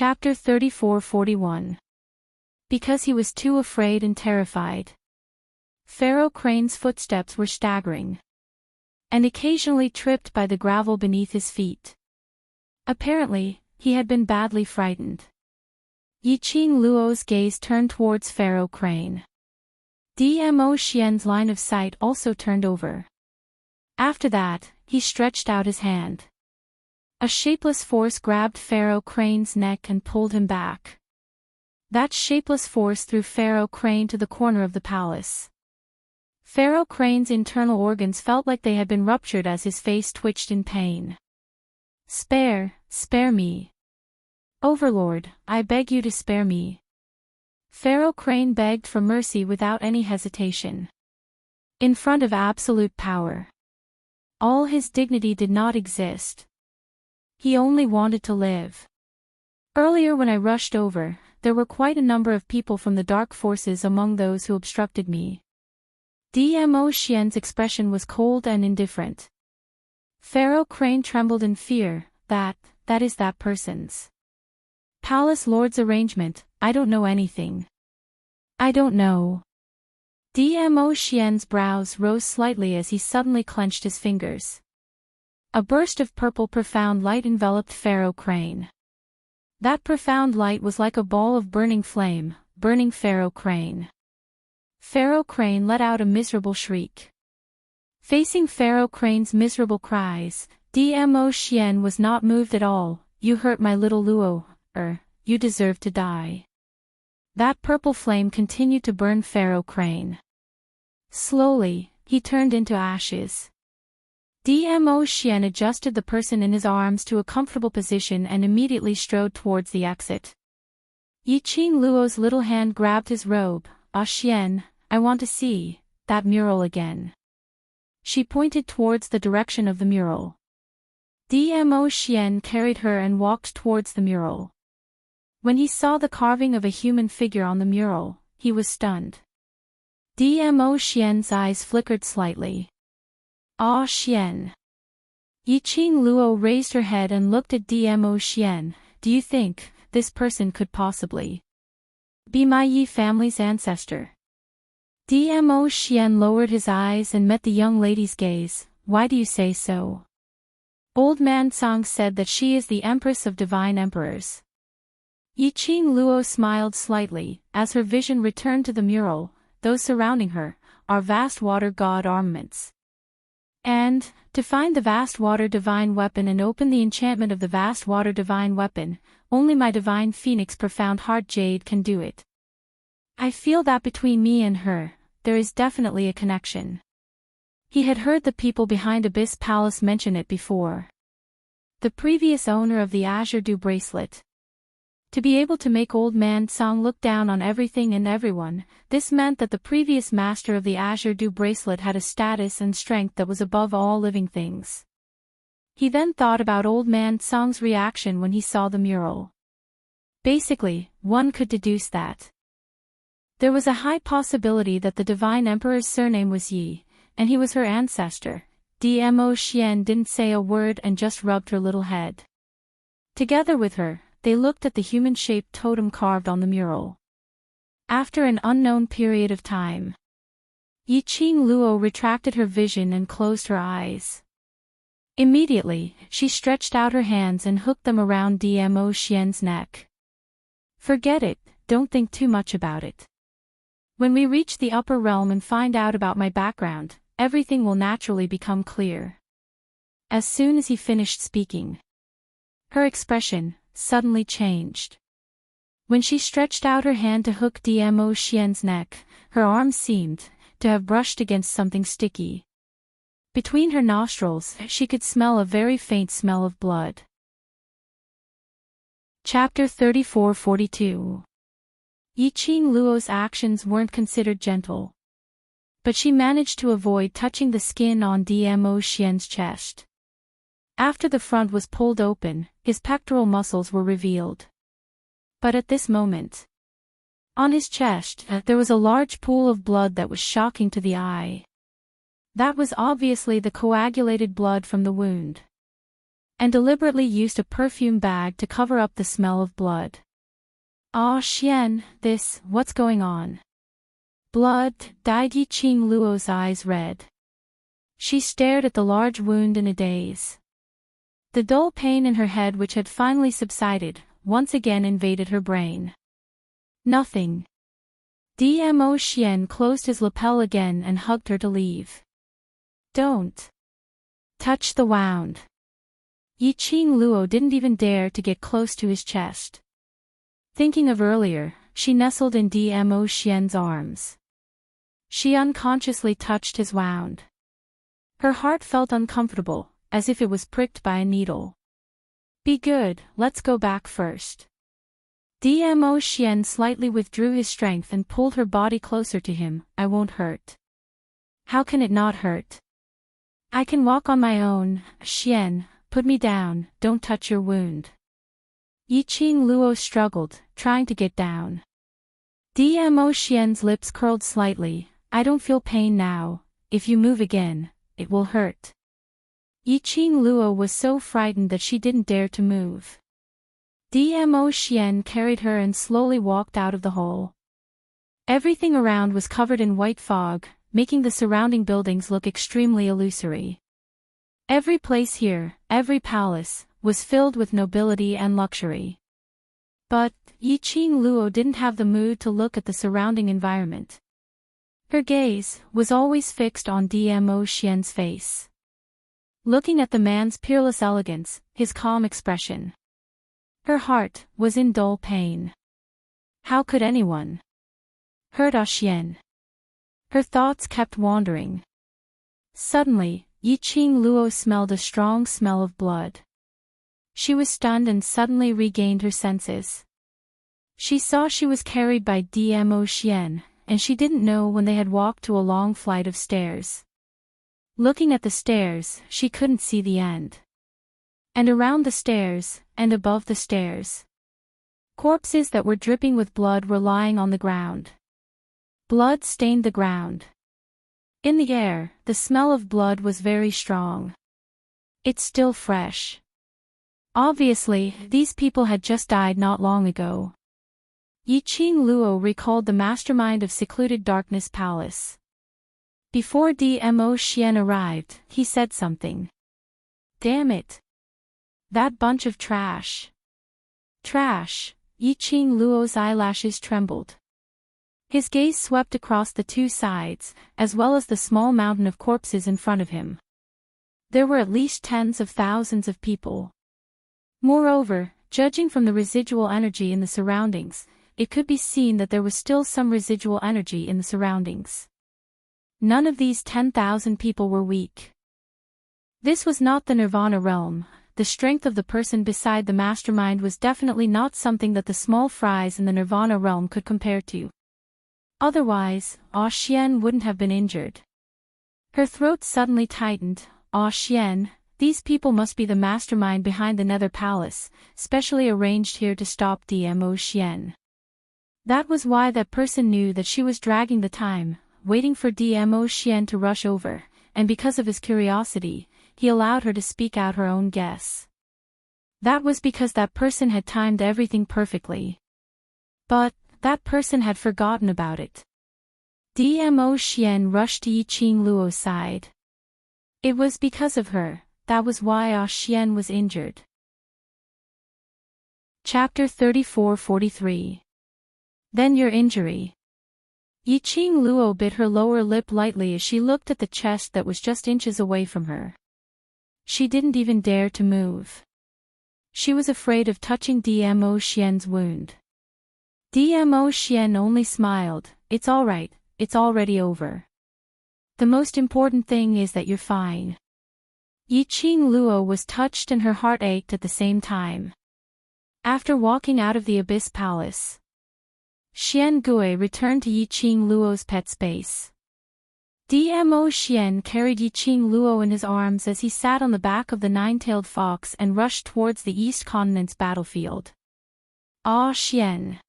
Chapter 34-41. Because he was too afraid and terrified. Pharaoh Crane's footsteps were staggering, and occasionally tripped by the gravel beneath his feet. Apparently, he had been badly frightened. Yiqing Luo's gaze turned towards Pharaoh Crane. Dmo Xian's line of sight also turned over. After that, he stretched out his hand. A shapeless force grabbed Pharaoh Crane's neck and pulled him back. That shapeless force threw Pharaoh Crane to the corner of the palace. Pharaoh Crane's internal organs felt like they had been ruptured as his face twitched in pain. Spare me. Overlord, I beg you to spare me. Pharaoh Crane begged for mercy without any hesitation. In front of absolute power, all his dignity did not exist. He only wanted to live. Earlier when I rushed over, there were quite a number of people from the dark forces among those who obstructed me. Dmo Xian's expression was cold and indifferent. Pharaoh Crane trembled in fear. That is that person's Palace Lord's arrangement. I don't know anything. I don't know. Dmo Xian's brows rose slightly as he suddenly clenched his fingers. A burst of purple profound light enveloped Pharaoh Crane. That profound light was like a ball of burning flame, burning Pharaoh Crane. Pharaoh Crane let out a miserable shriek. Facing Pharaoh Crane's miserable cries, Dmo Xian was not moved at all. You hurt my little Luo, you deserve to die. That purple flame continued to burn Pharaoh Crane. Slowly, he turned into ashes. Dmo Xian adjusted the person in his arms to a comfortable position and immediately strode towards the exit. Yiqing Luo's little hand grabbed his robe. Xian, I want to see that mural again. She pointed towards the direction of the mural. Dmo Xian carried her and walked towards the mural. When he saw the carving of a human figure on the mural, he was stunned. Dmo Xian's eyes flickered slightly. Xian. Yiqing Luo raised her head and looked at Dmo Xian. Do you think this person could possibly be my Yi family's ancestor? Dmo Xian lowered his eyes and met the young lady's gaze. Why do you say so? Old man Song said that she is the Empress of Divine Emperors. Yiqing Luo smiled slightly, as her vision returned to the mural. Those surrounding her are vast water god armaments. And, to find the vast water divine weapon and open the enchantment of the vast water divine weapon, only my divine phoenix profound heart jade can do it. I feel that between me and her, there is definitely a connection. He had heard the people behind Abyss Palace mention it before. The previous owner of the Azure Dew bracelet. To be able to make Old Man Song look down on everything and everyone, this meant that the previous master of the Azure Dew bracelet had a status and strength that was above all living things. He then thought about Old Man Song's reaction when he saw the mural. Basically, one could deduce that there was a high possibility that the Divine Emperor's surname was Yi, and he was her ancestor. Dmo Xian didn't say a word and just rubbed her little head. Together with her, they looked at the human-shaped totem carved on the mural. After an unknown period of time, Yiqing Luo retracted her vision and closed her eyes. Immediately, she stretched out her hands and hooked them around Dmo Xian's neck. Forget it, don't think too much about it. When we reach the upper realm and find out about my background, everything will naturally become clear. As soon as he finished speaking, her expression suddenly changed. When she stretched out her hand to hook Dmo Xian's neck, her arm seemed to have brushed against something sticky. Between her nostrils, she could smell a very faint smell of blood. Chapter 34-42. Yiqing Luo's actions weren't considered gentle, but she managed to avoid touching the skin on Dmo Xian's chest. After the front was pulled open, his pectoral muscles were revealed. But at this moment, on his chest, there was a large pool of blood that was shocking to the eye. That was obviously the coagulated blood from the wound. and deliberately used a perfume bag to cover up the smell of blood. "Ah, Xian, what's going on?" "Blood," dyed Yiqing Luo's eyes red. She stared at the large wound in a daze. The dull pain in her head, which had finally subsided, once again invaded her brain. "Nothing." Dmo Xian closed his lapel again and hugged her to leave. "Don't touch the wound." Yiqing Luo didn't even dare to get close to his chest. Thinking of earlier, she nestled in Dmo Xian's arms. She unconsciously touched his wound. Her heart felt uncomfortable, as if it was pricked by a needle. "Be good, let's go back first." Dmo Xian slightly withdrew his strength and pulled her body closer to him. "I won't hurt." "How can it not hurt?" "I can walk on my own, Xian, put me down, don't touch your wound." Yiqing Luo struggled, trying to get down. Dmo Xian's lips curled slightly. "I don't feel pain now. If you move again, it will hurt." Yiqing Luo was so frightened that she didn't dare to move. Dmo Xian carried her and slowly walked out of the hole. Everything around was covered in white fog, making the surrounding buildings look extremely illusory. Every place here, every palace, was filled with nobility and luxury. But Yiqing Luo didn't have the mood to look at the surrounding environment. Her gaze was always fixed on Dmo Xian's face. Looking at the man's peerless elegance, his calm expression. Her heart was in dull pain. How could anyone hurt Xian? Her thoughts kept wandering. Suddenly, Yiqing Luo smelled a strong smell of blood. She was stunned and suddenly regained her senses. She saw she was carried by Dmo Xian, and she didn't know when they had walked to a long flight of stairs. Looking at the stairs, she couldn't see the end. And around the stairs, and above the stairs, corpses that were dripping with blood were lying on the ground. Blood stained the ground. In the air, the smell of blood was very strong. It's still fresh. Obviously, these people had just died not long ago. Yiqing Luo recalled the mastermind of Secluded Darkness Palace. Before Dmo Xian arrived, he said something. "Damn it. That bunch of trash." Trash. Yiqing Luo's eyelashes trembled. His gaze swept across the two sides, as well as the small mountain of corpses in front of him. There were at least tens of thousands of people. Moreover, judging from the residual energy in the surroundings, it could be seen that there was still some residual energy in the surroundings. None of these 10,000 people were weak. This was not the Nirvana realm. The strength of the person beside the mastermind was definitely not something that the small fries in the Nirvana realm could compare to. Otherwise, Xian wouldn't have been injured. Her throat suddenly tightened. Xian, these people must be the mastermind behind the Nether Palace, specially arranged here to stop Dmo Xian. That was why that person knew that she was dragging the time, waiting for Dmo Xian to rush over, and because of his curiosity, he allowed her to speak out her own guess. That was because that person had timed everything perfectly. But that person had forgotten about it. Dmo Xian rushed to Yiqing Luo's side. It was because of her, that was why Xian was injured. Chapter 34-43. Then your injury. Yiqing Luo bit her lower lip lightly as she looked at the chest that was just inches away from her. She didn't even dare to move. She was afraid of touching Dmo Xian's wound. Dmo Xian only smiled. "It's alright, it's already over. The most important thing is that you're fine." Yiqing Luo was touched and her heart ached at the same time. After walking out of the Abyss Palace, Xian Gui returned to Yiqing Luo's pet space. Dmo Xian carried Yiqing Luo in his arms as he sat on the back of the nine-tailed fox and rushed towards the East Continent's battlefield. Xian.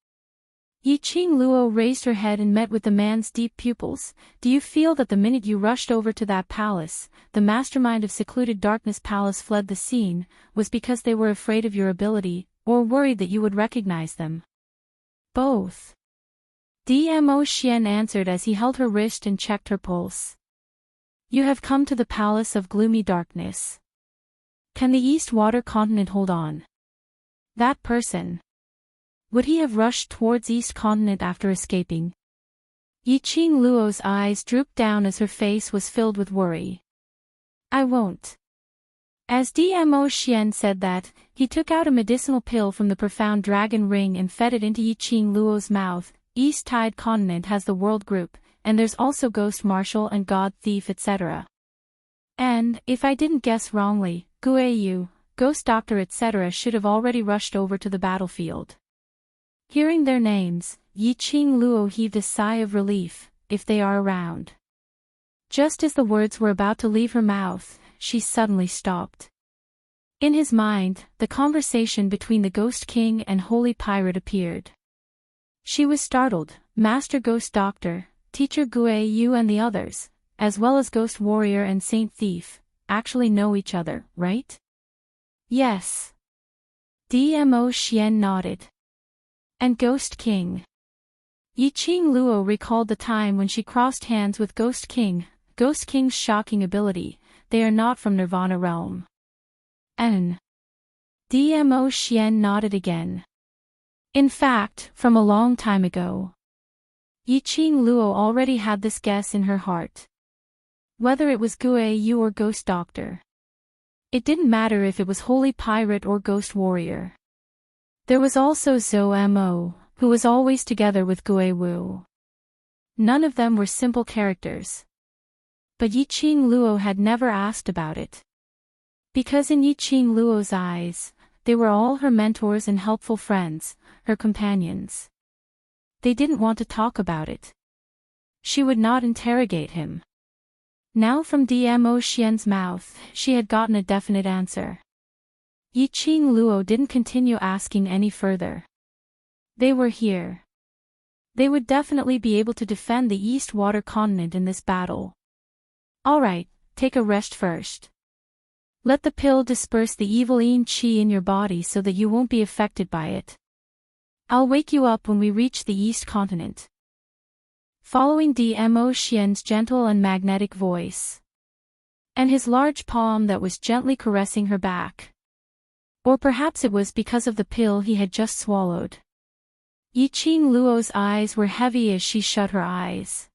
Yiqing Luo raised her head and met with the man's deep pupils. Do you feel that the minute you rushed over to that palace, the mastermind of Secluded Darkness Palace fled the scene, was because they were afraid of your ability, or worried that you would recognize them? Both. Dmo Xian answered as he held her wrist and checked her pulse. You have come to the Palace of Gloomy Darkness. Can the East Water Continent hold on? That person. Would he have rushed towards East Continent after escaping? Yiqing Luo's eyes drooped down as her face was filled with worry. I won't. As Dmo Xian said that, he took out a medicinal pill from the profound dragon ring and fed it into Yiqing Luo's mouth. East Tide Continent has the world group, and there's also Ghost Marshal and God Thief etc. And, if I didn't guess wrongly, Guiyu, Ghost Doctor etc. should have already rushed over to the battlefield. Hearing their names, Yiqing Luo heaved a sigh of relief. If they are around. Just as the words were about to leave her mouth, she suddenly stopped. In his mind, the conversation between the Ghost King and Holy Pirate appeared. She was startled. Master Ghost Doctor, Teacher Guiyu and the others, as well as Ghost Warrior and Saint Thief, actually know each other, right? Yes. Dmo Xian nodded. And Ghost King. Yiqing Luo recalled the time when she crossed hands with Ghost King. Ghost King's shocking ability. They are not from Nirvana realm. Dmo Xian nodded again. In fact, from a long time ago. Yiqing Luo already had this guess in her heart. Whether it was Guiyu or Ghost Doctor. It didn't matter if it was Holy Pirate or Ghost Warrior. There was also Zhou Mo, who was always together with Guiyu. None of them were simple characters. But Yiqing Luo had never asked about it. Because in Yiqing Luo's eyes, they were all her mentors and helpful friends, her companions. They didn't want to talk about it. She would not interrogate him. Now from Dmo Xian's mouth, she had gotten a definite answer. Yiqing Luo didn't continue asking any further. They were here. They would definitely be able to defend the East Water Continent in this battle. Alright, take a rest first. Let the pill disperse the evil yin qi in your body so that you won't be affected by it. I'll wake you up when we reach the East Continent. Following Dmo Xian's gentle and magnetic voice. And his large palm that was gently caressing her back. Or perhaps it was because of the pill he had just swallowed. Yiqing Luo's eyes were heavy as she shut her eyes.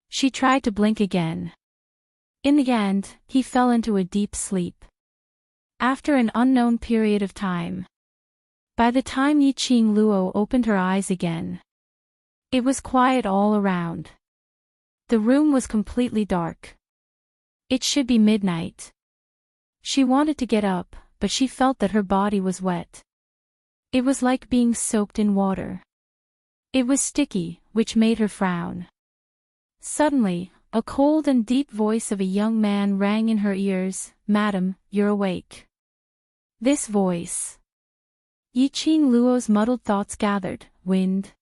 She tried to blink again. In the end, he fell into a deep sleep. After an unknown period of time. By the time Yiqing Luo opened her eyes again, it was quiet all around. The room was completely dark. It should be midnight. She wanted to get up, but she felt that her body was wet. It was like being soaked in water. It was sticky, which made her frown. Suddenly, a cold and deep voice of a young man rang in her ears. Madam, you're awake. This voice. Yiqing Luo's muddled thoughts gathered. Wind.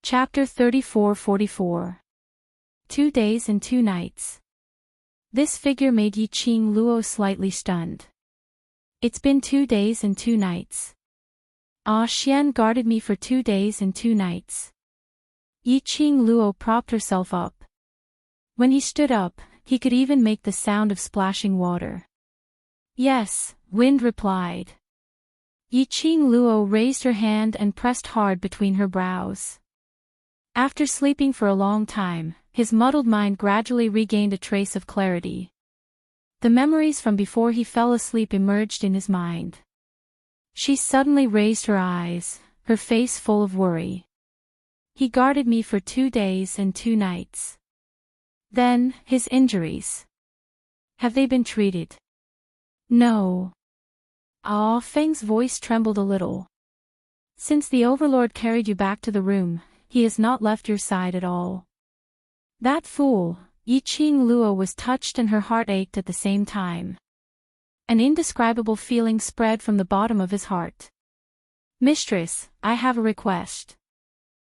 Chapter 34-44. 2 days and 2 nights. This figure made Yiqing Luo slightly stunned. It's been 2 days and 2 nights. Ah Xian guarded me for 2 days and 2 nights. Yiqing Luo propped herself up. When he stood up, he could even make the sound of splashing water. Yes, Wind replied. Yiqing Luo raised her hand and pressed hard between her brows. After sleeping for a long time, his muddled mind gradually regained a trace of clarity. The memories from before he fell asleep emerged in his mind. She suddenly raised her eyes, her face full of worry. He guarded me for 2 days and 2 nights. Then, his injuries. Have they been treated? No. Ah, Feng's voice trembled a little. Since the Overlord carried you back to the room, he has not left your side at all. That fool. Yiqing Luo was touched and her heart ached at the same time. An indescribable feeling spread from the bottom of his heart. Mistress, I have a request.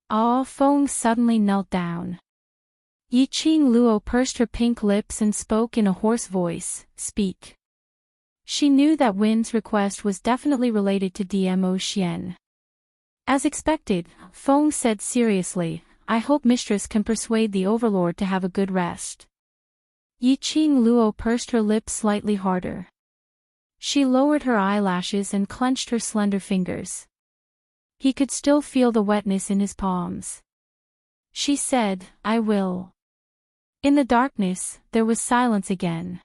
Ah Feng suddenly knelt down. Yi Qing Luo pursed her pink lips and spoke in a hoarse voice, "Speak." She knew that Win's request was definitely related to Dmo Xian. As expected, Feng said seriously, "I hope Mistress can persuade the Overlord to have a good rest." Yi Qing Luo pursed her lips slightly harder. She lowered her eyelashes and clenched her slender fingers. He could still feel the wetness in his palms. She said, "I will." In the darkness, there was silence again.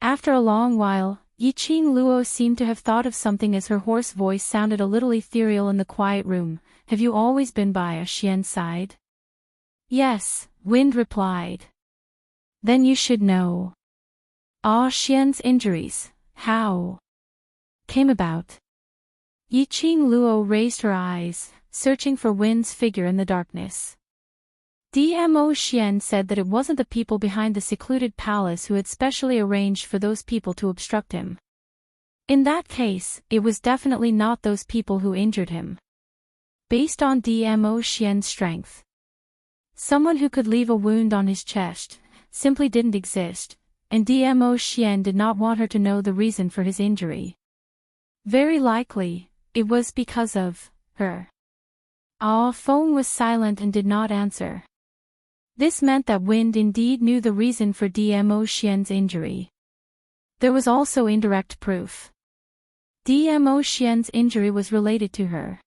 After a long while, Yi Qing Luo seemed to have thought of something as her hoarse voice sounded a little ethereal in the quiet room. "Have you always been by a Xian's side?" "Yes," Wind replied. "Then you should know. Ah Xian's injuries, how came about?" Yi Qing Luo raised her eyes, searching for Wind's figure in the darkness. Dmo Xian said that it wasn't the people behind the secluded palace who had specially arranged for those people to obstruct him. In that case, it was definitely not those people who injured him. Based on Dmo Xian's strength, someone who could leave a wound on his chest simply didn't exist, and Dmo Xian did not want her to know the reason for his injury. Very likely, it was because of her. Ah Feng was silent and did not answer. This meant that Wind indeed knew the reason for Dmo Xian's injury. There was also indirect proof. Dmo Xian's injury was related to her.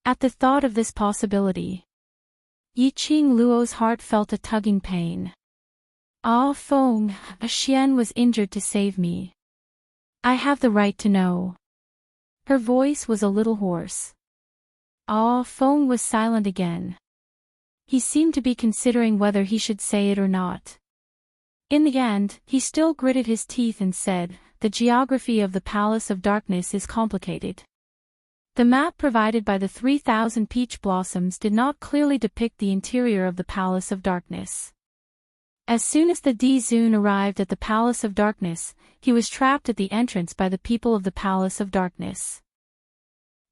At the thought of this possibility, Yi Qing Luo's heart felt a tugging pain. Ah Feng, a Xian was injured to save me. I have the right to know. Her voice was a little hoarse. Ah Feng was silent again. He seemed to be considering whether he should say it or not. In the end, he still gritted his teeth and said, "The geography of the Palace of Darkness is complicated." The map provided by the 3,000 peach blossoms did not clearly depict the interior of the Palace of Darkness. As soon as the Dizun arrived at the Palace of Darkness, he was trapped at the entrance by the people of the Palace of Darkness.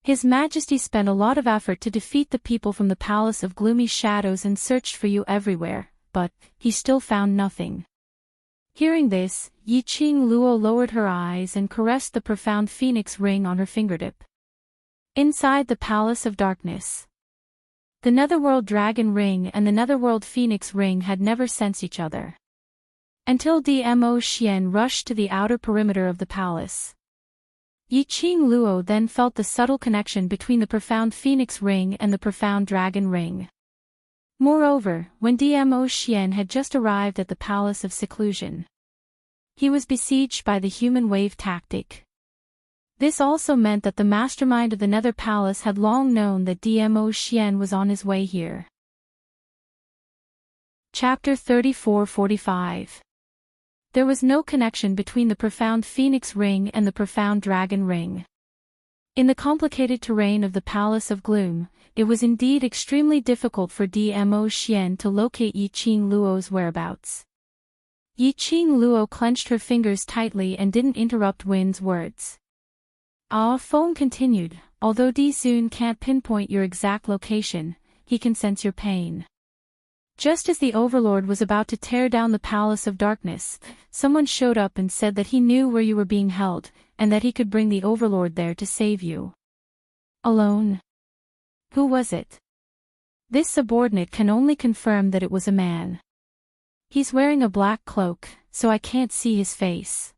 His Majesty spent a lot of effort to defeat the people from the Palace of Gloomy Shadows and searched for you everywhere, but he still found nothing. Hearing this, Yi Qing Luo lowered her eyes and caressed the profound phoenix ring on her fingertip. Inside the Palace of Darkness, the Netherworld Dragon Ring and the Netherworld Phoenix Ring had never sensed each other. Until Dmo Xian rushed to the outer perimeter of the palace. Yi Qing Luo then felt the subtle connection between the profound Phoenix Ring and the profound Dragon Ring. Moreover, when Dmo Xian had just arrived at the Palace of Seclusion, he was besieged by the human wave tactic. This also meant that the mastermind of the Nether Palace had long known that Dmo Xian was on his way here. Chapter 34-45. There was no connection between the profound Phoenix Ring and the profound Dragon Ring. In the complicated terrain of the Palace of Gloom, it was indeed extremely difficult for Dmo Xian to locate Yi Qing Luo's whereabouts. Yi Qing Luo clenched her fingers tightly and didn't interrupt Win's words. Ah Feng continued, "Although Dizun can't pinpoint your exact location, he can sense your pain." Just as the Overlord was about to tear down the Palace of Darkness, someone showed up and said that he knew where you were being held, and that he could bring the Overlord there to save you. Alone? Who was it? This subordinate can only confirm that it was a man. He's wearing a black cloak, so I can't see his face.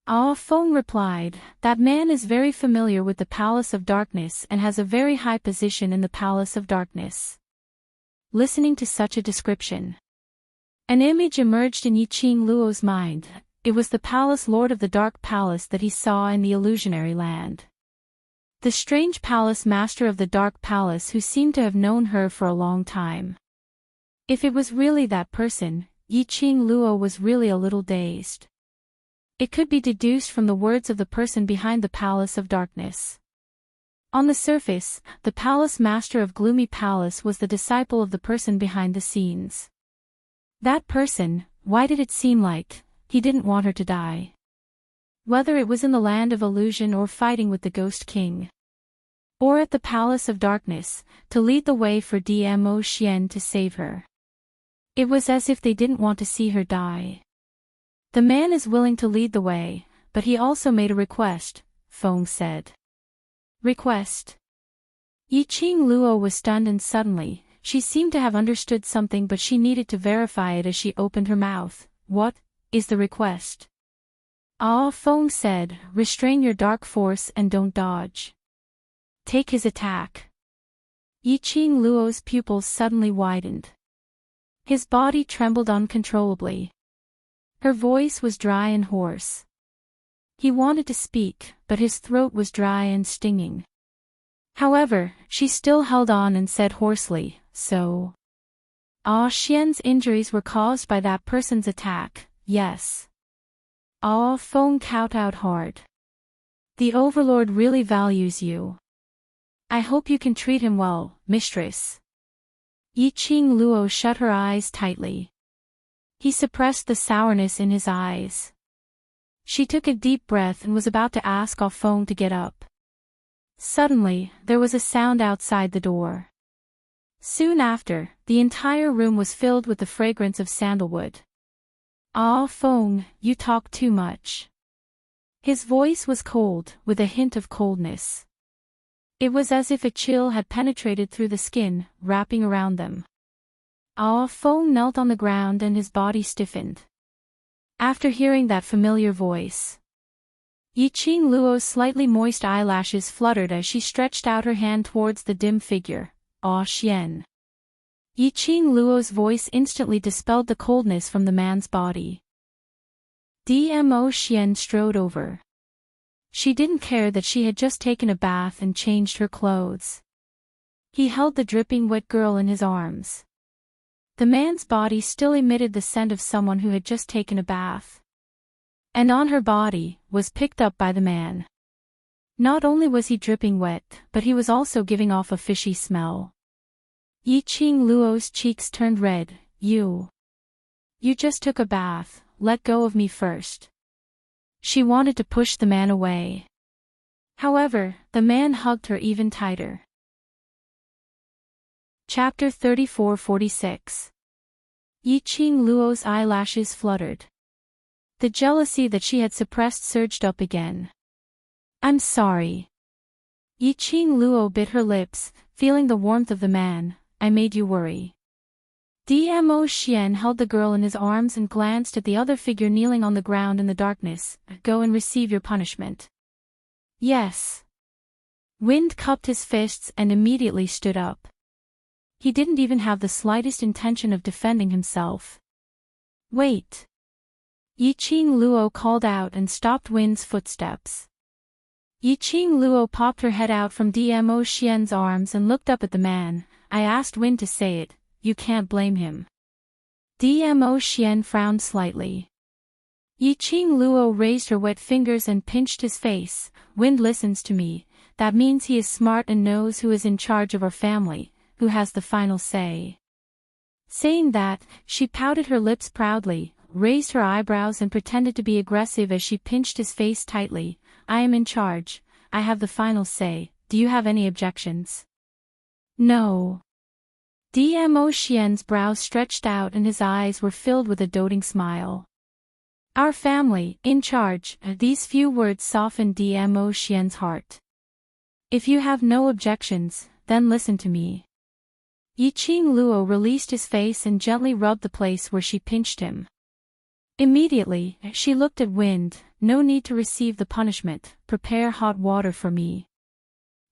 Ah Feng replied, "That man is very familiar with the Palace of Darkness and has a very high position in the Palace of Darkness." Listening to such a description, an image emerged in Yi Qing Luo's mind. It was the Palace Lord of the Dark Palace that he saw in the illusionary land. The strange Palace Master of the Dark Palace who seemed to have known her for a long time. If it was really that person, Yi Qing Luo was really a little dazed. It could be deduced from the words of the person behind the Palace of Darkness. On the surface, the Palace Master of Gloomy Palace was the disciple of the person behind the scenes. That person, why did it seem like he didn't want her to die? Whether it was in the land of illusion or fighting with the Ghost King, or at the Palace of Darkness, to lead the way for Dmo Xian to save her. It was as if they didn't want to see her die. The man is willing to lead the way, but he also made a request, Feng said. Request? Yiqing Luo was stunned, and suddenly, she seemed to have understood something, but she needed to verify it as she opened her mouth. What is the request? Feng said, restrain your dark force and don't dodge. Take his attack. Yiqing Luo's pupils suddenly widened. His body trembled uncontrollably. Her voice was dry and hoarse. He wanted to speak, but his throat was dry and stinging. However, she still held on and said hoarsely, so. Xian's injuries were caused by that person's attack, yes. Feng kowtowed hard. The Overlord really values you. I hope you can treat him well, mistress. Yiqing Luo shut her eyes tightly. He suppressed the sourness in his eyes. She took a deep breath and was about to ask Feng to get up. Suddenly, there was a sound outside the door. Soon after, the entire room was filled with the fragrance of sandalwood. Feng, you talk too much. His voice was cold, with a hint of coldness. It was as if a chill had penetrated through the skin, wrapping around them. Feng knelt on the ground and his body stiffened. After hearing that familiar voice, Yiqing Luo's slightly moist eyelashes fluttered as she stretched out her hand towards the dim figure. Xian. Yiqing Luo's voice instantly dispelled the coldness from the man's body. Dmo Xian strode over. She didn't care that she had just taken a bath and changed her clothes. He held the dripping wet girl in his arms. The man's body still emitted the scent of someone who had just taken a bath. And on her body, was picked up by the man. Not only was he dripping wet, but he was also giving off a fishy smell. Yiqing Luo's cheeks turned red. You just took a bath, let go of me first. She wanted to push the man away. However, the man hugged her even tighter. Chapter 34-46. Yiqing Luo's eyelashes fluttered. The jealousy that she had suppressed surged up again. I'm sorry. Yiqing Luo bit her lips, feeling the warmth of the man. I made you worry. Dmo Xian held the girl in his arms and glanced at the other figure kneeling on the ground in the darkness. Go and receive your punishment. Yes. Wind cupped his fists and immediately stood up. He didn't even have the slightest intention of defending himself. Wait. Yiqing Luo called out and stopped Wind's footsteps. Yiqing Luo popped her head out from Dmo Xian's arms and looked up at the man. I asked Wind to say it, you can't blame him. Dmo Xian frowned slightly. Yiqing Luo raised her wet fingers and pinched his face. Wind listens to me, that means he is smart and knows who is in charge of our family, who has the final say. Saying that, she pouted her lips proudly, raised her eyebrows and pretended to be aggressive as she pinched his face tightly. I am in charge, I have the final say, do you have any objections? No. Dmo Xian's brows stretched out and his eyes were filled with a doting smile. Our family, in charge, these few words softened Dmo Xian's heart. If you have no objections, then listen to me. Yiqing Luo released his face and gently rubbed the place where she pinched him. Immediately, she looked at Wind. No need to receive the punishment, prepare hot water for me.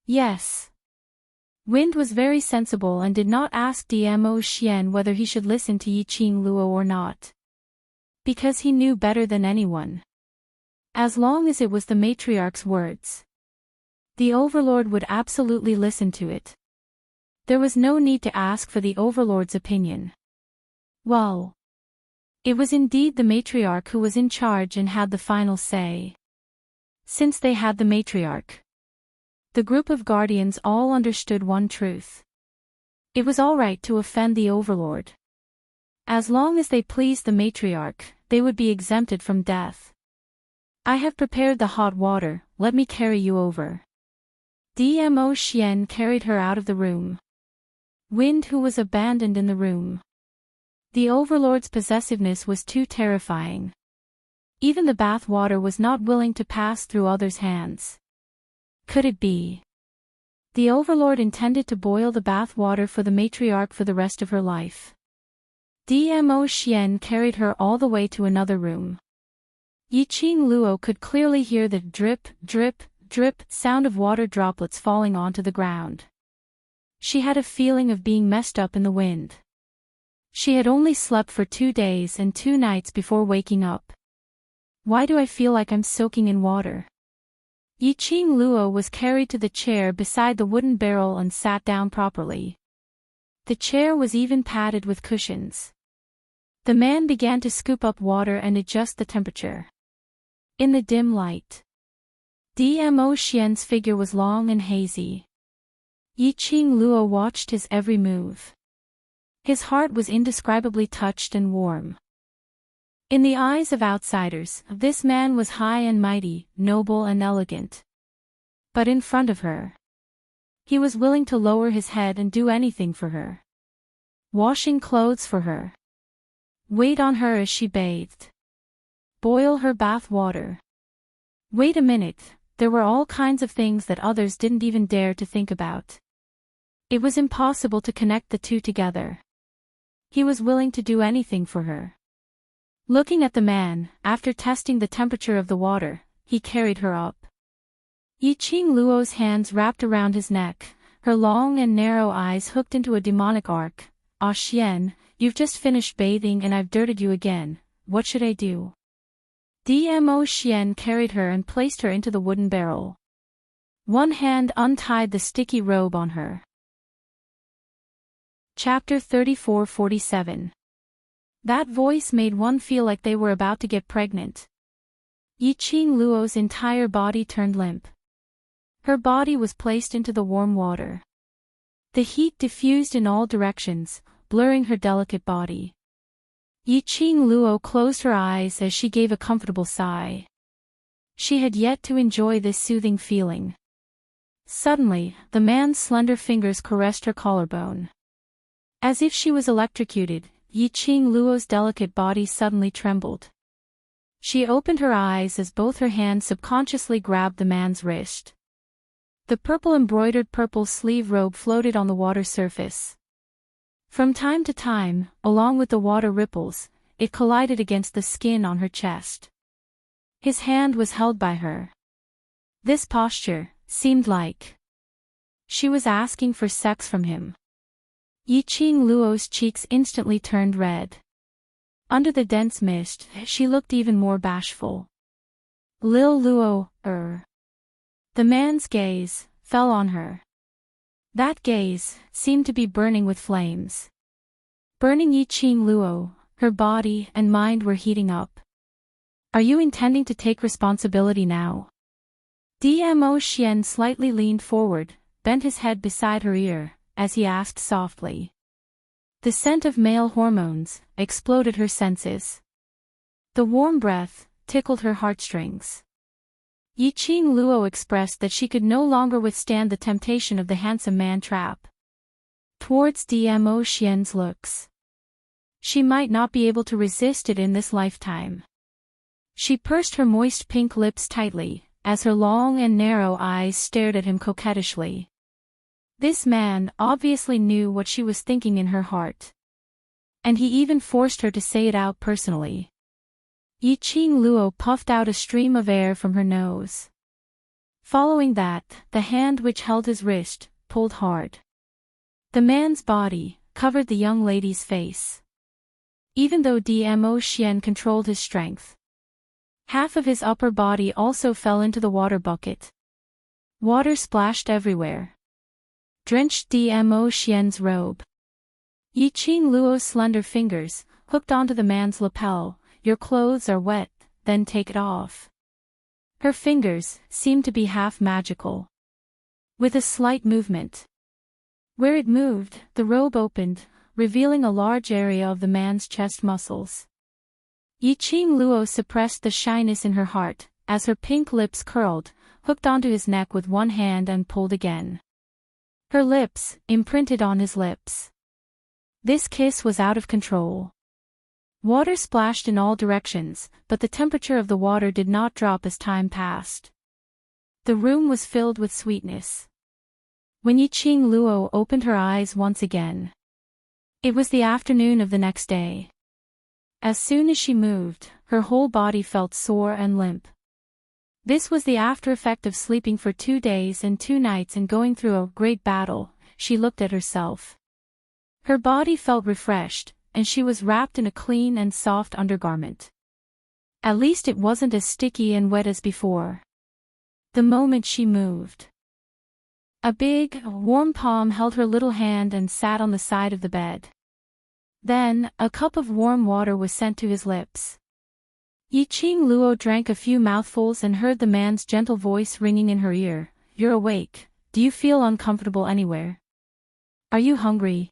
Yes. Wind was very sensible and did not ask Dmo Xian whether he should listen to Yiqing Luo or not. Because he knew better than anyone. As long as it was the matriarch's words, the Overlord would absolutely listen to it. There was no need to ask for the Overlord's opinion. Well, it was indeed the matriarch who was in charge and had the final say. Since they had the matriarch, the group of guardians all understood one truth. It was all right to offend the Overlord. As long as they pleased the matriarch, they would be exempted from death. I have prepared the hot water, let me carry you over. Dmo Xian carried her out of the room. Wind, who was abandoned in the room. The overlord's possessiveness was too terrifying. Even the bath water was not willing to pass through others' hands. Could it be? The overlord intended to boil the bath water for the matriarch for the rest of her life. Dmo Xian carried her all the way to another room. Yiqing Luo could clearly hear the drip, drip, drip sound of water droplets falling onto the ground. She had a feeling of being messed up in the wind. She had only slept for 2 days and 2 nights before waking up. Why do I feel like I'm soaking in water? Yiqing Luo was carried to the chair beside the wooden barrel and sat down properly. The chair was even padded with cushions. The man began to scoop up water and adjust the temperature. In the dim light, Dmo Xian's figure was long and hazy. Yiqing Luo watched his every move. His heart was indescribably touched and warm. In the eyes of outsiders, this man was high and mighty, noble and elegant. But in front of her, he was willing to lower his head and do anything for her. Washing clothes for her. Wait on her as she bathed. Boil her bath water. Wait a minute, there were all kinds of things that others didn't even dare to think about. It was impossible to connect the two together. He was willing to do anything for her. Looking at the man, after testing the temperature of the water, he carried her up. Yiqing Luo's hands wrapped around his neck, her long and narrow eyes hooked into a demonic arc. Ah Xian, you've just finished bathing and I've dirted you again, what should I do? Dmo Xian carried her and placed her into the wooden barrel. One hand untied the sticky robe on her. Chapter 34-47. That voice made one feel like they were about to get pregnant. Yiqing Luo's entire body turned limp. Her body was placed into the warm water. The heat diffused in all directions, blurring her delicate body. Yiqing Luo closed her eyes as she gave a comfortable sigh. She had yet to enjoy this soothing feeling. Suddenly, the man's slender fingers caressed her collarbone. As if she was electrocuted, Yiqing Luo's delicate body suddenly trembled. She opened her eyes as both her hands subconsciously grabbed the man's wrist. The purple embroidered purple sleeve robe floated on the water surface. From time to time, along with the water ripples, it collided against the skin on her chest. His hand was held by her. This posture seemed like she was asking for sex from him. Yiqing Luo's cheeks instantly turned red. Under the dense mist, she looked even more bashful. Lil Luo, The man's gaze fell on her. That gaze seemed to be burning with flames. Burning Yiqing Luo, her body and mind were heating up. Are you intending to take responsibility now? Dmo Xian slightly leaned forward, bent his head beside her ear, as he asked softly. The scent of male hormones exploded her senses. The warm breath tickled her heartstrings. Yiqing Luo expressed that she could no longer withstand the temptation of the handsome man trap. Towards Dmo Xian's looks, she might not be able to resist it in this lifetime. She pursed her moist pink lips tightly, as her long and narrow eyes stared at him coquettishly. This man obviously knew what she was thinking in her heart. And he even forced her to say it out personally. Yiqing Luo puffed out a stream of air from her nose. Following that, the hand which held his wrist pulled hard. The man's body covered the young lady's face. Even though Dmo Xian controlled his strength, half of his upper body also fell into the water bucket. Water splashed everywhere, drenched Dmo Xian's robe. Yiqing Luo's slender fingers hooked onto the man's lapel. Your clothes are wet, then take it off. Her fingers seemed to be half magical. With a slight movement, where it moved, the robe opened, revealing a large area of the man's chest muscles. Yiqing Luo suppressed the shyness in her heart, as her pink lips curled, hooked onto his neck with one hand and pulled again. Her lips, imprinted on his lips. This kiss was out of control. Water splashed in all directions, but the temperature of the water did not drop as time passed. The room was filled with sweetness. When Yiqing Luo opened her eyes once again, it was the afternoon of the next day. As soon as she moved, her whole body felt sore and limp. This was the after effect of sleeping for 2 days and 2 nights and going through a great battle. She looked at herself. Her body felt refreshed, and she was wrapped in a clean and soft undergarment. At least it wasn't as sticky and wet as before. The moment she moved, a big, warm palm held her little hand and sat on the side of the bed. Then, a cup of warm water was sent to his lips. Yiqing Luo drank a few mouthfuls and heard the man's gentle voice ringing in her ear. "You're awake. Do you feel uncomfortable anywhere? Are you hungry?"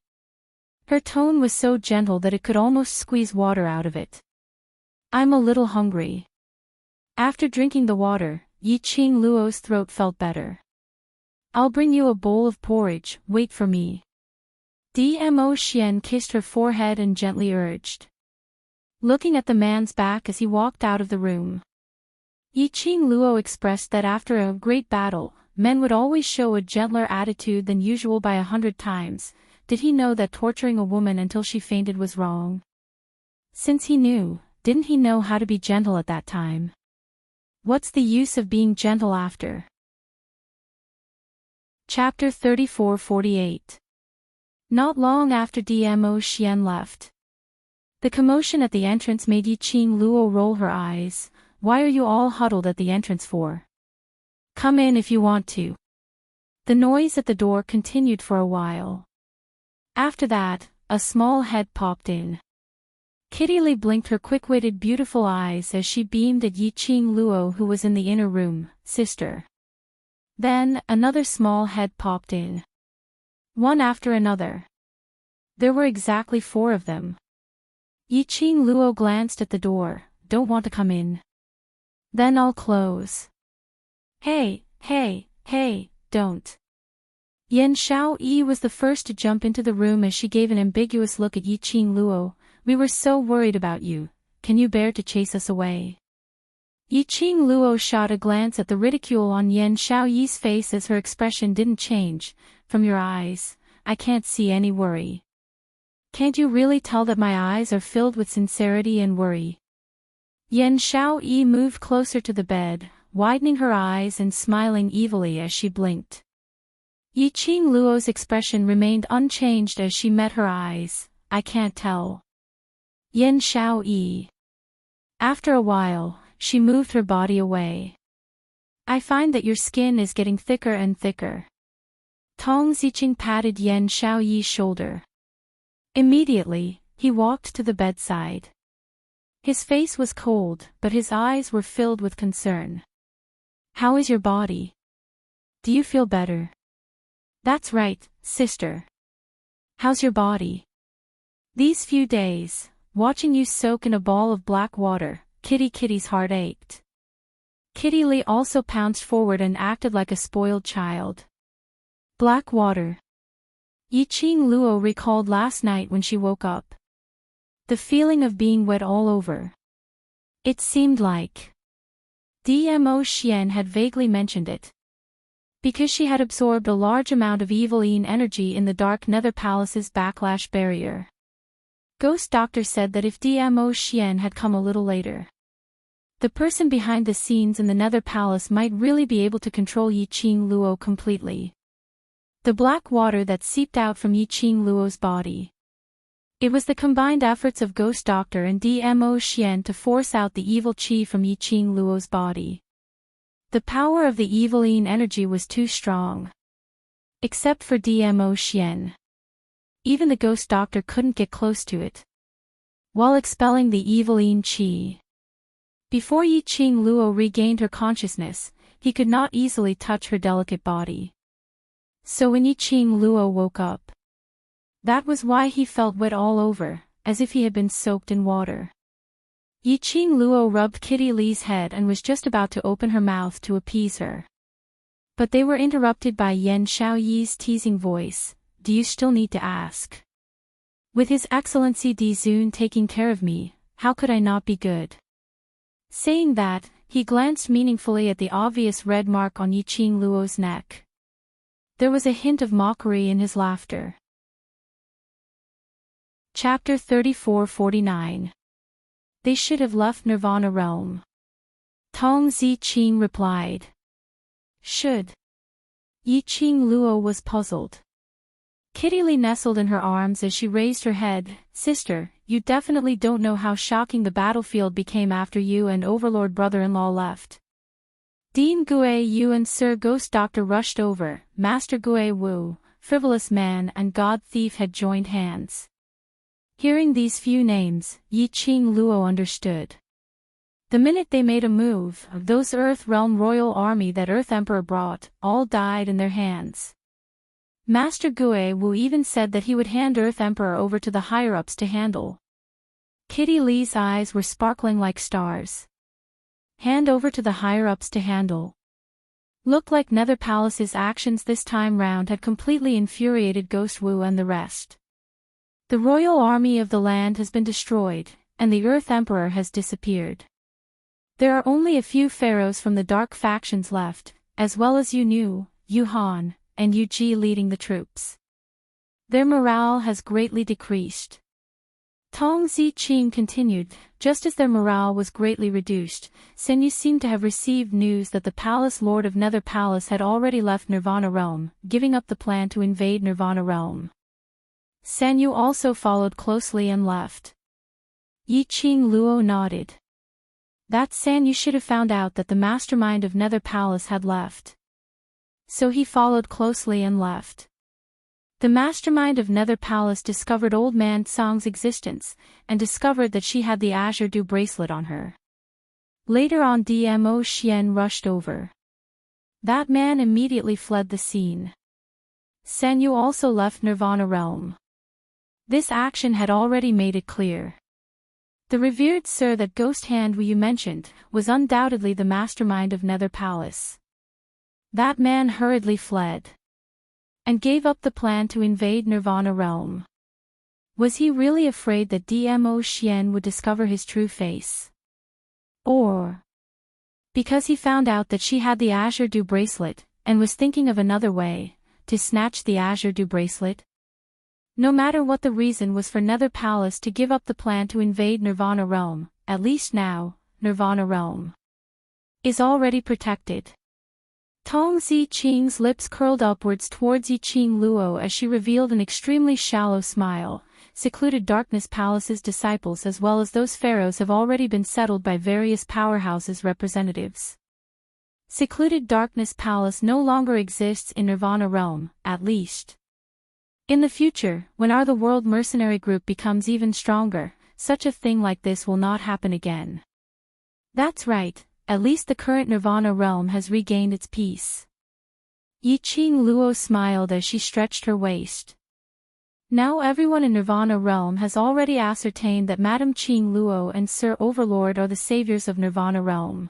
Her tone was so gentle that it could almost squeeze water out of it. "I'm a little hungry." After drinking the water, Yiqing Luo's throat felt better. "I'll bring you a bowl of porridge, wait for me." Dmo Xian kissed her forehead and gently urged, looking at the man's back as he walked out of the room. Yiqing Luo expressed that after a great battle, men would always show a gentler attitude than usual by 100 times. Did he know that torturing a woman until she fainted was wrong? Since he knew, didn't he know how to be gentle at that time? What's the use of being gentle after? Chapter 34-48. Not long after Dmo Xian left, the commotion at the entrance made Yiqing Luo roll her eyes. "Why are you all huddled at the entrance for? Come in if you want to." The noise at the door continued for a while. After that, a small head popped in. Kitty Lee blinked her quick-witted beautiful eyes as she beamed at Yiqing Luo, who was in the inner room. "Sister." Then, another small head popped in. One after another. There were exactly 4 of them. Yiqing Luo glanced at the door. "Don't want to come in? Then I'll close." Hey, don't." Yan Xiaoyi was the first to jump into the room as she gave an ambiguous look at Yiqing Luo. "We were so worried about you. Can you bear to chase us away?" Yiqing Luo shot a glance at the ridicule on Yan Xiaoyi's face as her expression didn't change. "From your eyes, I can't see any worry. Can't you really tell that my eyes are filled with sincerity and worry?" Yan Xiaoyi moved closer to the bed, widening her eyes and smiling evilly as she blinked. Yiqing Luo's expression remained unchanged as she met her eyes. "I can't tell." Yan Xiaoyi. After a while, she moved her body away. "I find that your skin is getting thicker and thicker." Tong Ziqing patted Yan Xiaoyi's shoulder. Immediately, he walked to the bedside. His face was cold, but his eyes were filled with concern. "How is your body? Do you feel better?" "That's right, sister. How's your body?" "These few days, watching you soak in a ball of black water," Kitty's heart ached. Kitty Lee also pounced forward and acted like a spoiled child. Black water. Yiqing Luo recalled last night when she woke up. The feeling of being wet all over. It seemed like Dmo Xian had vaguely mentioned it. Because she had absorbed a large amount of Eveline energy in the Dark Nether Palace's backlash barrier. Ghost Doctor said that if Dmo Xian had come a little later, the person behind the scenes in the Nether Palace might really be able to control Yiqing Luo completely. The black water that seeped out from Yiqing Luo's body. It was the combined efforts of Ghost Doctor and Dmo Xian to force out the evil qi from Yiqing Luo's body. The power of the Eveline energy was too strong. Except for Dmo Xian. Even the Ghost Doctor couldn't get close to it, while expelling the Eveline qi. Before Yiqing Luo regained her consciousness, he could not easily touch her delicate body. So when Yiqing Luo woke up, that was why he felt wet all over, as if he had been soaked in water. Yiqing Luo rubbed Kitty Lee's head and was just about to open her mouth to appease her. But they were interrupted by Yan Xiaoyi's teasing voice. Do you still need to ask? With His Excellency Di Zun taking care of me, how could I not be good? Saying that, he glanced meaningfully at the obvious red mark on Yiqing Luo's neck. There was a hint of mockery in his laughter. Chapter 34-49. They should have left Nirvana Realm. Tong Ziqing replied. Should? Yiqing Luo was puzzled. Kitty Lee nestled in her arms as she raised her head. Sister, you definitely don't know how shocking the battlefield became after you and Overlord brother-in-law left. Dean Gue Yu and Sir Ghost Doctor rushed over. Master Gue Wu, Frivolous Man and God Thief had joined hands. Hearing these few names, Yiqing Luo understood. The minute they made a move, those Earth Realm royal army that Earth Emperor brought, all died in their hands. Master Gue Wu even said that he would hand Earth Emperor over to the higher-ups to handle. Kitty Lee's eyes were sparkling like stars. Hand over to the higher-ups to handle. Looked like Nether Palace's actions this time round had completely infuriated Ghost Wu and the rest. The royal army of the land has been destroyed, and the Earth Emperor has disappeared. There are only a few pharaohs from the dark factions left, as well as Yu Nu, Yu Han, and Yu Ji leading the troops. Their morale has greatly decreased. Tong Ziqing continued, just as their morale was greatly reduced, Sen Yu seemed to have received news that the Palace Lord of Nether Palace had already left Nirvana Realm, giving up the plan to invade Nirvana Realm. Sen Yu also followed closely and left. Yiqing Luo nodded. That San Yu should have found out that the mastermind of Nether Palace had left. So he followed closely and left. The mastermind of Nether Palace discovered Old Man Song's existence, and discovered that she had the Azure Dew bracelet on her. Later on Dmo Xian rushed over. That man immediately fled the scene. Sen Yu also left Nirvana Realm. This action had already made it clear. The revered sir that Ghost Hand Wu you mentioned, was undoubtedly the mastermind of Nether Palace. That man hurriedly fled. And gave up the plan to invade Nirvana Realm. Was he really afraid that Dmo Xian would discover his true face? Or because he found out that she had the Azure Dew bracelet, and was thinking of another way, to snatch the Azure Dew bracelet? No matter what the reason was for Nether Palace to give up the plan to invade Nirvana Realm, at least now, Nirvana Realm is already protected. Tong Ziqing's lips curled upwards towards Yiqing Luo as she revealed an extremely shallow smile. Secluded Darkness Palace's disciples as well as those pharaohs have already been settled by various powerhouses' representatives. Secluded Darkness Palace no longer exists in Nirvana Realm, at least. In the future, when our The World Mercenary Group becomes even stronger, such a thing like this will not happen again. That's right, at least the current Nirvana Realm has regained its peace. Yiqing Luo smiled as she stretched her waist. Now everyone in Nirvana Realm has already ascertained that Madame Qing Luo and Sir Overlord are the saviors of Nirvana Realm.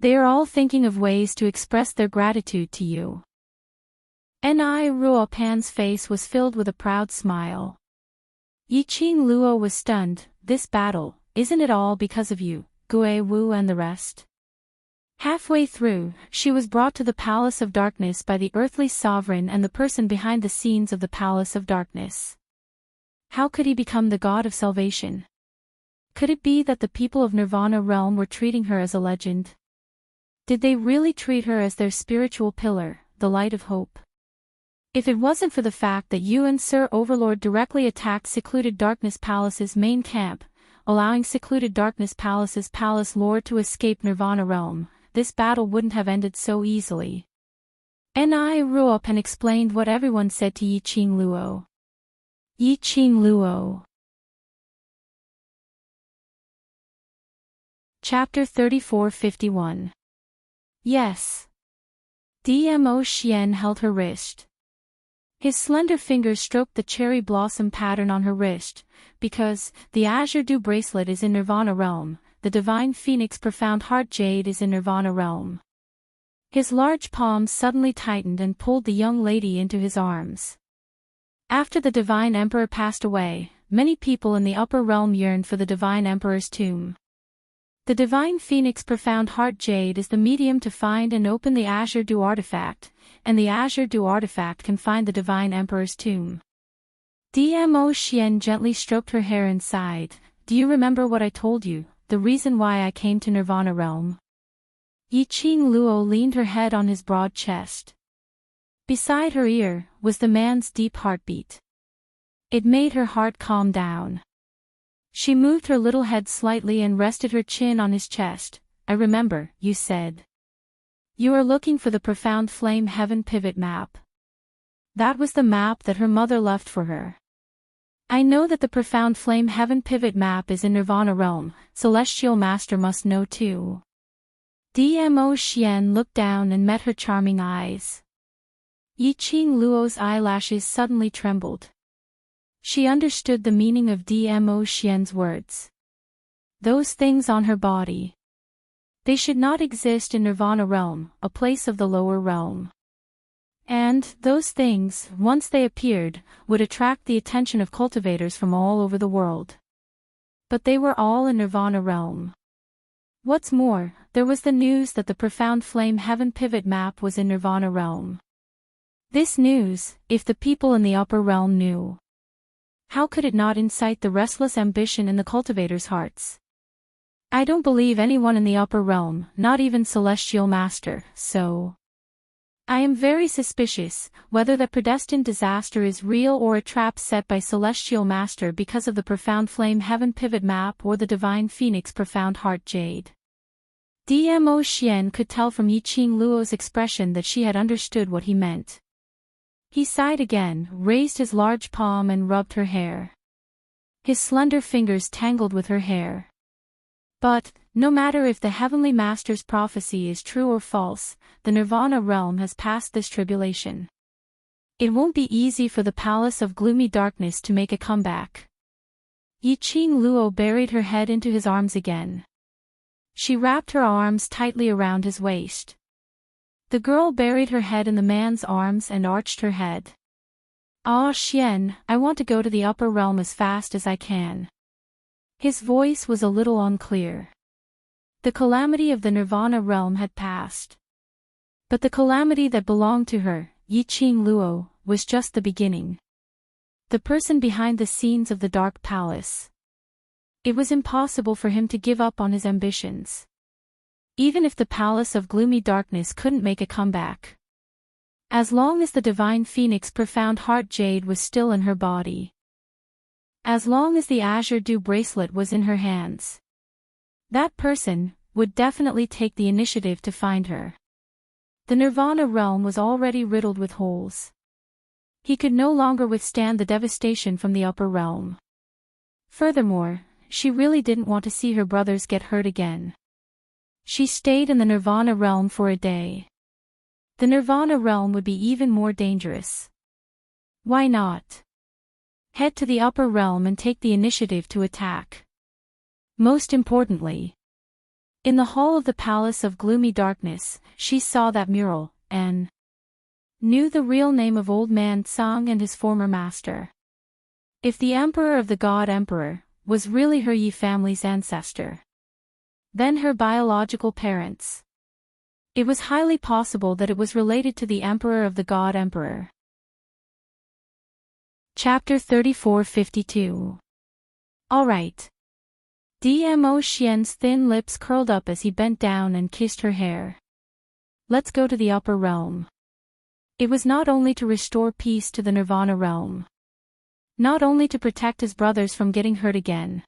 They are all thinking of ways to express their gratitude to you. Ni Ruopan's face was filled with a proud smile. Yiqing Luo was stunned. This battle, isn't it all because of you, Gue Wu and the rest? Halfway through, she was brought to the Palace of Darkness by the earthly sovereign and the person behind the scenes of the Palace of Darkness. How could he become the god of salvation? Could it be that the people of Nirvana Realm were treating her as a legend? Did they really treat her as their spiritual pillar, the light of hope? If it wasn't for the fact that you and Sir Overlord directly attacked Secluded Darkness Palace's main camp, allowing Secluded Darkness Palace's Palace Lord to escape Nirvana Realm, this battle wouldn't have ended so easily. Ni Ruopan explained what everyone said to Yiqing Luo. Yiqing Luo. Chapter 34-51. Yes. Dmo Xian held her wrist. His slender fingers stroked the cherry blossom pattern on her wrist, because the Azure Dew bracelet is in Nirvana Realm, the Divine Phoenix Profound Heart Jade is in Nirvana Realm. His large palms suddenly tightened and pulled the young lady into his arms. After the Divine Emperor passed away, many people in the upper realm yearned for the Divine Emperor's tomb. The Divine Phoenix Profound Heart Jade is the medium to find and open the Azure Dew artifact, and the Azure Dew artifact can find the Divine Emperor's tomb. Dmo Xian gently stroked her hair and sighed. Do you remember what I told you, the reason why I came to Nirvana Realm? Yiqing Luo leaned her head on his broad chest. Beside her ear was the man's deep heartbeat. It made her heart calm down. She moved her little head slightly and rested her chin on his chest. I remember, you said. You are looking for the Profound Flame Heaven pivot map. That was the map that her mother left for her. I know that the Profound Flame Heaven pivot map is in Nirvana Realm, Celestial Master must know too. Dmo Xian looked down and met her charming eyes. Yiqing Luo's eyelashes suddenly trembled. She understood the meaning of Dmo Xian's words. Those things on her body. They should not exist in Nirvana Realm, a place of the lower realm. And, those things, once they appeared, would attract the attention of cultivators from all over the world. But they were all in Nirvana Realm. What's more, there was the news that the Profound Flame Heaven pivot map was in Nirvana Realm. This news, if the people in the upper realm knew, how could it not incite the restless ambition in the cultivators' hearts? I don't believe anyone in the upper realm, not even Celestial Master, so I am very suspicious, whether the predestined disaster is real or a trap set by Celestial Master because of the Profound Flame Heaven pivot map or the Divine Phoenix Profound Heart Jade. Dmo Xian could tell from Yiqing Luo's expression that she had understood what he meant. He sighed again, raised his large palm and rubbed her hair. His slender fingers tangled with her hair. But, no matter if the Heavenly Master's prophecy is true or false, the Nirvana Realm has passed this tribulation. It won't be easy for the Palace of Gloomy Darkness to make a comeback. Yiqing Luo buried her head into his arms again. She wrapped her arms tightly around his waist. The girl buried her head in the man's arms and arched her head. Ah Xian, I want to go to the upper realm as fast as I can. His voice was a little unclear. The calamity of the Nirvana realm had passed. But the calamity that belonged to her, Yiqing Luo, was just the beginning. The person behind the scenes of the Dark Palace. It was impossible for him to give up on his ambitions. Even if the Palace of Gloomy Darkness couldn't make a comeback. As long as the Divine Phoenix Profound Heart Jade was still in her body. As long as the Azure Dew bracelet was in her hands. That person would definitely take the initiative to find her. The Nirvana realm was already riddled with holes. He could no longer withstand the devastation from the upper realm. Furthermore, she really didn't want to see her brothers get hurt again. She stayed in the Nirvana realm for a day. The Nirvana realm would be even more dangerous. Why not head to the upper realm and take the initiative to attack? Most importantly, in the hall of the Palace of Gloomy Darkness, she saw that mural, and knew the real name of Old Man Tsang and his former master. If the Emperor of the God Emperor was really her Yi family's ancestor, then her biological parents. It was highly possible that it was related to the Emperor of the God Emperor. Chapter 3452. Alright. Dmo Xian's thin lips curled up as he bent down and kissed her hair. Let's go to the upper realm. It was not only to restore peace to the Nirvana realm. Not only to protect his brothers from getting hurt again.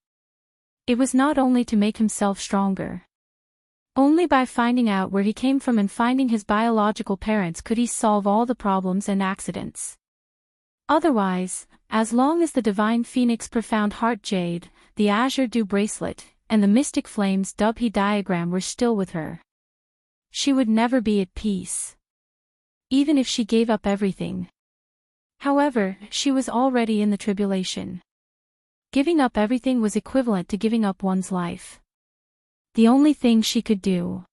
It was not only to make himself stronger. Only by finding out where he came from and finding his biological parents could he solve all the problems and accidents. Otherwise, as long as the Divine Phoenix Profound Heart Jade, the Azure Dew bracelet, and the Mystic Flames Dubhe diagram were still with her, she would never be at peace. Even if she gave up everything. However, she was already in the tribulation. Giving up everything was equivalent to giving up one's life. The only thing she could do.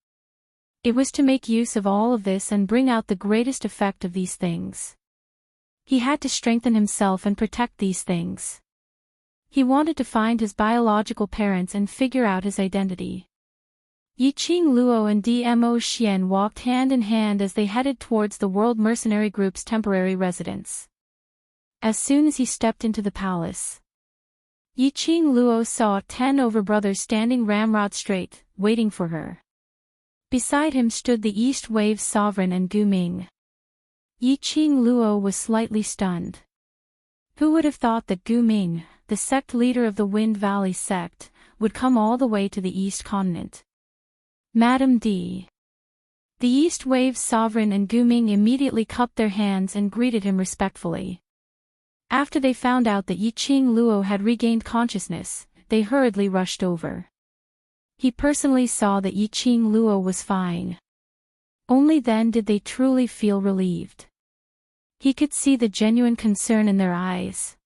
It was to make use of all of this and bring out the greatest effect of these things. He had to strengthen himself and protect these things. He wanted to find his biological parents and figure out his identity. Yiqing Luo and Dmo Xian walked hand in hand as they headed towards the World Mercenary Group's temporary residence. As soon as he stepped into the palace, Yiqing Luo saw 10 overbrothers standing ramrod straight, waiting for her. Beside him stood the East Wave's sovereign and Gu Ming. Yiqing Luo was slightly stunned. Who would have thought that Gu Ming, the sect leader of the Wind Valley sect, would come all the way to the East Continent? Madam D. The East Wave's sovereign and Gu Ming immediately cupped their hands and greeted him respectfully. After they found out that Yiqing Luo had regained consciousness, they hurriedly rushed over. He personally saw that Yiqing Luo was fine. Only then did they truly feel relieved. He could see the genuine concern in their eyes.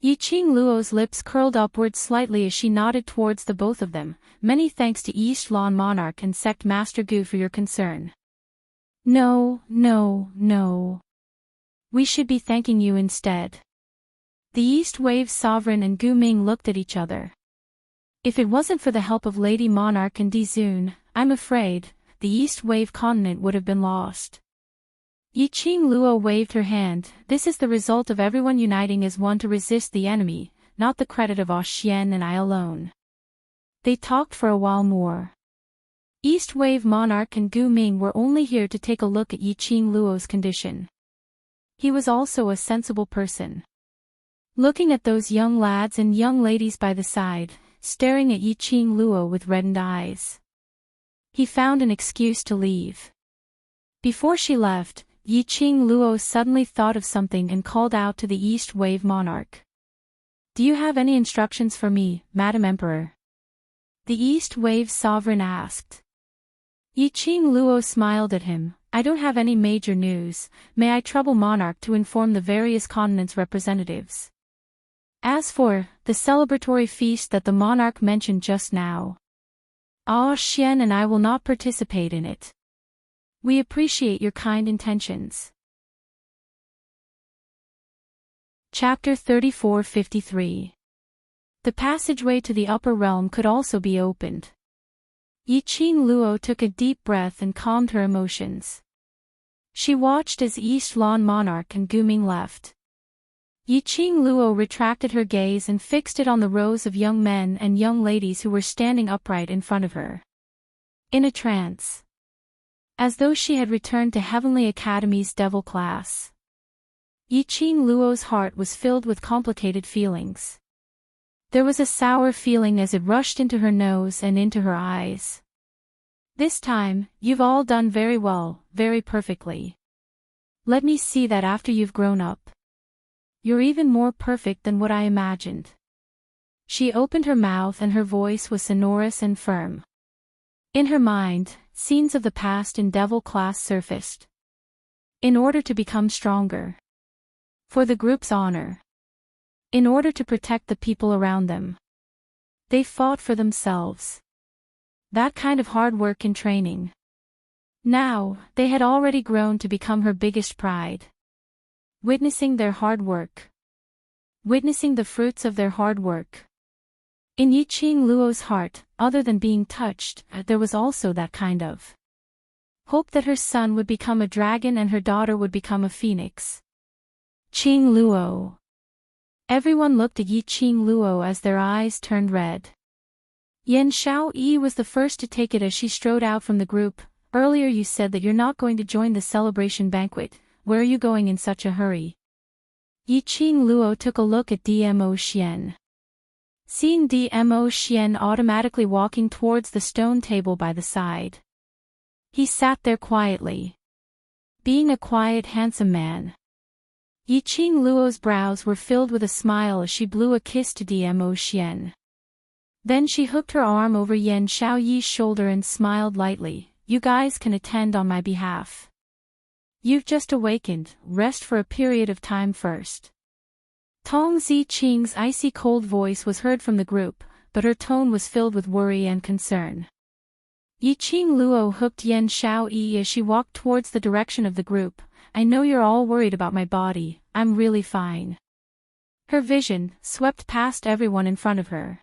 Yiqing Luo's lips curled upward slightly as she nodded towards the both of them. Many thanks to East Lawn Monarch and Sect Master Gu for your concern. No. We should be thanking you instead. The East Wave Sovereign and Gu Ming looked at each other. If it wasn't for the help of Lady Monarch and Dizun, I'm afraid, the East Wave continent would have been lost. Yiqing Luo waved her hand. This is the result of everyone uniting as one to resist the enemy, not the credit of Xian and I alone. They talked for a while more. East Wave Monarch and Gu Ming were only here to take a look at Yiqing Luo's condition. He was also a sensible person. Looking at those young lads and young ladies by the side, staring at Yiqing Luo with reddened eyes. He found an excuse to leave. Before she left, Yiqing Luo suddenly thought of something and called out to the East Wave Monarch. Do you have any instructions for me, Madam Emperor? The East Wave Sovereign asked. Yiqing Luo smiled at him. I don't have any major news. May I trouble Monarch to inform the various continents' representatives? As for the celebratory feast that the Monarch mentioned just now, Xian and I will not participate in it. We appreciate your kind intentions. Chapter 34-53. The passageway to the upper realm could also be opened. Yiqing Luo took a deep breath and calmed her emotions. She watched as East Lawn Monarch and Gu Ming left. Yiqing Luo retracted her gaze and fixed it on the rows of young men and young ladies who were standing upright in front of her. In a trance. As though she had returned to Heavenly Academy's devil class. Yiqing Luo's heart was filled with complicated feelings. There was a sour feeling as it rushed into her nose and into her eyes. This time, you've all done very well, very perfectly. Let me see that after you've grown up. You're even more perfect than what I imagined. She opened her mouth and her voice was sonorous and firm. In her mind, scenes of the past in devil class surfaced. In order to become stronger. For the group's honor. In order to protect the people around them. They fought for themselves. That kind of hard work and training. Now, they had already grown to become her biggest pride. Witnessing their hard work. Witnessing the fruits of their hard work. In Yiqing Luo's heart, other than being touched, there was also that kind of hope that her son would become a dragon and her daughter would become a phoenix. Qing Luo. Everyone looked at Yiqing Luo as their eyes turned red. Yan Xiaoyi was the first to take it as she strode out from the group. Earlier you said that you're not going to join the celebration banquet. Where are you going in such a hurry? Yiqing Luo took a look at Dmo Xian. Seeing Dmo Xian automatically walking towards the stone table by the side. He sat there quietly. Being a quiet, handsome man. Yiqing Luo's brows were filled with a smile as she blew a kiss to Dmo Xian. Then she hooked her arm over Yan Xiaoyi's shoulder and smiled lightly. You guys can attend on my behalf. You've just awakened, rest for a period of time first. Tong Ziqing's icy cold voice was heard from the group, but her tone was filled with worry and concern. Yiqing Luo hooked Yan Xiaoyi as she walked towards the direction of the group. I know you're all worried about my body, I'm really fine. Her vision swept past everyone in front of her.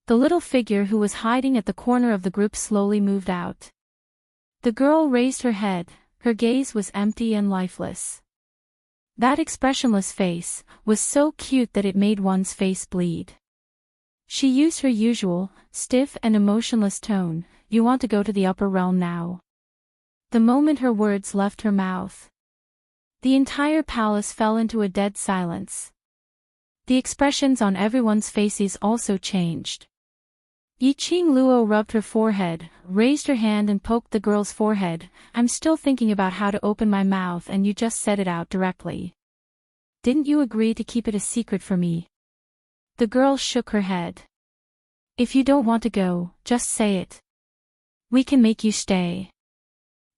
The little figure who was hiding at the corner of the group slowly moved out. The girl raised her head, her gaze was empty and lifeless. That expressionless face was so cute that it made one's face bleed. She used her usual, stiff and emotionless tone, "You want to go to the upper realm now?" The moment her words left her mouth, the entire palace fell into a dead silence. The expressions on everyone's faces also changed. Yiqing Luo rubbed her forehead, raised her hand and poked the girl's forehead. "I'm still thinking about how to open my mouth and you just said it out directly. Didn't you agree to keep it a secret for me?" The girl shook her head. "If you don't want to go, just say it. We can make you stay."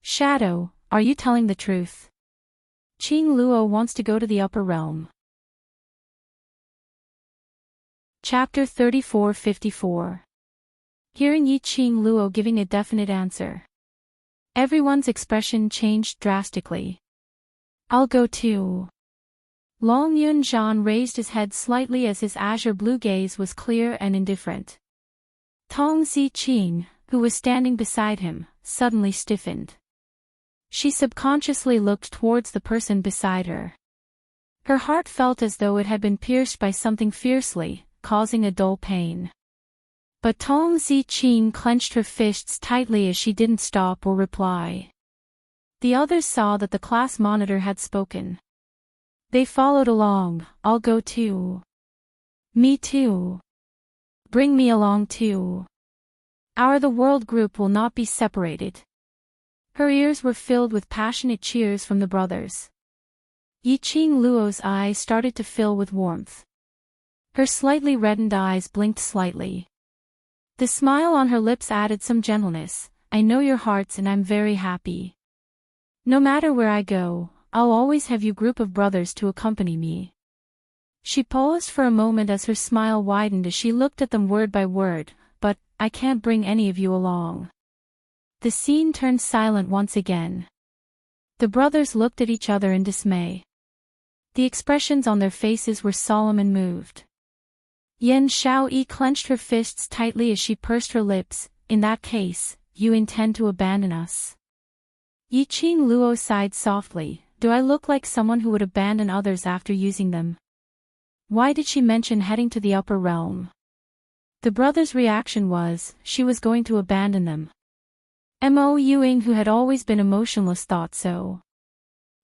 "Shadow, are you telling the truth? Qing Luo wants to go to the upper realm." Chapter 34-54. Hearing Yiqing Luo giving a definite answer, everyone's expression changed drastically. "I'll go too." Long Yunzhan raised his head slightly as his azure blue gaze was clear and indifferent. Tong Ziqing, who was standing beside him, suddenly stiffened. She subconsciously looked towards the person beside her. Her heart felt as though it had been pierced by something fiercely, causing a dull pain. But Tong Ziqing clenched her fists tightly as she didn't stop or reply. The others saw that the class monitor had spoken. They followed along. "I'll go too." "Me too." "Bring me along too." The world group will not be separated." Her ears were filled with passionate cheers from the brothers. Yiqing Luo's eyes started to fill with warmth. Her slightly reddened eyes blinked slightly. The smile on her lips added some gentleness. "I know your hearts and I'm very happy. No matter where I go, I'll always have you group of brothers to accompany me." She paused for a moment as her smile widened as she looked at them word by word. "But, I can't bring any of you along." The scene turned silent once again. The brothers looked at each other in dismay. The expressions on their faces were solemn and moved. Yan Xiaoyi clenched her fists tightly as she pursed her lips. "In that case, you intend to abandon us?" Yiqing Luo sighed softly. "Do I look like someone who would abandon others after using them?" Why did she mention heading to the upper realm? The brothers' reaction was, she was going to abandon them. Mo Yuing, who had always been emotionless, thought so.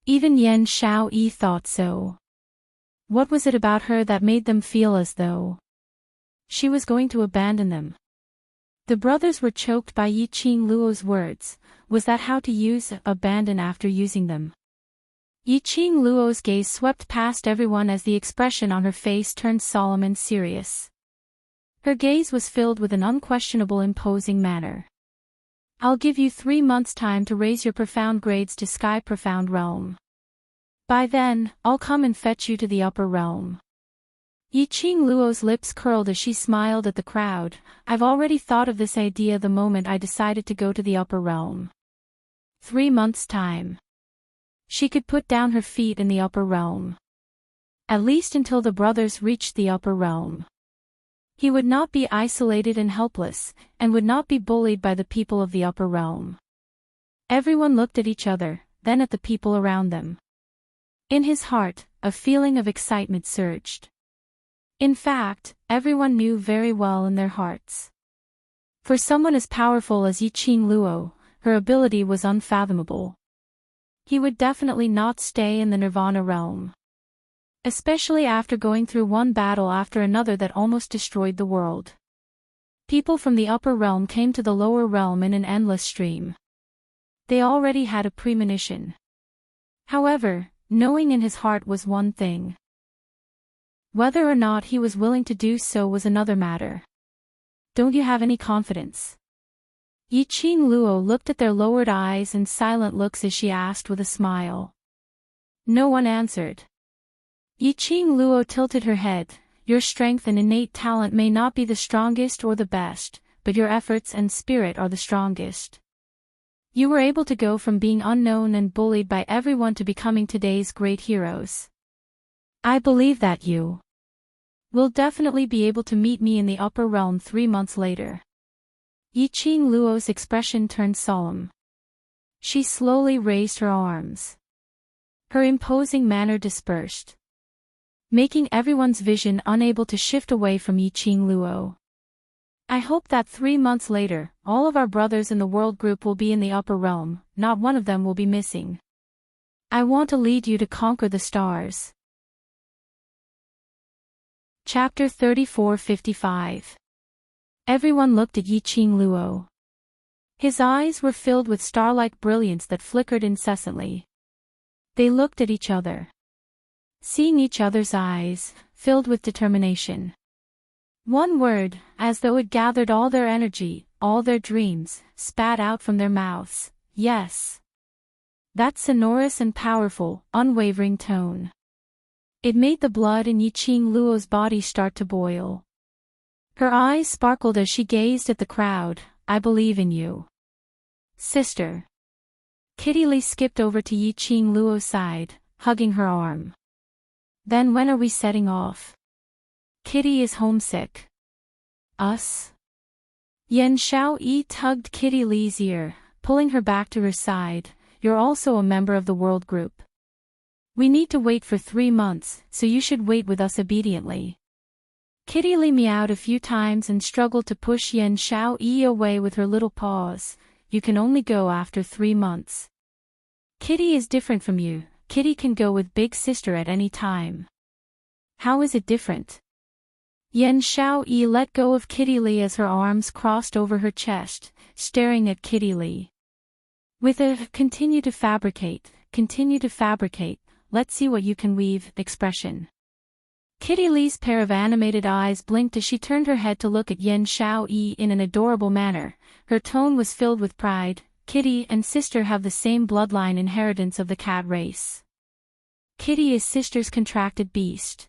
Even Yan Xiaoyi thought so. What was it about her that made them feel as though she was going to abandon them? The brothers were choked by Yiqing Luo's words. Was that how to use abandon after using them? Yiqing Luo's gaze swept past everyone as the expression on her face turned solemn and serious. Her gaze was filled with an unquestionable imposing manner. "I'll give you 3 months' time to raise your profound grades to Sky Profound Realm. By then, I'll come and fetch you to the upper realm." Yiqing Luo's lips curled as she smiled at the crowd. "I've already thought of this idea the moment I decided to go to the upper realm. 3 months' time. She could put down her feet in the upper realm. At least until the brothers reached the upper realm. He would not be isolated and helpless, and would not be bullied by the people of the upper realm." Everyone looked at each other, then at the people around them. In his heart, a feeling of excitement surged. In fact, everyone knew very well in their hearts. For someone as powerful as Yiqing Luo, her ability was unfathomable. He would definitely not stay in the Nirvana realm. Especially after going through one battle after another that almost destroyed the world. People from the upper realm came to the lower realm in an endless stream. They already had a premonition. However, knowing in his heart was one thing. Whether or not he was willing to do so was another matter. "Don't you have any confidence?" Yiqing Luo looked at their lowered eyes and silent looks as she asked with a smile. No one answered. Yiqing Luo tilted her head. "Your strength and innate talent may not be the strongest or the best, but your efforts and spirit are the strongest. You were able to go from being unknown and bullied by everyone to becoming today's great heroes. I believe that you will definitely be able to meet me in the upper realm 3 months later. Yiqing Luo's expression turned solemn. She slowly raised her arms. Her imposing manner dispersed, making everyone's vision unable to shift away from Yiqing Luo. I hope that 3 months later, all of our brothers in the world group will be in the upper realm, not one of them will be missing. I want to lead you to conquer the stars. Chapter 34:55. Everyone looked at Yiqing Luo. His eyes were filled with star-like brilliance that flickered incessantly. They looked at each other, seeing each other's eyes, filled with determination. One word, as though it gathered all their energy, all their dreams, spat out from their mouths: yes. That sonorous and powerful, unwavering tone. It made the blood in Yiqing Luo's body start to boil. Her eyes sparkled as she gazed at the crowd. I believe in you, sister. Kitty Lee skipped over to Yiqing Luo's side, hugging her arm. Then when are we setting off? Kitty is homesick. Us? Yan Xiaoyi tugged Kitty Lee's ear, pulling her back to her side. You're also a member of the world group. We need to wait for 3 months, so you should wait with us obediently. Kitty Lee meowed a few times and struggled to push Yan Xiaoyi away with her little paws. You can only go after 3 months. Kitty is different from you. Kitty can go with Big Sister at any time. How is it different? Yan Xiaoyi let go of Kitty Lee as her arms crossed over her chest, staring at Kitty Lee. With a continue to fabricate, let's see what you can weave expression. Kitty Lee's pair of animated eyes blinked as she turned her head to look at Yan Xiaoyi in an adorable manner. Her tone was filled with pride. Kitty and sister have the same bloodline inheritance of the cat race. Kitty is sister's contracted beast.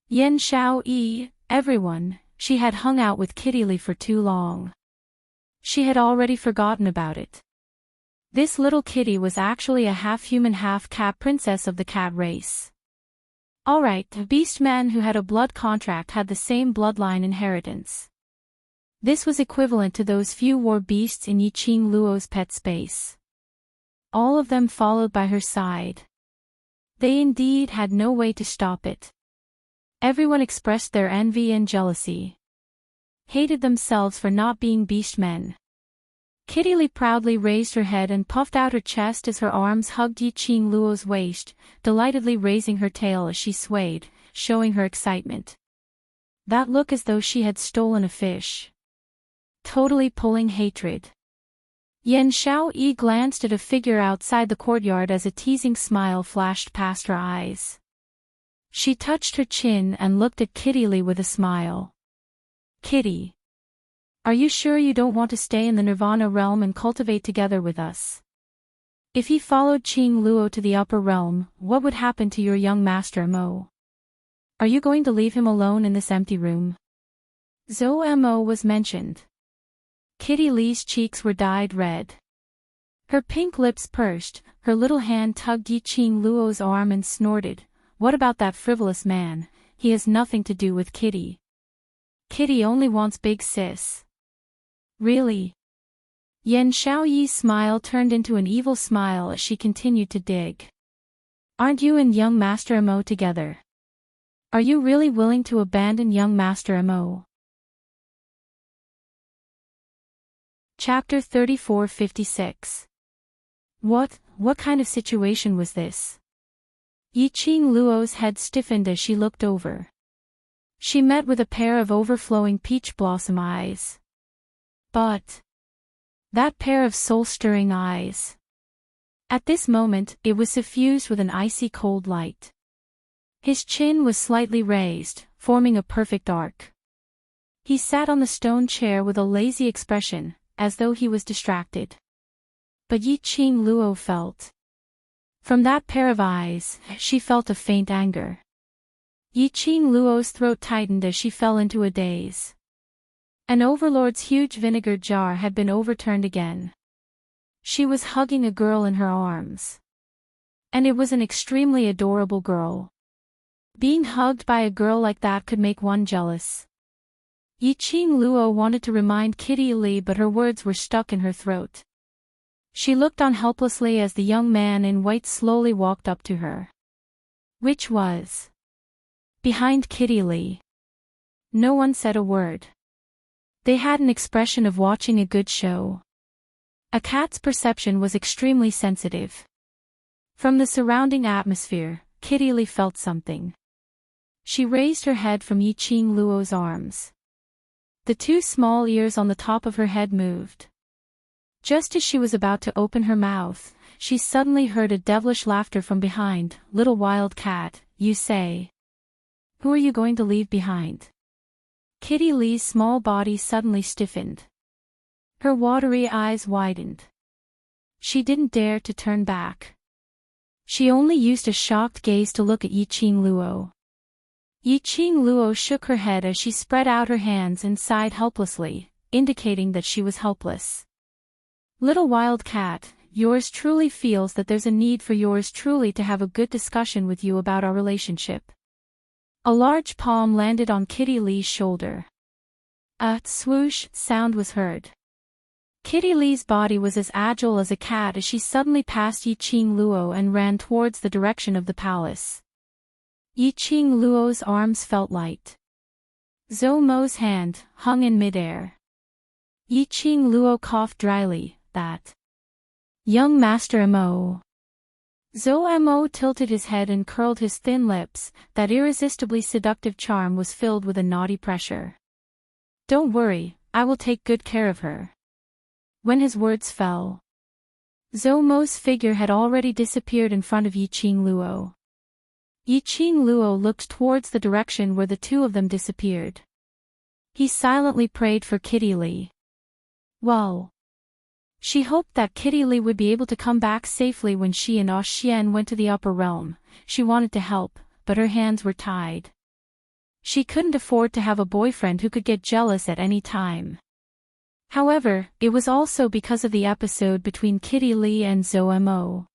Yan Xiaoyi, everyone, she had hung out with Kitty Lee for too long. She had already forgotten about it. This little kitty was actually a half-human half-cat princess of the cat race. Alright, a beast man who had a blood contract had the same bloodline inheritance. This was equivalent to those few war beasts in Yiqing Luo's pet space. All of them followed by her side. They indeed had no way to stop it. Everyone expressed their envy and jealousy. Hated themselves for not being beast men. Kitty Lee proudly raised her head and puffed out her chest as her arms hugged Yiqing Luo's waist, delightedly raising her tail as she swayed, showing her excitement. That look as though she had stolen a fish. Totally pulling hatred. Yan Xiaoyi glanced at a figure outside the courtyard as a teasing smile flashed past her eyes. She touched her chin and looked at Kitty Lee with a smile. Kitty. Are you sure you don't want to stay in the Nirvana realm and cultivate together with us? If he followed Qing Luo to the upper realm, what would happen to your young master Mo? Are you going to leave him alone in this empty room? Zhou Mo was mentioned. Kitty Lee's cheeks were dyed red. Her pink lips pursed, her little hand tugged Yiqing Luo's arm and snorted. What about that frivolous man? He has nothing to do with Kitty. Kitty only wants big sis. Really? Yan Xiaoyi's smile turned into an evil smile as she continued to dig. Aren't you and young Master Mo together? Are you really willing to abandon young Master Mo? Chapter 34:56. What kind of situation was this? Yiqing Luo's head stiffened as she looked over. She met with a pair of overflowing peach blossom eyes. But that pair of soul-stirring eyes. At this moment, it was suffused with an icy cold light. His chin was slightly raised, forming a perfect arc. He sat on the stone chair with a lazy expression, as though he was distracted. But Yiqing Luo felt. From that pair of eyes, she felt a faint anger. Yiqing Luo's throat tightened as she fell into a daze. An overlord's huge vinegar jar had been overturned again. She was hugging a girl in her arms. And it was an extremely adorable girl. Being hugged by a girl like that could make one jealous. Yiqing Luo wanted to remind Kitty Li, but her words were stuck in her throat. She looked on helplessly as the young man in white slowly walked up to her. Which was behind Kitty Li. No one said a word. They had an expression of watching a good show. A cat's perception was extremely sensitive. From the surrounding atmosphere, Kitty Li felt something. She raised her head from Yiqing Luo's arms. The two small ears on the top of her head moved. Just as she was about to open her mouth, she suddenly heard a devilish laughter from behind. "Little wild cat, you say? Who are you going to leave behind?" Kitty Li's small body suddenly stiffened. Her watery eyes widened. She didn't dare to turn back. She only used a shocked gaze to look at Yiqing Luo. Yiqing Luo shook her head as she spread out her hands and sighed helplessly, indicating that she was helpless. "Little wild cat, yours truly feels that there's a need for yours truly to have a good discussion with you about our relationship." A large palm landed on Kitty Li's shoulder. A swoosh sound was heard. Kitty Li's body was as agile as a cat as she suddenly passed Yiqing Luo and ran towards the direction of the palace. Yiqing Luo's arms felt light. Zhou Mo's hand hung in midair. Yiqing Luo coughed dryly. "That young Master Mo." Zhou Mo tilted his head and curled his thin lips. That irresistibly seductive charm was filled with a naughty pressure. "Don't worry, I will take good care of her." When his words fell, Zhou Mo's figure had already disappeared in front of Yiqing Luo. Yiqing Luo looked towards the direction where the two of them disappeared. He silently prayed for Kitty Li. Well, she hoped that Kitty Li would be able to come back safely when she and Ah Xian went to the upper realm. She wanted to help, but her hands were tied. She couldn't afford to have a boyfriend who could get jealous at any time. However, it was also because of the episode between Kitty Li and Zhou Mo.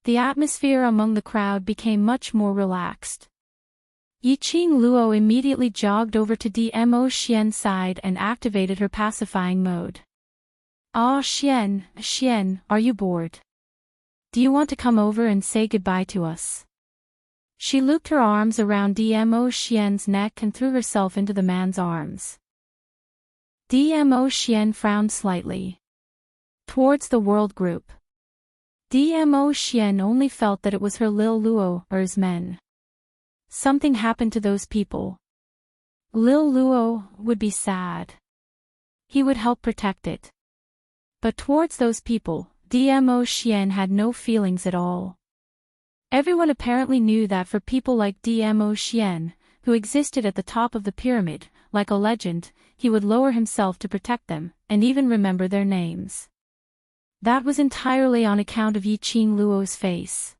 The atmosphere among the crowd became much more relaxed. Yiqing Luo immediately jogged over to Mo Xian's side and activated her pacifying mode. "Ah Xian, are you bored? Do you want to come over and say goodbye to us?" She looped her arms around Mo Xian's neck and threw herself into the man's arms. Mo Xian frowned slightly. Towards the world group. Mo Xian only felt that it was her Lil Luo's men. Something happened to those people. Lil Luo would be sad. He would help protect it. But towards those people, Mo Xian had no feelings at all. Everyone apparently knew that for people like Mo Xian, who existed at the top of the pyramid, like a legend, he would lower himself to protect them, and even remember their names. That was entirely on account of Yiqing Luo's face.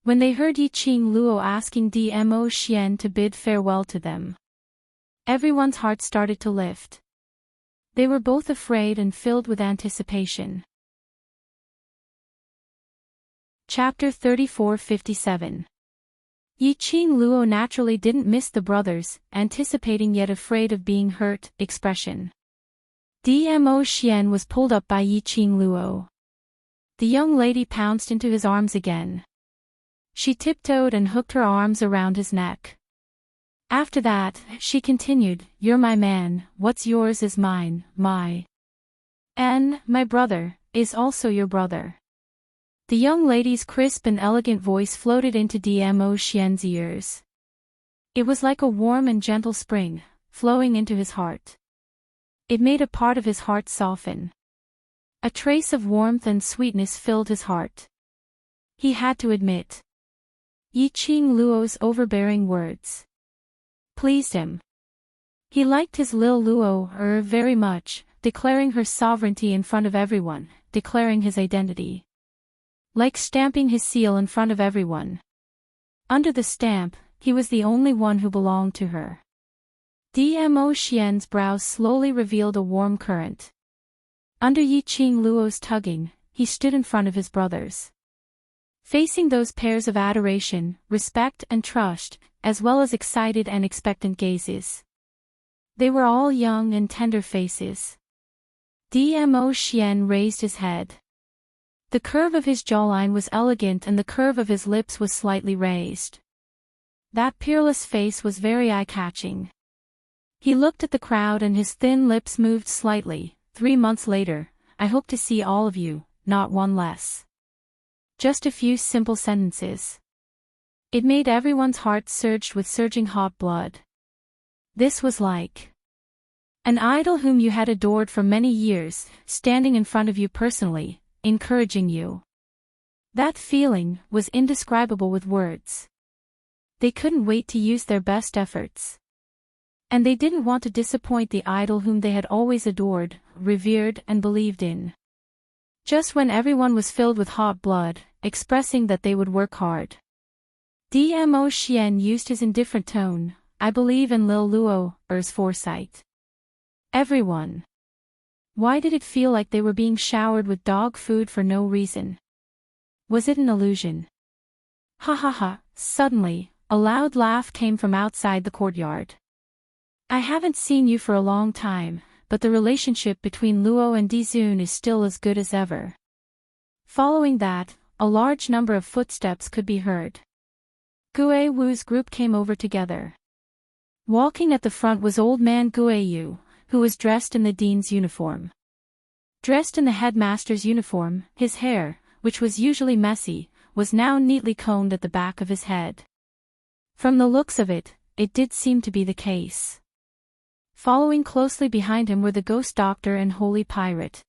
When they heard Yiqing Luo asking Mo Xian to bid farewell to them, everyone's heart started to lift. They were both afraid and filled with anticipation. Chapter 3457. Yiqing Luo naturally didn't miss the brothers, anticipating yet afraid of being hurt, expression. Mo Xian was pulled up by Yiqing Luo. The young lady pounced into his arms again. She tiptoed and hooked her arms around his neck. After that, she continued, "You're my man, what's yours is mine, my brother, is also your brother." The young lady's crisp and elegant voice floated into Mo Xian's ears. It was like a warm and gentle spring, flowing into his heart. It made a part of his heart soften. A trace of warmth and sweetness filled his heart. He had to admit. Yiqing Luo's overbearing words pleased him. He liked his Lil Luo very much, declaring her sovereignty in front of everyone, declaring his identity. Like stamping his seal in front of everyone. Under the stamp, he was the only one who belonged to her. Dmo Xian's brows slowly revealed a warm current. Under Yiqing Luo's tugging, he stood in front of his brothers. Facing those pairs of adoration, respect and trust, as well as excited and expectant gazes. They were all young and tender faces. Dmo Xian raised his head. The curve of his jawline was elegant and the curve of his lips was slightly raised. That peerless face was very eye-catching. He looked at the crowd and his thin lips moved slightly. 3 months later, I hope to see all of you, not one less. Just a few simple sentences. It made everyone's heart surged with surging hot blood. This was like an idol whom you had adored for many years, standing in front of you personally, encouraging you. That feeling was indescribable with words. They couldn't wait to use their best efforts. And they didn't want to disappoint the idol whom they had always adored, revered and believed in. Just when everyone was filled with hot blood, expressing that they would work hard. Dmo Xian used his indifferent tone, I believe in Lil Luo's foresight. Everyone. Why did it feel like they were being showered with dog food for no reason? Was it an illusion? Ha ha ha, suddenly, a loud laugh came from outside the courtyard. I haven't seen you for a long time, but the relationship between Luo and Dizun is still as good as ever. Following that, a large number of footsteps could be heard. Gue Wu's group came over together. Walking at the front was old man Gue Yu, who was dressed in the dean's uniform. Dressed in the headmaster's uniform, his hair, which was usually messy, was now neatly combed at the back of his head. From the looks of it, it did seem to be the case. Following closely behind him were the ghost doctor and holy pirate.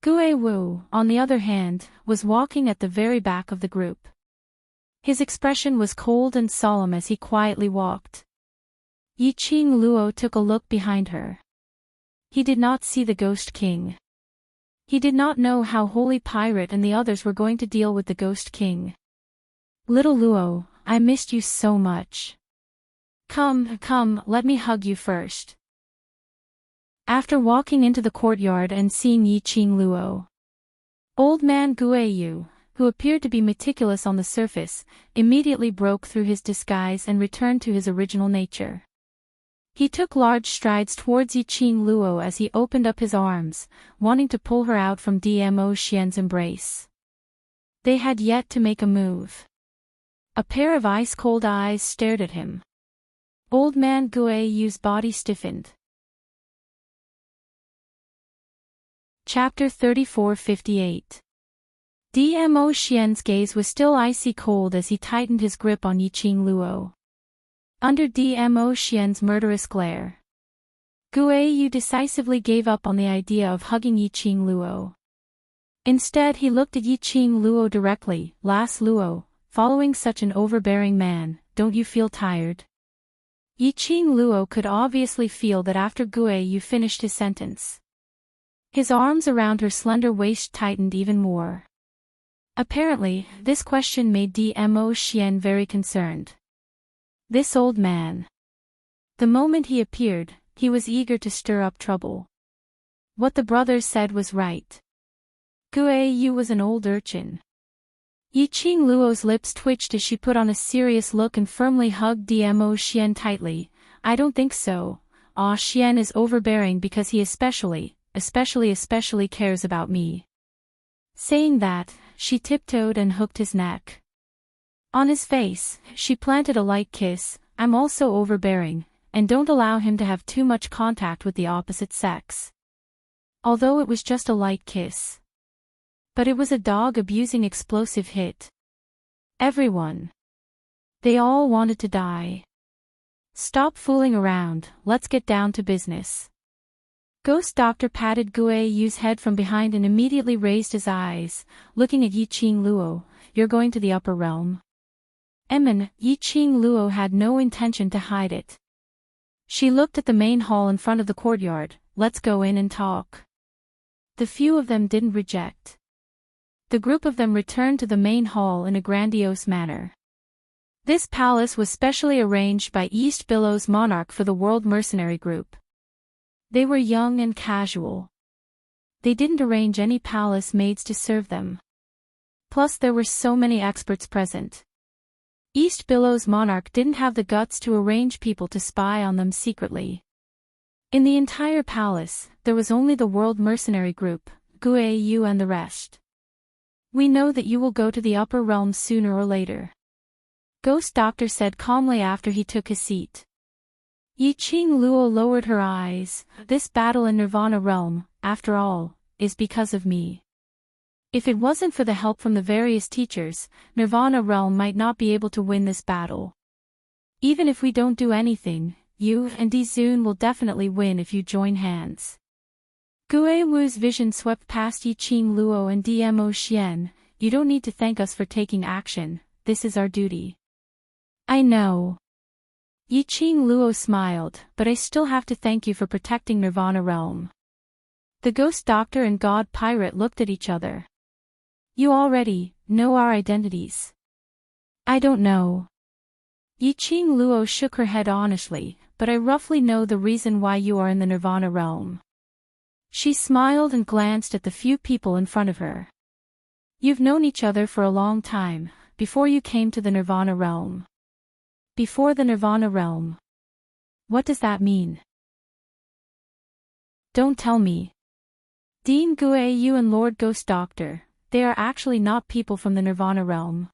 Gue Wu, on the other hand, was walking at the very back of the group. His expression was cold and solemn as he quietly walked. Yiqing Luo took a look behind her. He did not see the Ghost King. He did not know how Holy Pirate and the others were going to deal with the Ghost King. Little Luo, I missed you so much. Come, let me hug you first. After walking into the courtyard and seeing Yiqing Luo, old man Gue Yu, who appeared to be meticulous on the surface, immediately broke through his disguise and returned to his original nature. He took large strides towards Yiqing Luo as he opened up his arms, wanting to pull her out from Dmo Xian's embrace. They had yet to make a move. A pair of ice-cold eyes stared at him. Old man Gue Yu's body stiffened. Chapter 34:58. Dmo Xian's gaze was still icy cold as he tightened his grip on Yiqing Luo. Under Dmo Xian's murderous glare, Gue Yu decisively gave up on the idea of hugging Yiqing Luo. Instead he looked at Yiqing Luo directly. Lass Luo, following such an overbearing man, don't you feel tired? Yiqing Luo could obviously feel that after Gue Yu finished his sentence. His arms around her slender waist tightened even more. Apparently, this question made Dmo Xian very concerned. This old man. The moment he appeared, he was eager to stir up trouble. What the brothers said was right. Gue Yu was an old urchin. Yiqing Luo's lips twitched as she put on a serious look and firmly hugged Dmo Xian tightly. I don't think so. Xian is overbearing because he especially cares about me. Saying that, she tiptoed and hooked his neck. On his face, she planted a light kiss. I'm also overbearing, and don't allow him to have too much contact with the opposite sex. Although it was just a light kiss. But it was a dog-abusing explosive hit. Everyone. They all wanted to die. Stop fooling around, let's get down to business. Ghost Doctor patted Gue Yu's head from behind and immediately raised his eyes, looking at Yiqing Luo. You're going to the upper realm? Yiqing Luo had no intention to hide it. She looked at the main hall in front of the courtyard. Let's go in and talk. The few of them didn't reject. The group of them returned to the main hall in a grandiose manner. This palace was specially arranged by East Billow's monarch for the World Mercenary Group. They were young and casual. They didn't arrange any palace maids to serve them. Plus there were so many experts present. East Billow's monarch didn't have the guts to arrange people to spy on them secretly. In the entire palace, there was only the World Mercenary Group, Guayu and the rest. We know that you will go to the upper realms sooner or later. Ghost Doctor said calmly after he took his seat. Yiqing Luo lowered her eyes. This battle in Nirvana realm, after all, is because of me. If it wasn't for the help from the various teachers, Nirvana realm might not be able to win this battle. Even if we don't do anything, you and Dizun will definitely win if you join hands. Gue Wu's vision swept past Yiqing Luo and Dmo Xian. You don't need to thank us for taking action, this is our duty. I know. Yiqing Luo smiled, but I still have to thank you for protecting Nirvana realm. The Ghost Doctor and God Pirate looked at each other. You already know our identities. I don't know. Yiqing Luo shook her head honestly, but I roughly know the reason why you are in the Nirvana realm. She smiled and glanced at the few people in front of her. You've known each other for a long time, before you came to the Nirvana realm. Before the Nirvana realm. What does that mean? Don't tell me. Dean Guayu and Lord Ghost Doctor, they are actually not people from the Nirvana realm.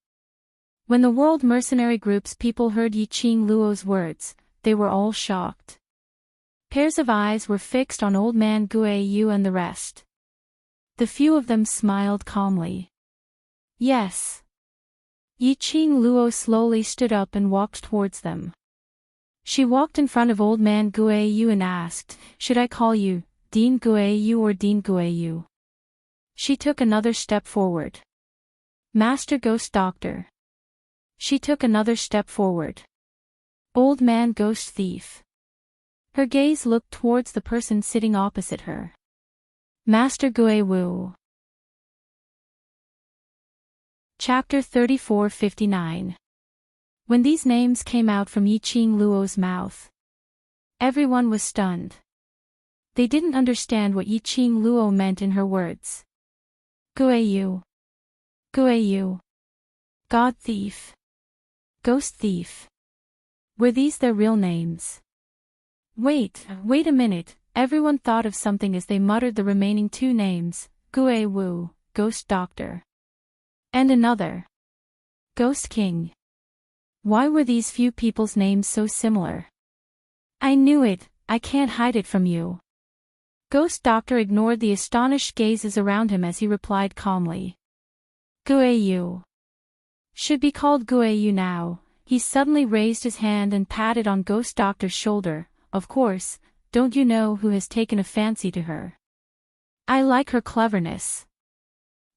When the World Mercenary Group's people heard Yiqing Luo's words, they were all shocked. Pairs of eyes were fixed on Old Man Guayu and the rest. The few of them smiled calmly. Yes. Yiqing Luo slowly stood up and walked towards them. She walked in front of Old Man Guayu and asked, should I call you Dean Guayu or Dean Guayu? She took another step forward. Master Ghost Doctor. She took another step forward. Old Man Ghost Thief. Her gaze looked towards the person sitting opposite her. Master Guewu. Chapter 34:59. When these names came out from Yiqing Luo's mouth, everyone was stunned. They didn't understand what Yiqing Luo meant in her words. Gueyu. Gueyu. God Thief. Ghost Thief. Were these their real names? Wait a minute, everyone thought of something as they muttered the remaining two names, Guewu, Ghost Doctor. And another. Ghost King. Why were these few people's names so similar? I knew it, I can't hide it from you. Ghost Doctor ignored the astonished gazes around him as he replied calmly. Gueyu. Should be called Gueyu now. He suddenly raised his hand and patted on Ghost Doctor's shoulder. Of course, don't you know who has taken a fancy to her? I like her cleverness.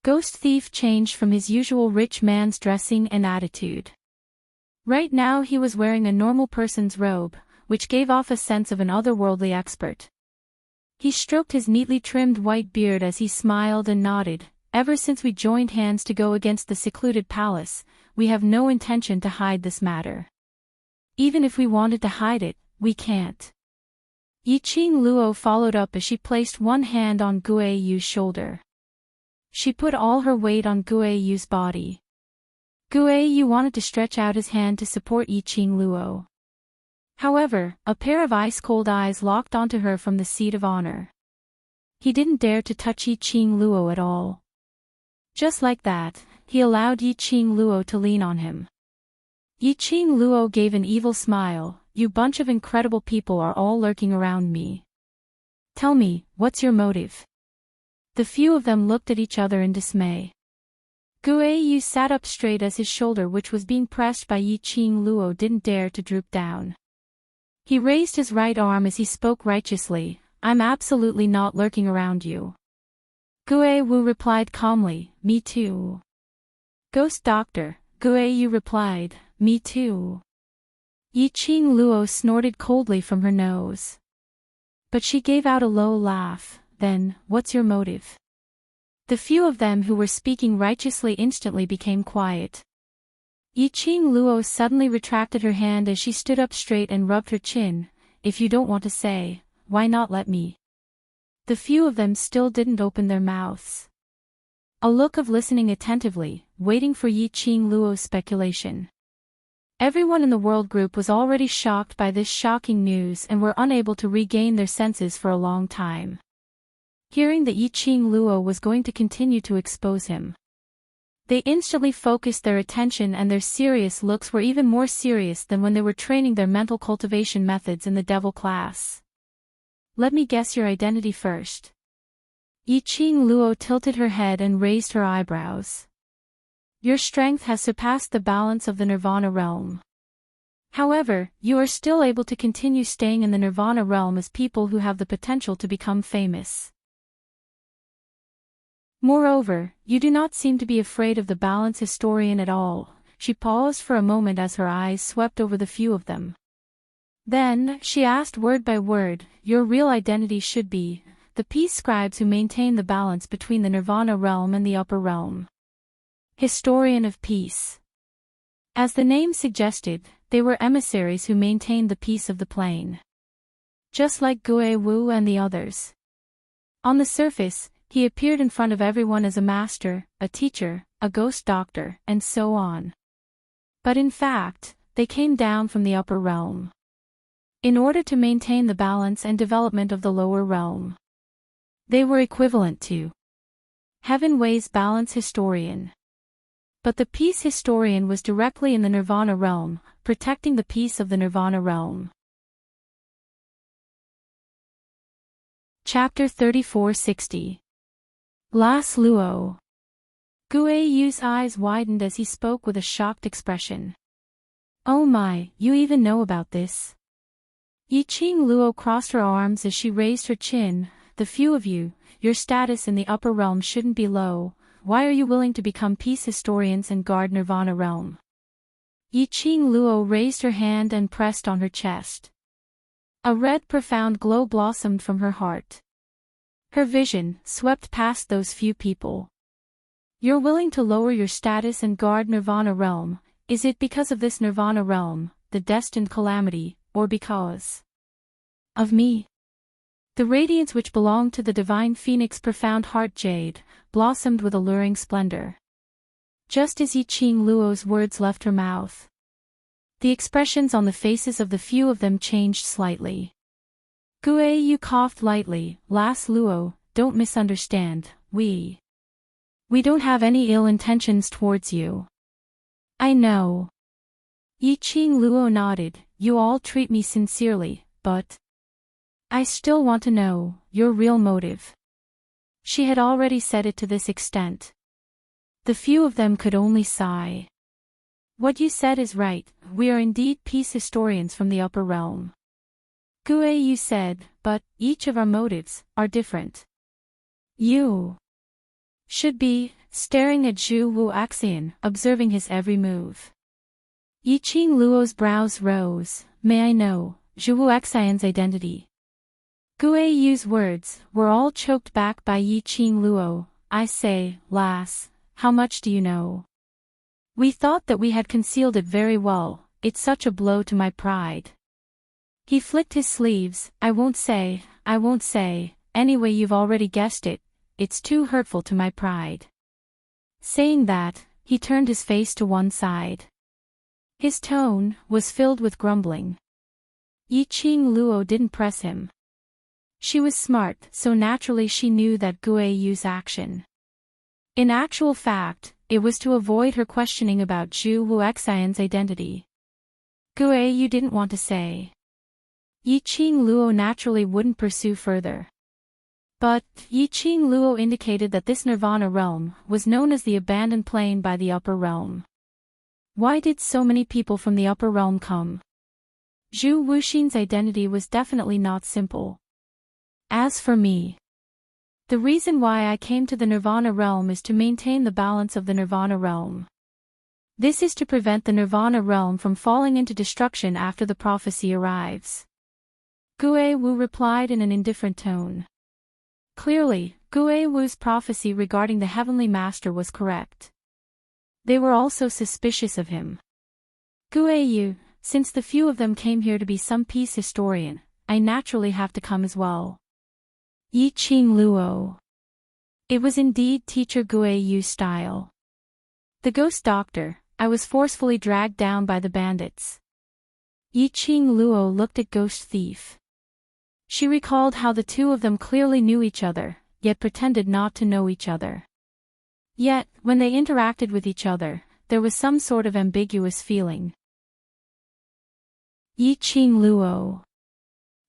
Ghost Thief changed from his usual rich man's dressing and attitude. Right now he was wearing a normal person's robe, which gave off a sense of an otherworldly expert. He stroked his neatly trimmed white beard as he smiled and nodded. Ever since we joined hands to go against the secluded palace, we have no intention to hide this matter. Even if we wanted to hide it, we can't. Yiqing Luo followed up as she placed one hand on Gueyu's shoulder. She put all her weight on Gueyu's body. Gueyu wanted to stretch out his hand to support Yiqing Luo. However, a pair of ice-cold eyes locked onto her from the seat of honor. He didn't dare to touch Yiqing Luo at all. Just like that, he allowed Yiqing Luo to lean on him. Yiqing Luo gave an evil smile. You bunch of incredible people are all lurking around me. Tell me, what's your motive? The few of them looked at each other in dismay. Gueyu sat up straight as his shoulder, which was being pressed by Yiqing Luo, didn't dare to droop down. He raised his right arm as he spoke righteously. I'm absolutely not lurking around you. Guewu replied calmly, me too. Ghost Doctor, Gueyu replied, me too. Yiqing Luo snorted coldly from her nose. But she gave out a low laugh. Then, what's your motive? The few of them who were speaking righteously instantly became quiet. Yiqing Luo suddenly retracted her hand as she stood up straight and rubbed her chin. If you don't want to say, why not let me? The few of them still didn't open their mouths. A look of listening attentively, waiting for Yiqing Luo's speculation. Everyone in the world group was already shocked by this shocking news and were unable to regain their senses for a long time. Hearing that Yiqing Luo was going to continue to expose him, they instantly focused their attention, and their serious looks were even more serious than when they were training their mental cultivation methods in the devil class. Let me guess your identity first. Yiqing Luo tilted her head and raised her eyebrows. Your strength has surpassed the balance of the Nirvana realm. However, you are still able to continue staying in the Nirvana realm as people who have the potential to become famous. Moreover, you do not seem to be afraid of the balance historian at all. She paused for a moment as her eyes swept over the few of them. Then, she asked word by word, your real identity should be the peace scribes who maintain the balance between the Nirvana realm and the upper realm. Historian of peace. As the name suggested, they were emissaries who maintained the peace of the plane. Just like Gue Wu and the others. On the surface, he appeared in front of everyone as a master, a teacher, a ghost doctor, and so on. But in fact, they came down from the upper realm in order to maintain the balance and development of the lower realm. They were equivalent to Heaven Way's balance historian. But the peace historian was directly in the Nirvana realm, protecting the peace of the Nirvana realm. Chapter 3460. Las Luo. Gue Yu's eyes widened as he spoke with a shocked expression. Oh my, you even know about this? Yiqing Luo crossed her arms as she raised her chin. The few of you, your status in the upper realm shouldn't be low. Why are you willing to become peace historians and guard Nirvana realm? Yiqing Luo raised her hand and pressed on her chest. A red profound glow blossomed from her heart. Her vision swept past those few people. You're willing to lower your status and guard Nirvana realm. Is it because of this Nirvana realm, the destined calamity, or because of me? The radiance which belonged to the divine phoenix profound heart jade, blossomed with alluring splendor. Just as Yiqing Luo's words left her mouth, the expressions on the faces of the few of them changed slightly. Gue Yu coughed lightly. Las Luo, don't misunderstand, we don't have any ill intentions towards you. I know. Yiqing Luo nodded. You all treat me sincerely, but I still want to know your real motive. She had already said it to this extent. The few of them could only sigh. What you said is right, we are indeed peace historians from the upper realm. Gue Yu said, but each of our motives are different. You should be staring at Zhu Wu Axian, observing his every move. Yiqing Luo's brows rose. May I know Zhu Wu Axian's identity? Gue Yu's words were all choked back by Yiqing Luo. I say, lass, how much do you know? We thought that we had concealed it very well. It's such a blow to my pride. He flicked his sleeves. I won't say. Anyway, you've already guessed it. It's too hurtful to my pride. Saying that, he turned his face to one side. His tone was filled with grumbling. Yiqing Luo didn't press him. She was smart, so naturally she knew that Gue Yu's action. In actual fact, it was to avoid her questioning about Zhu Wu Axian's identity. Gue Yu didn't want to say. Yiqing Luo naturally wouldn't pursue further. But, Yiqing Luo indicated that this Nirvana realm was known as the abandoned plane by the upper realm. Why did so many people from the upper realm come? Zhu Wuxin's identity was definitely not simple. As for me, the reason why I came to the Nirvana realm is to maintain the balance of the Nirvana realm. This is to prevent the Nirvana realm from falling into destruction after the prophecy arrives. Gue Wu replied in an indifferent tone. Clearly, Gue Wu's prophecy regarding the Heavenly Master was correct. They were also suspicious of him. Guiyu, since the few of them came here to be some peace historian, I naturally have to come as well. Yi Qing Luo. It was indeed Teacher Guiyu's style. The ghost doctor, I was forcefully dragged down by the bandits. Yi Qing Luo looked at Ghost Thief. She recalled how the two of them clearly knew each other, yet pretended not to know each other. Yet, when they interacted with each other, there was some sort of ambiguous feeling. Yi Qing Luo.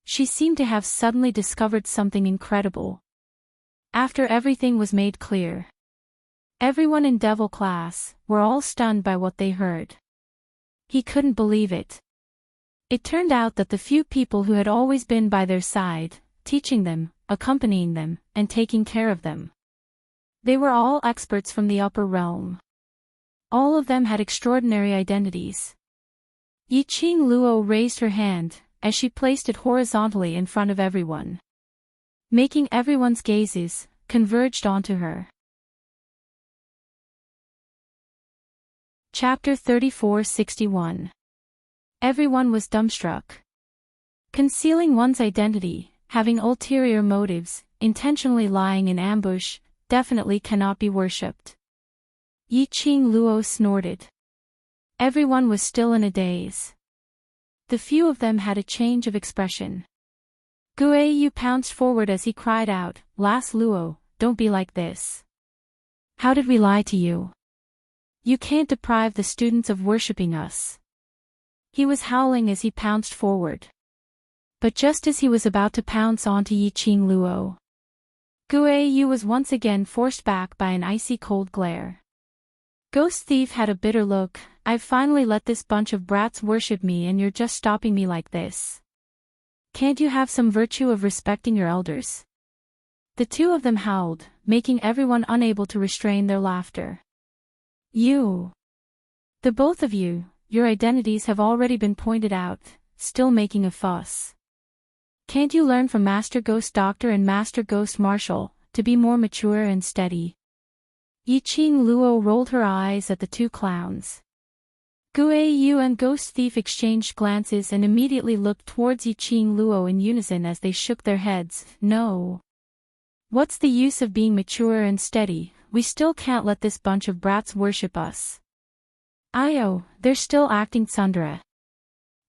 She seemed to have suddenly discovered something incredible. After everything was made clear, everyone in Devil class were all stunned by what they heard. He couldn't believe it. It turned out that the few people who had always been by their side, teaching them, accompanying them, and taking care of them, they were all experts from the upper realm. All of them had extraordinary identities. Yi Qing Luo raised her hand, as she placed it horizontally in front of everyone, making everyone's gazes converged onto her. Chapter 3461. Everyone was dumbstruck. Concealing one's identity, having ulterior motives, intentionally lying in ambush, definitely cannot be worshipped. Yi Qing Luo snorted. Everyone was still in a daze. The few of them had a change of expression. Guiyu pounced forward as he cried out, "Lass Luo, don't be like this. How did we lie to you? You can't deprive the students of worshipping us." He was howling as he pounced forward. But just as he was about to pounce onto Yi Qing Luo, Guiyu was once again forced back by an icy cold glare. Ghost Thief had a bitter look. "I've finally let this bunch of brats worship me and you're just stopping me like this. Can't you have some virtue of respecting your elders?" The two of them howled, making everyone unable to restrain their laughter. "You. The both of you, your identities have already been pointed out, still making a fuss. Can't you learn from Master Ghost Doctor and Master Ghost Marshal, to be more mature and steady?" Yi Qing Luo rolled her eyes at the two clowns. Guiyu and Ghost Thief exchanged glances and immediately looked towards Yi Qing Luo in unison as they shook their heads. "No. What's the use of being mature and steady? We still can't let this bunch of brats worship us. Io, they're still acting tsundere."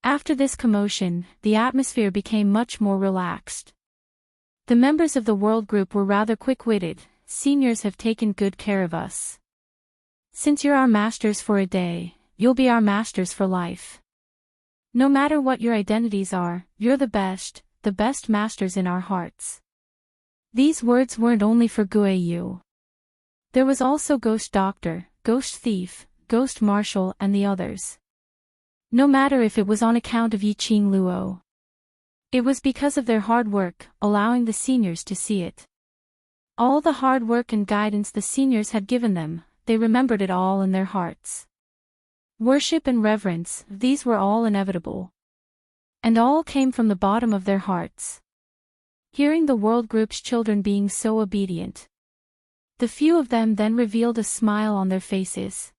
After this commotion, the atmosphere became much more relaxed. The members of the world group were rather quick-witted. "Seniors have taken good care of us. Since you're our masters for a day, you'll be our masters for life. No matter what your identities are, you're the best masters in our hearts." These words weren't only for Guiyu. There was also Ghost Doctor, Ghost Thief, Ghost Marshal and the others. No matter if it was on account of Yi Qing Luo. It was because of their hard work, allowing the seniors to see it. All the hard work and guidance the seniors had given them, they remembered it all in their hearts. Worship and reverence, these were all inevitable. And all came from the bottom of their hearts. Hearing the world group's children being so obedient, the few of them then revealed a smile on their faces.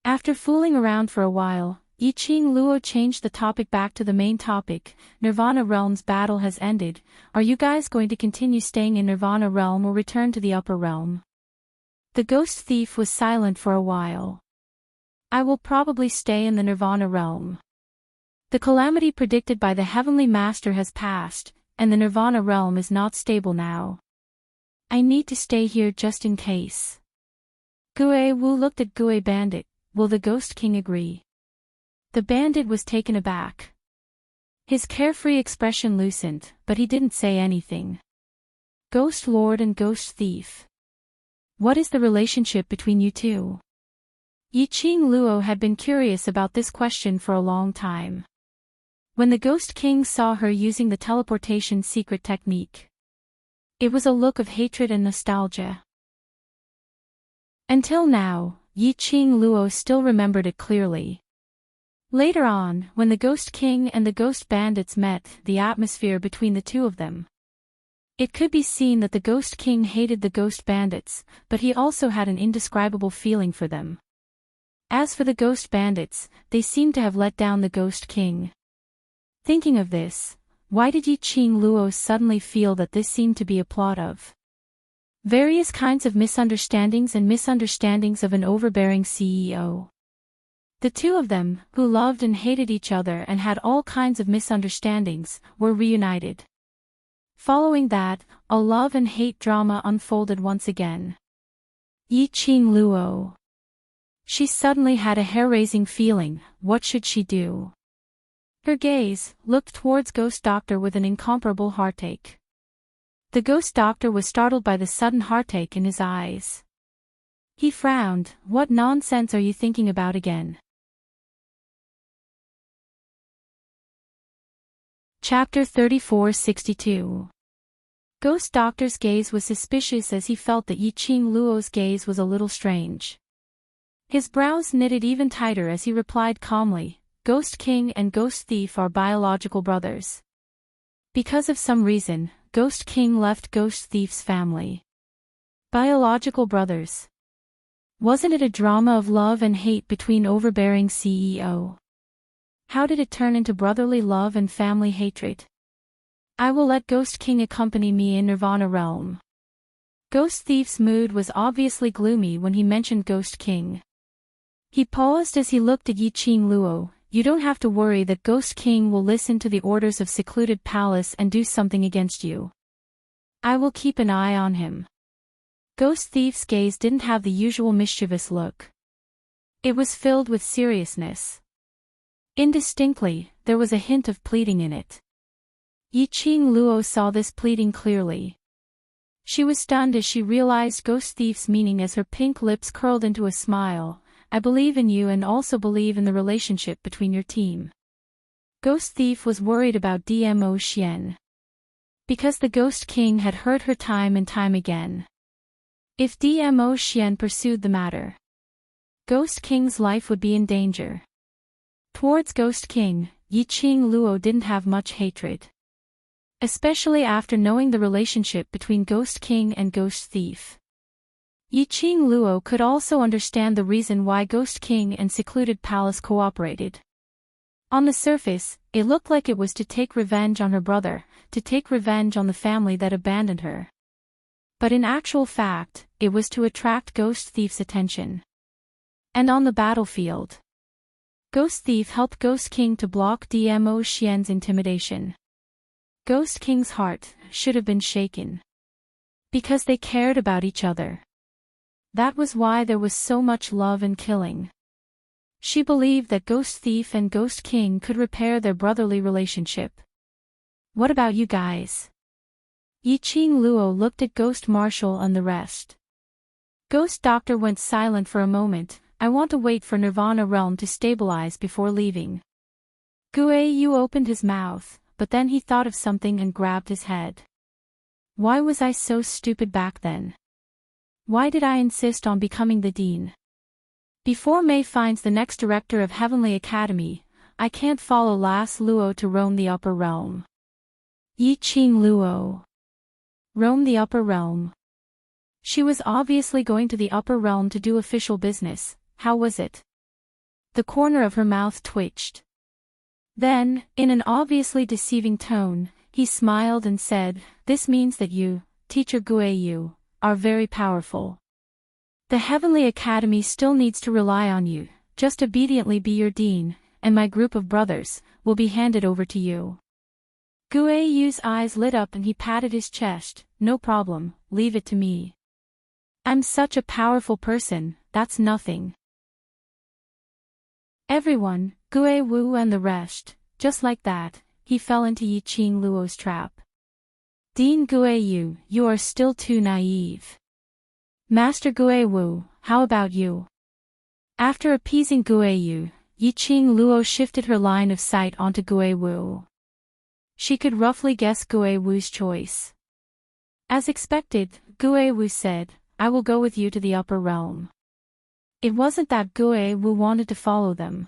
After fooling around for a while, Yi Qing Luo changed the topic back to the main topic. "Nirvana Realm's battle has ended. Are you guys going to continue staying in Nirvana Realm or return to the upper realm?" The Ghost Thief was silent for a while. "I will probably stay in the Nirvana Realm. The calamity predicted by the Heavenly Master has passed, and the Nirvana Realm is not stable now. I need to stay here just in case." Gue Wu looked at Gue Bandit. "Will the Ghost King agree?" The bandit was taken aback. His carefree expression loosened, but he didn't say anything. "Ghost Lord and Ghost Thief. What is the relationship between you two?" Yi Qing Luo had been curious about this question for a long time. When the Ghost King saw her using the teleportation secret technique, it was a look of hatred and nostalgia. Until now, Yi Qing Luo still remembered it clearly. Later on, when the Ghost King and the Ghost Bandits met, the atmosphere between the two of them. It could be seen that the Ghost King hated the Ghost Bandits, but he also had an indescribable feeling for them. As for the ghost bandits, they seemed to have let down the Ghost King. Thinking of this, why did Yi Qing Luo suddenly feel that this seemed to be a plot of various kinds of misunderstandings and misunderstandings of an overbearing CEO? The two of them, who loved and hated each other and had all kinds of misunderstandings, were reunited. Following that, a love and hate drama unfolded once again. Yi Qing Luo. She suddenly had a hair-raising feeling. What should she do? Her gaze looked towards Ghost Doctor with an incomparable heartache. The Ghost Doctor was startled by the sudden heartache in his eyes. He frowned. What nonsense are you thinking about again? Chapter 3462. Ghost Doctor's gaze was suspicious as he felt that Yi Qing Luo's gaze was a little strange. His brows knitted even tighter as he replied calmly, Ghost King and Ghost Thief are biological brothers. Because of some reason, Ghost King left Ghost Thief's family. Biological brothers. Wasn't it a drama of love and hate between overbearing CEO? How did it turn into brotherly love and family hatred? I will let Ghost King accompany me in Nirvana Realm. Ghost Thief's mood was obviously gloomy when he mentioned Ghost King. He paused as he looked at Yi Qing Luo. You don't have to worry that Ghost King will listen to the orders of Secluded Palace and do something against you. I will keep an eye on him. Ghost Thief's gaze didn't have the usual mischievous look. It was filled with seriousness. Indistinctly, there was a hint of pleading in it. Yi Qing Luo saw this pleading clearly. She was stunned as she realized Ghost Thief's meaning as her pink lips curled into a smile. I believe in you and also believe in the relationship between your team. Ghost Thief was worried about DMO Xian. Because the Ghost King had hurt her time and time again. If DMO Xian pursued the matter, Ghost King's life would be in danger. Towards Ghost King, Yi Qing Luo didn't have much hatred. Especially after knowing the relationship between Ghost King and Ghost Thief. Yi Qing Luo could also understand the reason why Ghost King and Secluded Palace cooperated. On the surface, it looked like it was to take revenge on her brother, to take revenge on the family that abandoned her. But in actual fact, it was to attract Ghost Thief's attention. And on the battlefield, Ghost Thief helped Ghost King to block DMO Xian's intimidation. Ghost King's heart should have been shaken. Because they cared about each other. That was why there was so much love and killing. She believed that Ghost Thief and Ghost King could repair their brotherly relationship. What about you guys? Yi Qing Luo looked at Ghost Marshal and the rest. Ghost Doctor went silent for a moment. I want to wait for Nirvana Realm to stabilize before leaving. Guai Yu opened his mouth, but then he thought of something and grabbed his head. Why was I so stupid back then? Why did I insist on becoming the dean? Before Mei finds the next director of Heavenly Academy, I can't follow Las Luo to roam the upper realm. Yi Qing Luo. Roam the upper realm. She was obviously going to the upper realm to do official business. How was it? The corner of her mouth twitched. Then, in an obviously deceiving tone, he smiled and said, This means that you, Teacher Guai Yu, are very powerful. The Heavenly Academy still needs to rely on you. Just obediently be your dean, and my group of brothers will be handed over to you. Guai Yu's eyes lit up and he patted his chest. No problem, leave it to me. I'm such a powerful person, that's nothing. Everyone, Guai Wu and the rest, just like that, he fell into Yi Qing Luo's trap. Dean Guai Yu, you are still too naive. Master Guai Wu, how about you? After appeasing Guai Yu, Yi Qing Luo shifted her line of sight onto Guai Wu. She could roughly guess Guai Wu's choice. As expected, Guai Wu said, I will go with you to the upper realm. It wasn't that Guai Wu wanted to follow them.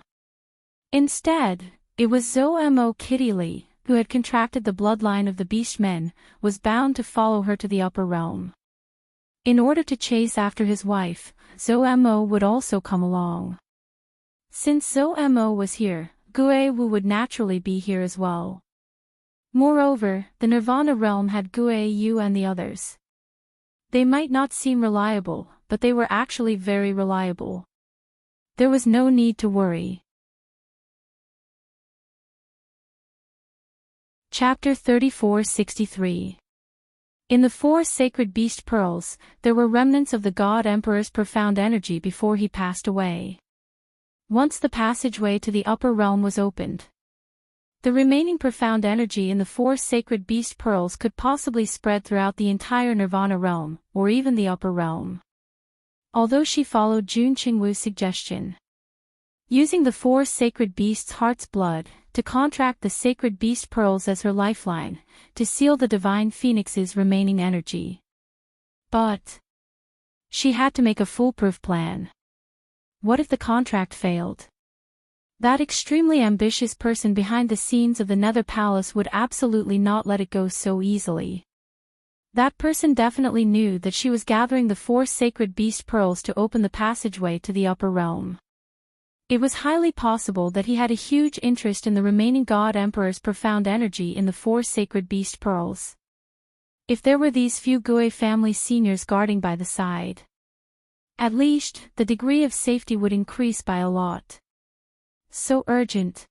Instead, it was Zhou Mo Kitty Li, who had contracted the bloodline of the Beast Men, was bound to follow her to the upper realm. In order to chase after his wife, Zhou Mo would also come along. Since Zhou Mo was here, Gue Wu would naturally be here as well. Moreover, the Nirvana realm had Gue Yu and the others. They might not seem reliable, but they were actually very reliable. There was no need to worry. Chapter 3463. In the 4 sacred beast pearls, there were remnants of the God Emperor's profound energy before he passed away. Once the passageway to the upper realm was opened, the remaining profound energy in the 4 sacred beast pearls could possibly spread throughout the entire Nirvana realm, or even the upper realm. Although she followed Jun Qingwu's suggestion, using the 4 sacred beasts' heart's blood, to contract the sacred beast pearls as her lifeline, to seal the divine phoenix's remaining energy. But she had to make a foolproof plan. What if the contract failed? That extremely ambitious person behind the scenes of the Nether Palace would absolutely not let it go so easily. That person definitely knew that she was gathering the 4 sacred beast pearls to open the passageway to the upper realm. It was highly possible that he had a huge interest in the remaining God Emperor's profound energy in the 4 sacred beast pearls. If there were these few Gue family seniors guarding by the side, at least, the degree of safety would increase by a lot. So urgent.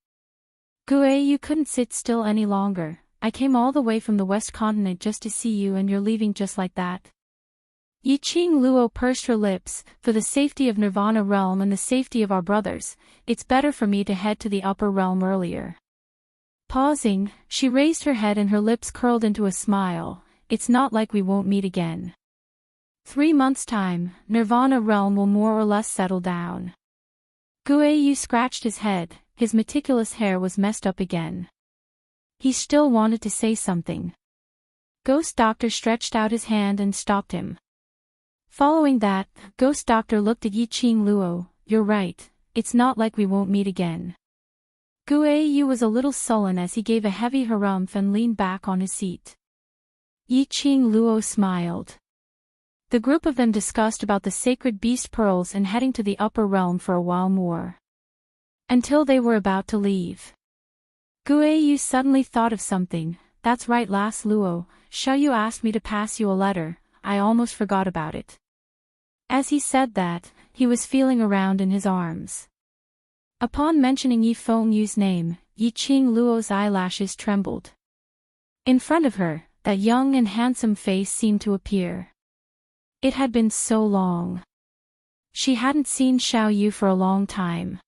Gue, you couldn't sit still any longer. I came all the way from the West Continent just to see you and you're leaving just like that. Yiqing Luo pursed her lips. For the safety of Nirvana realm and the safety of our brothers, it's better for me to head to the upper realm earlier. Pausing, she raised her head and her lips curled into a smile. It's not like we won't meet again. 3 months' time, Nirvana realm will more or less settle down. Gue Yu scratched his head, his meticulous hair was messed up again. He still wanted to say something. Ghost Doctor stretched out his hand and stopped him. Following that, Ghost Doctor looked at Yiqing Luo. You're right, it's not like we won't meet again. Gue Yu was a little sullen as he gave a heavy harumph and leaned back on his seat. Yiqing Luo smiled. The group of them discussed about the sacred beast pearls and heading to the upper realm for a while more. Until they were about to leave. Gue Yu suddenly thought of something. That's right, last Luo, Xiaoyu asked me to pass you a letter, I almost forgot about it. As he said that, he was feeling around in his arms. Upon mentioning Yi Fengyu's name, Yiqing Luo's eyelashes trembled. In front of her, that young and handsome face seemed to appear. It had been so long. She hadn't seen Xiaoyu for a long time.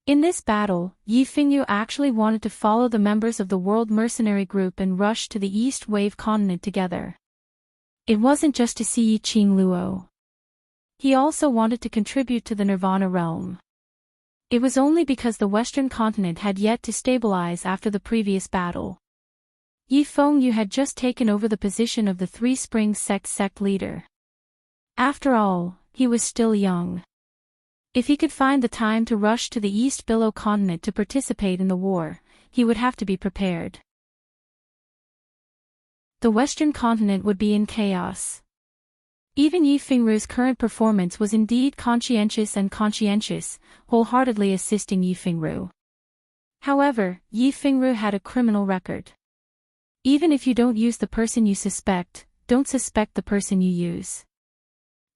In this battle, Yi Fengyu actually wanted to follow the members of the World Mercenary Group and rush to the East Wave continent together. It wasn't just to see Yiqing Luo. He also wanted to contribute to the Nirvana realm. It was only because the Western continent had yet to stabilize after the previous battle. Yi Fengyu had just taken over the position of the Three Springs sect leader. After all, he was still young. If he could find the time to rush to the East Billow continent to participate in the war, he would have to be prepared. The Western continent would be in chaos. Even Yi Fengru's current performance was indeed conscientious, wholeheartedly assisting Yi Fengru. However, Yi Fengru had a criminal record. Even if you don't use the person you suspect, don't suspect the person you use.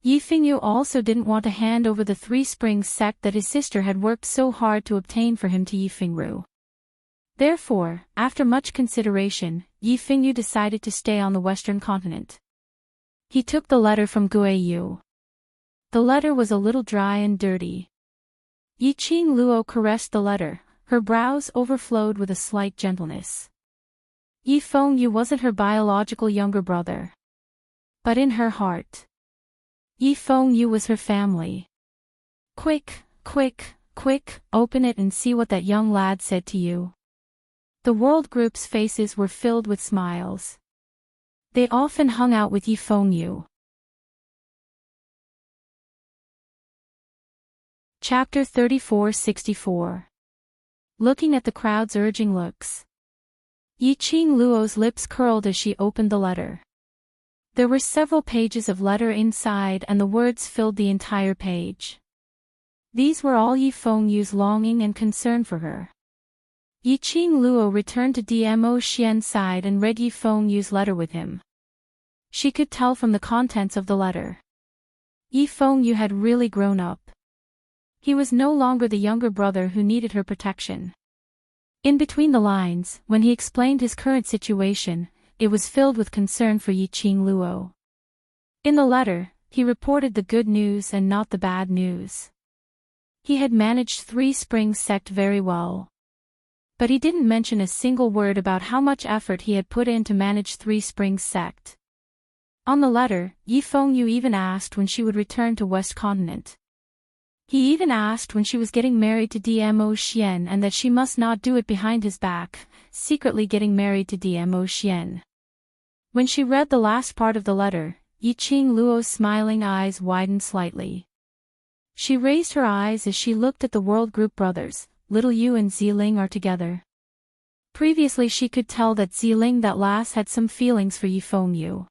Yi Fengyu also didn't want to hand over the Three Springs sect that his sister had worked so hard to obtain for him to Yi Fengru. Therefore, after much consideration, Yi Fengyu decided to stay on the Western continent. He took the letter from Gue Yu. The letter was a little dry and dirty. Yiqing Luo caressed the letter, her brows overflowed with a slight gentleness. Yi Fengyu wasn't her biological younger brother. But in her heart, Yi Fengyu was her family. Quick, open it and see what that young lad said to you. The world group's faces were filled with smiles. They often hung out with Yi Fengyu. Chapter 3464. Looking at the crowd's urging looks, Yiqing Luo's lips curled as she opened the letter. There were several pages of letter inside and the words filled the entire page. These were all Yi Fengyu's longing and concern for her. Yi Qingluo returned to Dmo Xian's side and read Yi Fengyu's letter with him. She could tell from the contents of the letter. Yi Fengyu had really grown up. He was no longer the younger brother who needed her protection. In between the lines, when he explained his current situation, it was filled with concern for Yi Qingluo. In the letter, he reported the good news and not the bad news. He had managed Three Springs sect very well. But he didn't mention a single word about how much effort he had put in to manage Three Springs sect. On the letter, Yi Fengyu even asked when she would return to West Continent. He even asked when she was getting married to Dmo Xian and that she must not do it behind his back, secretly getting married to Dmo Xian. When she read the last part of the letter, Yi Qingluo's smiling eyes widened slightly. She raised her eyes as she looked at the World Group brothers. Little Yu and Ziling are together. Previously she could tell that Ziling that lass had some feelings for Yi Fengyu.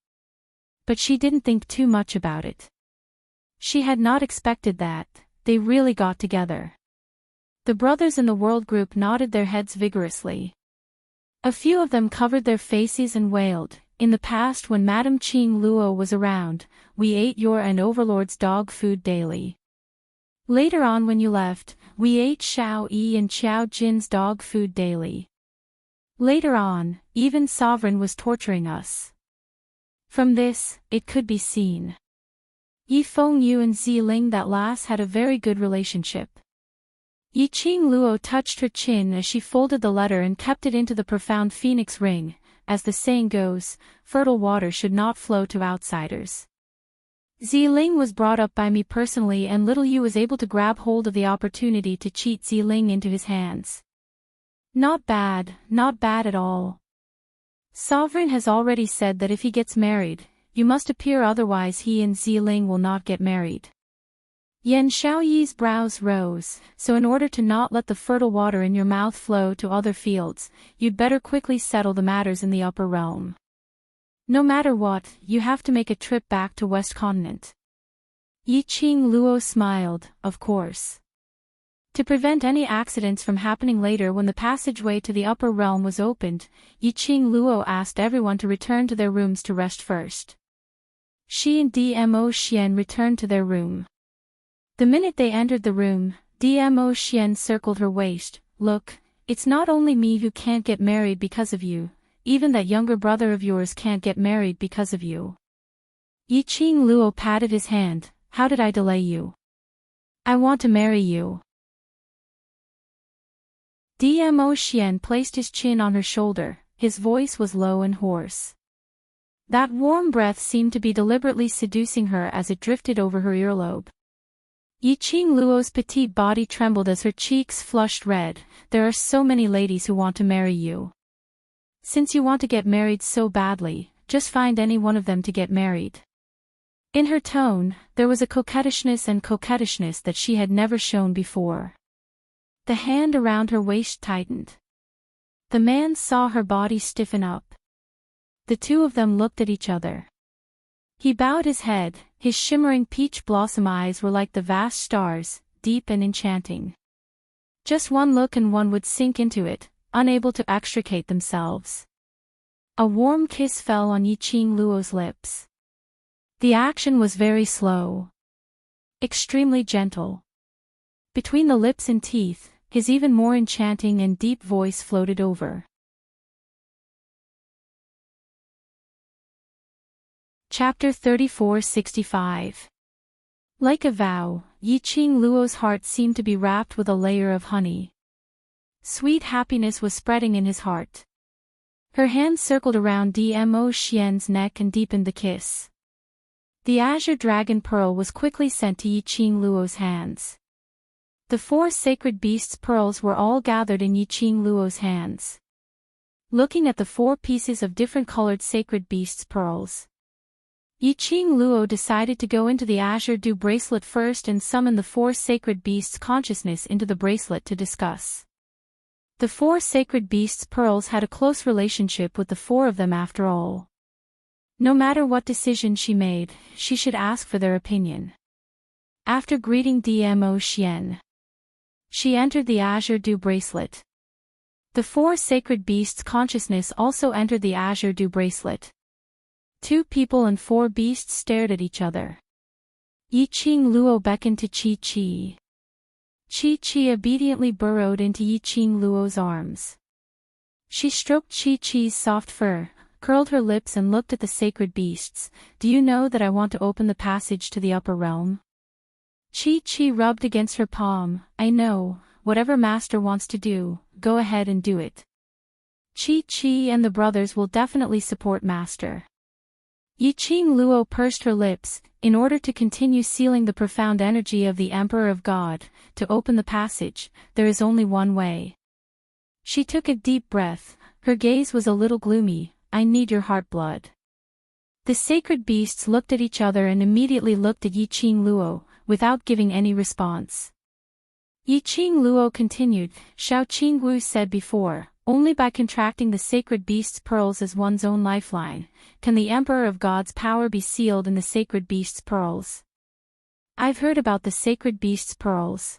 But she didn't think too much about it. She had not expected that. They really got together. The brothers in the World Group nodded their heads vigorously. A few of them covered their faces and wailed, "In the past when Madame Qingluo was around, we ate your and Overlord's dog food daily. Later on when you left, we ate Xiao Yi and Xiao Jin's dog food daily. Later on, even Sovereign was torturing us." From this, it could be seen. Yi Fengyu and Ziling that lass had a very good relationship. Yi Qingluo touched her chin as she folded the letter and kept it into the profound phoenix ring. As the saying goes, fertile water should not flow to outsiders. Ziling was brought up by me personally and little Yu was able to grab hold of the opportunity to cheat Ziling into his hands. Not bad at all. Sovereign has already said that if he gets married, you must appear, otherwise he and Ziling will not get married. Yan Xiaoyi's brows rose, so in order to not let the fertile water in your mouth flow to other fields, you'd better quickly settle the matters in the upper realm. No matter what, you have to make a trip back to West Continent. Yi Qingluo smiled, of course. To prevent any accidents from happening later when the passageway to the upper realm was opened, Yi Qingluo asked everyone to return to their rooms to rest first. She and Dmo Xian returned to their room. The minute they entered the room, Dmo Xian circled her waist. "Look, it's not only me who can't get married because of you, even that younger brother of yours can't get married because of you." Yi Qingluo patted his hand. "How did I delay you? I want to marry you." Dmo Xian placed his chin on her shoulder, his voice was low and hoarse. That warm breath seemed to be deliberately seducing her as it drifted over her earlobe. Yi Qingluo's petite body trembled as her cheeks flushed red. "There are so many ladies who want to marry you. Since you want to get married so badly, just find any one of them to get married." In her tone, there was a coquettishness that she had never shown before. The hand around her waist tightened. The man saw her body stiffen up. The two of them looked at each other. He bowed his head, his shimmering peach blossom eyes were like the vast stars, deep and enchanting. Just one look and one would sink into it, unable to extricate themselves. A warm kiss fell on Yi Qingluo's lips. The action was very slow. Extremely gentle. Between the lips and teeth, his even more enchanting and deep voice floated over. Chapter 3465. Like a vow, Yi Qingluo's heart seemed to be wrapped with a layer of honey. Sweet happiness was spreading in his heart. Her hand circled around Dmo Xian's neck and deepened the kiss. The azure dragon pearl was quickly sent to Yi Qingluo's hands. The 4 sacred beasts' pearls were all gathered in Yi Qingluo's hands. Looking at the 4 pieces of different colored sacred beasts' pearls, Yi Qingluo decided to go into the azure dew bracelet first and summon the 4 sacred beasts' consciousness into the bracelet to discuss. The 4 sacred beasts' pearls had a close relationship with the 4 of them after all. No matter what decision she made, she should ask for their opinion. After greeting Dmo Xian, she entered the Azure Dew bracelet. The four sacred beasts' consciousness also entered the Azure Dew bracelet. Two people and four beasts stared at each other. Yiqing Luo beckoned to Qi. Qi obediently burrowed into Yiqing Luo's arms. She stroked Qi's soft fur, curled her lips and looked at the sacred beasts. Do you know that I want to open the passage to the upper realm? Qi rubbed against her palm. I know, whatever Master wants to do, go ahead and do it. Qi and the brothers will definitely support Master. Yiqing Luo pursed her lips, in order to continue sealing the profound energy of the Emperor of God. To open the passage, there is only one way. She took a deep breath, her gaze was a little gloomy. I need your heart blood. The sacred beasts looked at each other and immediately looked at Yiqing Luo, without giving any response. Yiqing Luo continued, Xiao Qingwu said before, only by contracting the sacred beast's pearls as one's own lifeline, can the Emperor of God's power be sealed in the sacred beast's pearls. I've heard about the sacred beast's pearls.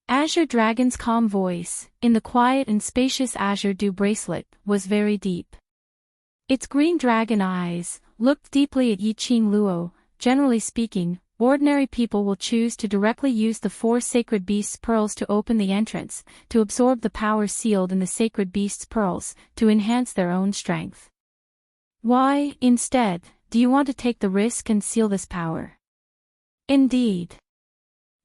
Azure Dragon's calm voice, in the quiet and spacious Azure Dew bracelet, was very deep. Its green dragon eyes looked deeply at Yiqing Luo. Generally speaking, ordinary people will choose to directly use the four sacred beasts' pearls to open the entrance, to absorb the power sealed in the sacred beasts' pearls, to enhance their own strength. Why, instead, do you want to take the risk and seal this power? Indeed.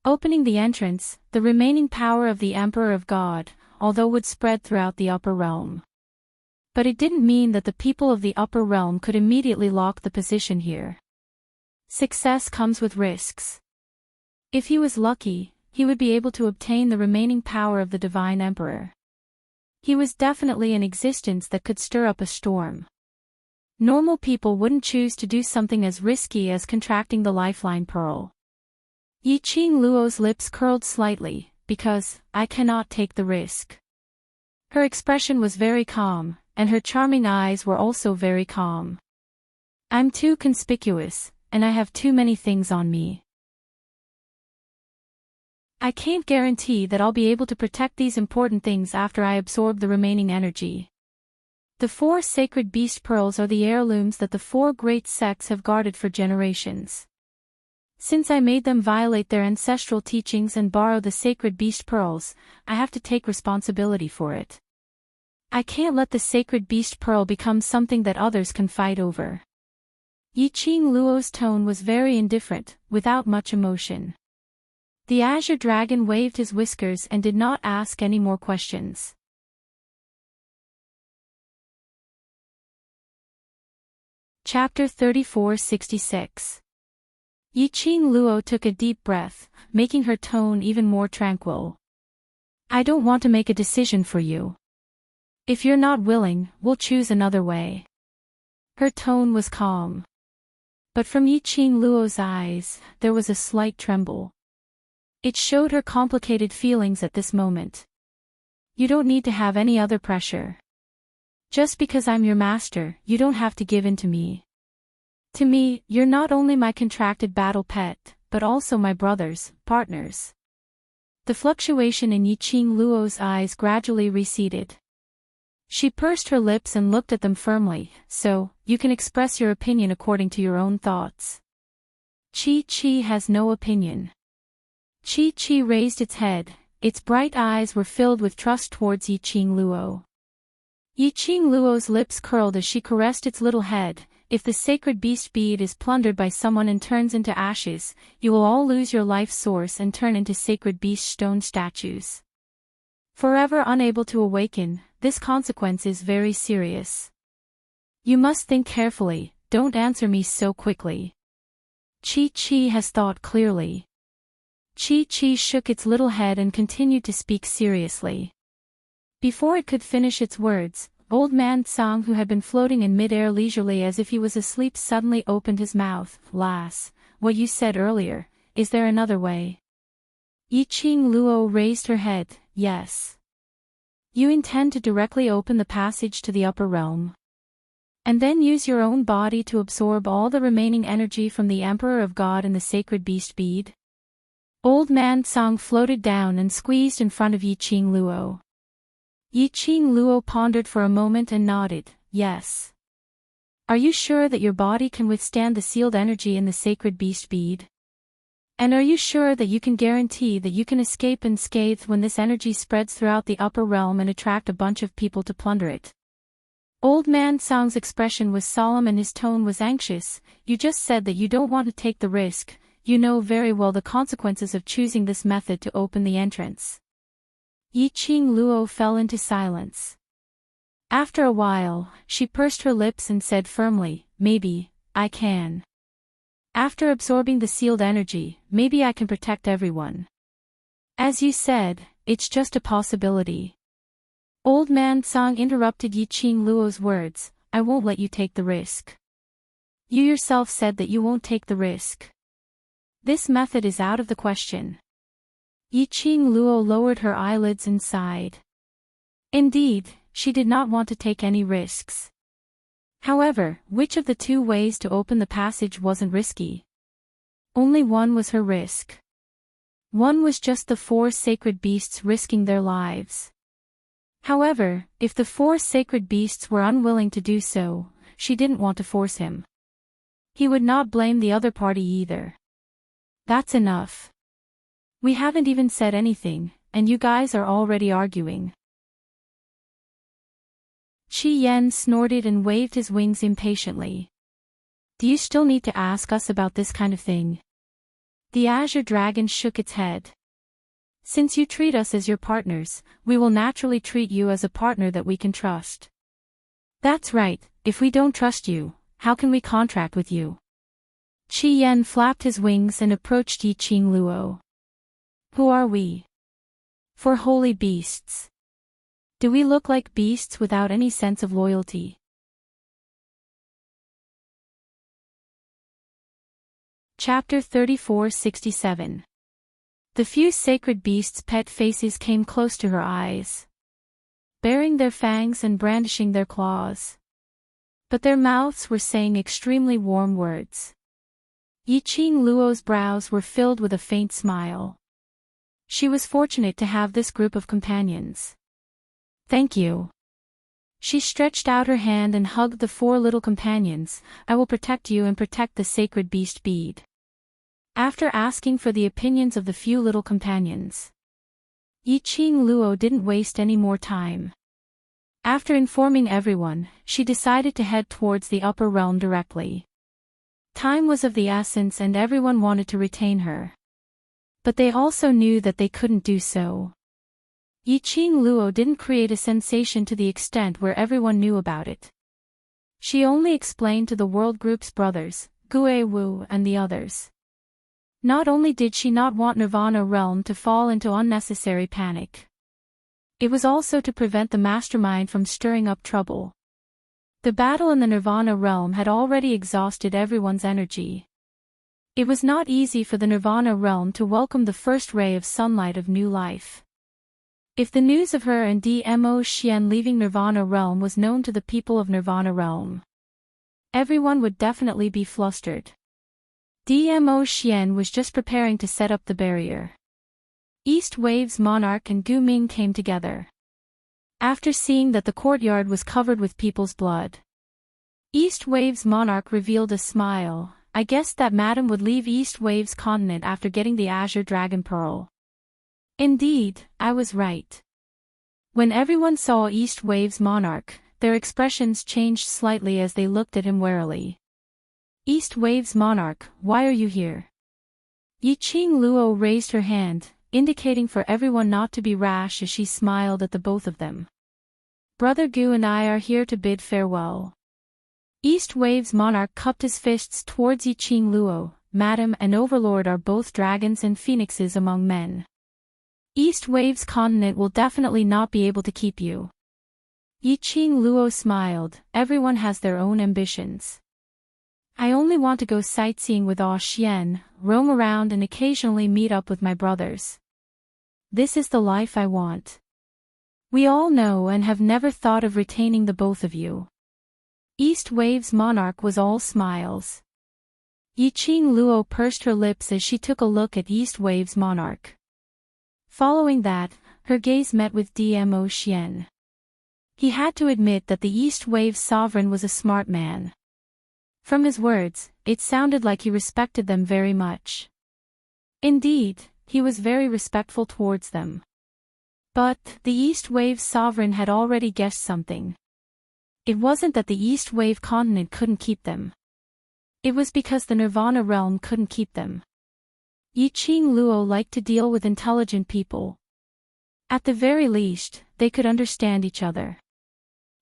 Opening the entrance, the remaining power of the Emperor of God, although would spread throughout the upper realm. But it didn't mean that the people of the upper realm could immediately lock the position here. Success comes with risks. If he was lucky, he would be able to obtain the remaining power of the Divine Emperor. He was definitely an existence that could stir up a storm. Normal people wouldn't choose to do something as risky as contracting the lifeline pearl. Yiqing Luo's lips curled slightly, because, I cannot take the risk. Her expression was very calm, and her charming eyes were also very calm. I'm too conspicuous, and I have too many things on me. I can't guarantee that I'll be able to protect these important things after I absorb the remaining energy. The four sacred beast pearls are the heirlooms that the four great sects have guarded for generations. Since I made them violate their ancestral teachings and borrow the sacred beast pearls, I have to take responsibility for it. I can't let the sacred beast pearl become something that others can fight over. Yiqing Luo's tone was very indifferent, without much emotion. The Azure Dragon waved his whiskers and did not ask any more questions. Chapter 3466. Yiqing Luo took a deep breath, making her tone even more tranquil. I don't want to make a decision for you. If you're not willing, we'll choose another way. Her tone was calm. But from Yiqing Luo's eyes, there was a slight tremble. It showed her complicated feelings at this moment. You don't need to have any other pressure. Just because I'm your master, you don't have to give in to me. To me, you're not only my contracted battle pet, but also my brothers, partners. The fluctuation in Yiqing Luo's eyes gradually receded. She pursed her lips and looked at them firmly. So, you can express your opinion according to your own thoughts. Qi has no opinion. Qi raised its head, its bright eyes were filled with trust towards Yiqing Luo. Yiqing Luo's lips curled as she caressed its little head. If the sacred beast bead is plundered by someone and turns into ashes, you will all lose your life source and turn into sacred beast stone statues. Forever unable to awaken, this consequence is very serious. You must think carefully, don't answer me so quickly. Qi has thought clearly. Qi shook its little head and continued to speak seriously. Before it could finish its words, Old Man Tsang, who had been floating in mid-air leisurely as if he was asleep, suddenly opened his mouth. Lass, what you said earlier, is there another way? Yiqing Luo raised her head. Yes. You intend to directly open the passage to the upper realm. And then use your own body to absorb all the remaining energy from the Emperor of God and the sacred beast bead? Old Man Song floated down and squeezed in front of Yiqing Luo. Yiqing Luo pondered for a moment and nodded, yes. Are you sure that your body can withstand the sealed energy in the sacred beast bead? And are you sure that you can guarantee that you can escape unscathed when this energy spreads throughout the upper realm and attract a bunch of people to plunder it? Old Man Song's expression was solemn and his tone was anxious. You just said that you don't want to take the risk. You know very well the consequences of choosing this method to open the entrance. Yiqing Luo fell into silence. After a while, she pursed her lips and said firmly, maybe, I can. After absorbing the sealed energy, maybe I can protect everyone. As you said, it's just a possibility. Old Man Song interrupted Yiqing Luo's words, I won't let you take the risk. You yourself said that you won't take the risk. This method is out of the question. Yiqing Luo lowered her eyelids and sighed. Indeed, she did not want to take any risks. However, which of the two ways to open the passage wasn't risky? Only one was her risk. One was just the 4 sacred beasts risking their lives. However, if the 4 sacred beasts were unwilling to do so, she didn't want to force him. He would not blame the other party either. That's enough. We haven't even said anything, and you guys are already arguing. Qi Yan snorted and waved his wings impatiently. Do you still need to ask us about this kind of thing? The Azure Dragon shook its head. Since you treat us as your partners, we will naturally treat you as a partner that we can trust. That's right, if we don't trust you, how can we contract with you? Qi Yan flapped his wings and approached Yiqing Luo. Who are we? 4 holy beasts. Do we look like beasts without any sense of loyalty? Chapter 34-67. The few sacred beasts' pet faces came close to her eyes, baring their fangs and brandishing their claws. But their mouths were saying extremely warm words. Yiqing Luo's brows were filled with a faint smile. She was fortunate to have this group of companions. Thank you. She stretched out her hand and hugged the 4 little companions. I will protect you and protect the sacred beast bead. After asking for the opinions of the few little companions, Yiqing Luo didn't waste any more time. After informing everyone, she decided to head towards the upper realm directly. Time was of the essence and everyone wanted to retain her. But they also knew that they couldn't do so. Yiqing Luo didn't create a sensation to the extent where everyone knew about it. She only explained to the World Group's brothers, Gue Wu and the others. Not only did she not want Nirvana Realm to fall into unnecessary panic, it was also to prevent the mastermind from stirring up trouble. The battle in the Nirvana Realm had already exhausted everyone's energy. It was not easy for the Nirvana Realm to welcome the first ray of sunlight of new life. If the news of her and Dmo Xian leaving Nirvana Realm was known to the people of Nirvana Realm, everyone would definitely be flustered. Dmo Xian was just preparing to set up the barrier. East Wave's monarch and Gu Ming came together. After seeing that the courtyard was covered with people's blood, East Wave's monarch revealed a smile. I guessed that Madam would leave East Wave's continent after getting the Azure Dragon Pearl. Indeed, I was right. When everyone saw East Wave's monarch, their expressions changed slightly as they looked at him warily. East Wave's monarch, why are you here? Yiqing Luo raised her hand, indicating for everyone not to be rash as she smiled at the both of them. Brother Gu and I are here to bid farewell. East Wave's monarch cupped his fists towards Yiqing Luo. Madam and Overlord are both dragons and phoenixes among men. East Wave's continent will definitely not be able to keep you. Yiqing Luo smiled. Everyone has their own ambitions. I only want to go sightseeing with Ah Xian, roam around and occasionally meet up with my brothers. This is the life I want. We all know and have never thought of retaining the both of you. East Wave's monarch was all smiles. Yiqing Luo pursed her lips as she took a look at East Wave's monarch. Following that, her gaze met with Dmo Xian. He had to admit that the East Wave's sovereign was a smart man. From his words, it sounded like he respected them very much. Indeed, he was very respectful towards them. But, the East Wave's sovereign had already guessed something. It wasn't that the East Wave continent couldn't keep them. It was because the Nirvana realm couldn't keep them. Yiqing Luo liked to deal with intelligent people. At the very least, they could understand each other.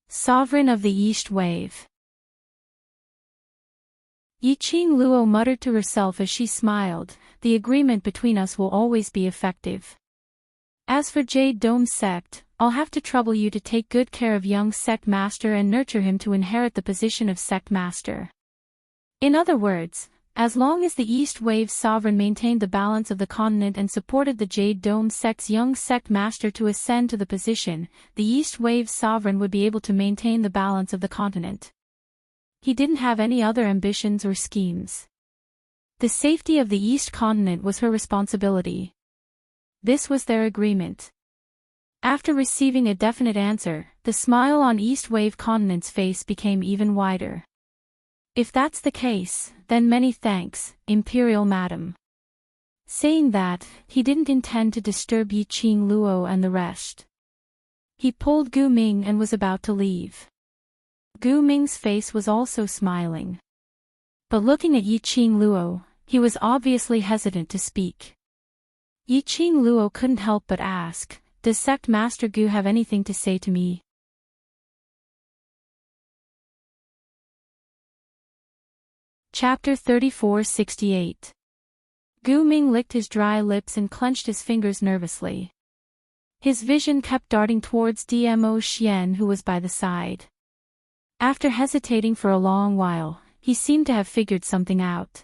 Sovereign of the East Wave. Yiqing Luo muttered to herself as she smiled, the agreement between us will always be effective. As for Jade Dome Sect, I'll have to trouble you to take good care of young Sect Master and nurture him to inherit the position of Sect Master. In other words, as long as the East Wave Sovereign maintained the balance of the continent and supported the Jade Dome Sect's young Sect Master to ascend to the position, the East Wave Sovereign would be able to maintain the balance of the continent. He didn't have any other ambitions or schemes. The safety of the East Continent was her responsibility. This was their agreement. After receiving a definite answer, the smile on East Wave Continent's face became even wider. If that's the case, then many thanks, Imperial Madam. Saying that, he didn't intend to disturb Yiqing Luo and the rest. He pulled Gu Ming and was about to leave. Gu Ming's face was also smiling. But looking at Yiqing Luo, he was obviously hesitant to speak. Yiqing Luo couldn't help but ask, does Sect Master Gu have anything to say to me? Chapter 3468. Gu Ming licked his dry lips and clenched his fingers nervously. His vision kept darting towards Dmo Xian who was by the side. After hesitating for a long while, he seemed to have figured something out.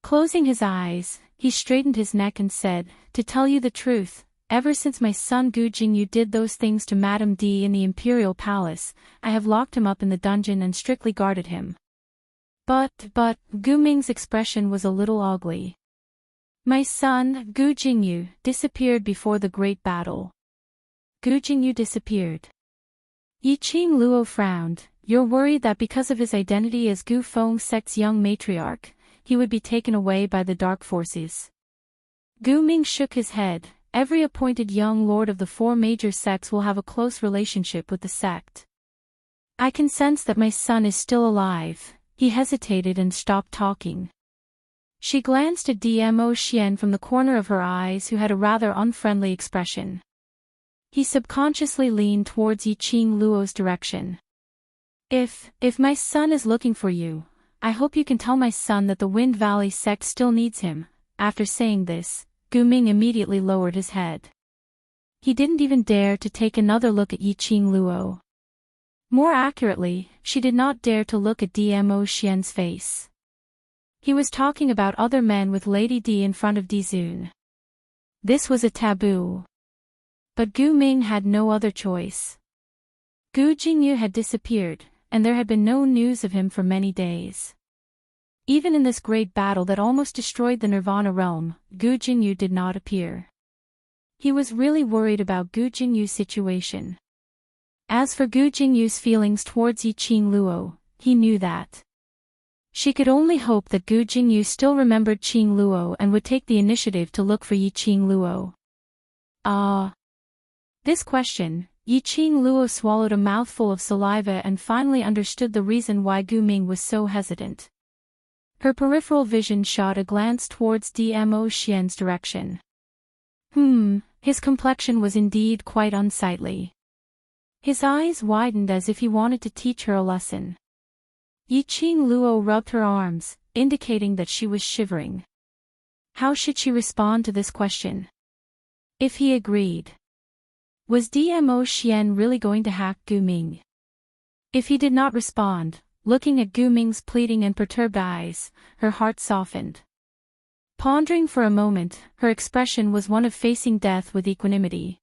Closing his eyes, he straightened his neck and said, to tell you the truth, ever since my son Gu Jingyu did those things to Madame D in the Imperial Palace, I have locked him up in the dungeon and strictly guarded him. But, Gu Ming's expression was a little ugly. My son, Gu Jingyu, disappeared before the great battle. Gu Jingyu disappeared. Yiqing Luo frowned. You're worried that because of his identity as Gu Feng Sect's young matriarch, he would be taken away by the dark forces. Gu Ming shook his head. Every appointed young lord of the four major sects will have a close relationship with the sect. I can sense that my son is still alive. He hesitated and stopped talking. She glanced at Dmo Xian from the corner of her eyes who had a rather unfriendly expression. He subconsciously leaned towards Yiqing Luo's direction. If my son is looking for you, I hope you can tell my son that the Wind Valley sect still needs him. After saying this, Gu Ming immediately lowered his head. He didn't even dare to take another look at Yiqing Luo. More accurately, she did not dare to look at Dmo Xian's face. He was talking about other men with Lady D in front of Dizun. This was a taboo. But Gu Ming had no other choice. Gu Jingyu had disappeared, and there had been no news of him for many days. Even in this great battle that almost destroyed the Nirvana realm, Gu Jingyu did not appear. He was really worried about Gu Jingyu's situation. As for Gu Jingyu's feelings towards Yiqing Luo, he knew that. She could only hope that Gu Jingyu still remembered Qing Luo and would take the initiative to look for Yiqing Luo. This question, Yiqing Luo swallowed a mouthful of saliva and finally understood the reason why Gu Ming was so hesitant. Her peripheral vision shot a glance towards Dmo Xian's direction. His complexion was indeed quite unsightly. His eyes widened as if he wanted to teach her a lesson. Yiqing Luo rubbed her arms, indicating that she was shivering. How should she respond to this question? If he agreed. Was Dmo Xian really going to hack Gu Ming? If he did not respond, looking at Gu Ming's pleading and perturbed eyes, her heart softened. Pondering for a moment, her expression was one of facing death with equanimity.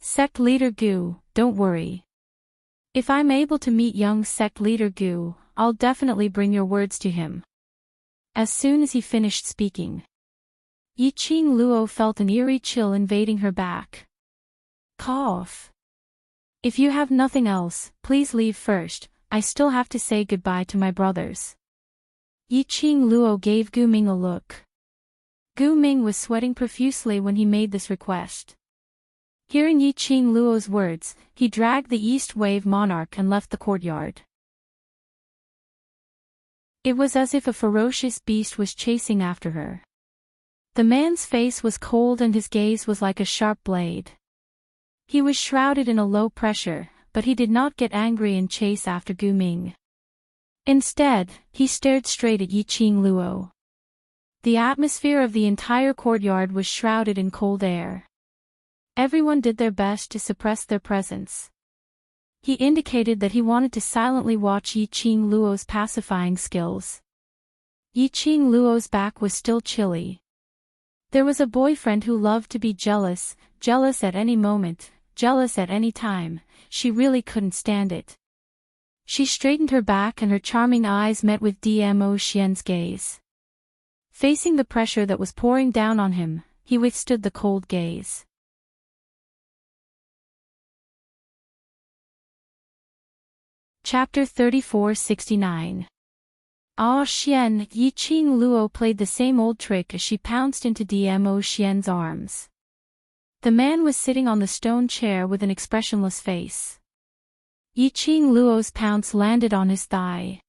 Sect Leader Gu, don't worry. If I'm able to meet young Sect Leader Gu, I'll definitely bring your words to him. As soon as he finished speaking, Yiqing Luo felt an eerie chill invading her back. Cough. If you have nothing else, please leave first, I still have to say goodbye to my brothers. Yiqing Luo gave Gu Ming a look. Gu Ming was sweating profusely when he made this request. Hearing Yiqing Luo's words, he dragged the East Wave Monarch and left the courtyard. It was as if a ferocious beast was chasing after her. The man's face was cold and his gaze was like a sharp blade. He was shrouded in a low pressure, but he did not get angry and chase after Gu Ming. Instead, he stared straight at Yiqing Luo. The atmosphere of the entire courtyard was shrouded in cold air. Everyone did their best to suppress their presence. He indicated that he wanted to silently watch Yiqing Luo's pacifying skills. Yiqing Luo's back was still chilly. There was a boyfriend who loved to be jealous, jealous at any moment, jealous at any time. She really couldn't stand it. She straightened her back and her charming eyes met with Dmo Xian's gaze. Facing the pressure that was pouring down on him, he withstood the cold gaze. Chapter 34-69. Ah Xian, Yiqing Luo played the same old trick as she pounced into Dmo Xian's arms. The man was sitting on the stone chair with an expressionless face. Yiqing Luo's pounce landed on his thigh.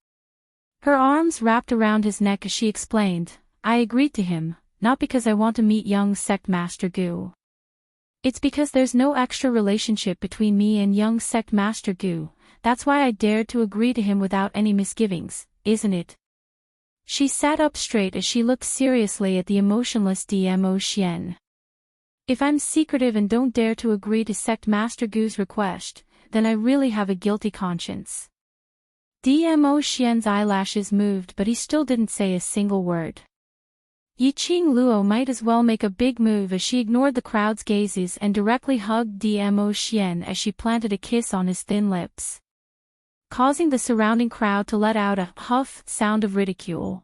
Her arms wrapped around his neck as she explained, I agreed to him, not because I want to meet young Sect Master Gu. It's because there's no extra relationship between me and young Sect Master Gu, that's why I dared to agree to him without any misgivings, isn't it? She sat up straight as she looked seriously at the emotionless Dmo Xian. If I'm secretive and don't dare to agree to Sect Master Gu's request, then I really have a guilty conscience. Dmo Xian's eyelashes moved but he still didn't say a single word. Yiqing Luo might as well make a big move as she ignored the crowd's gazes and directly hugged Dmo Xian as she planted a kiss on his thin lips, causing the surrounding crowd to let out a huff sound of ridicule.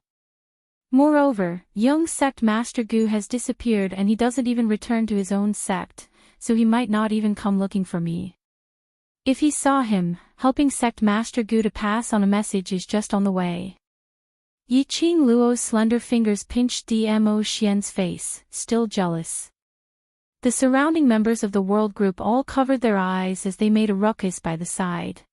Moreover, young Sect Master Gu has disappeared and he doesn't even return to his own sect, so he might not even come looking for me. If he saw him, helping Sect Master Gu to pass on a message is just on the way. Yiqing Luo's slender fingers pinched Dmo Xian's face, still jealous. The surrounding members of the world group all covered their eyes as they made a ruckus by the side.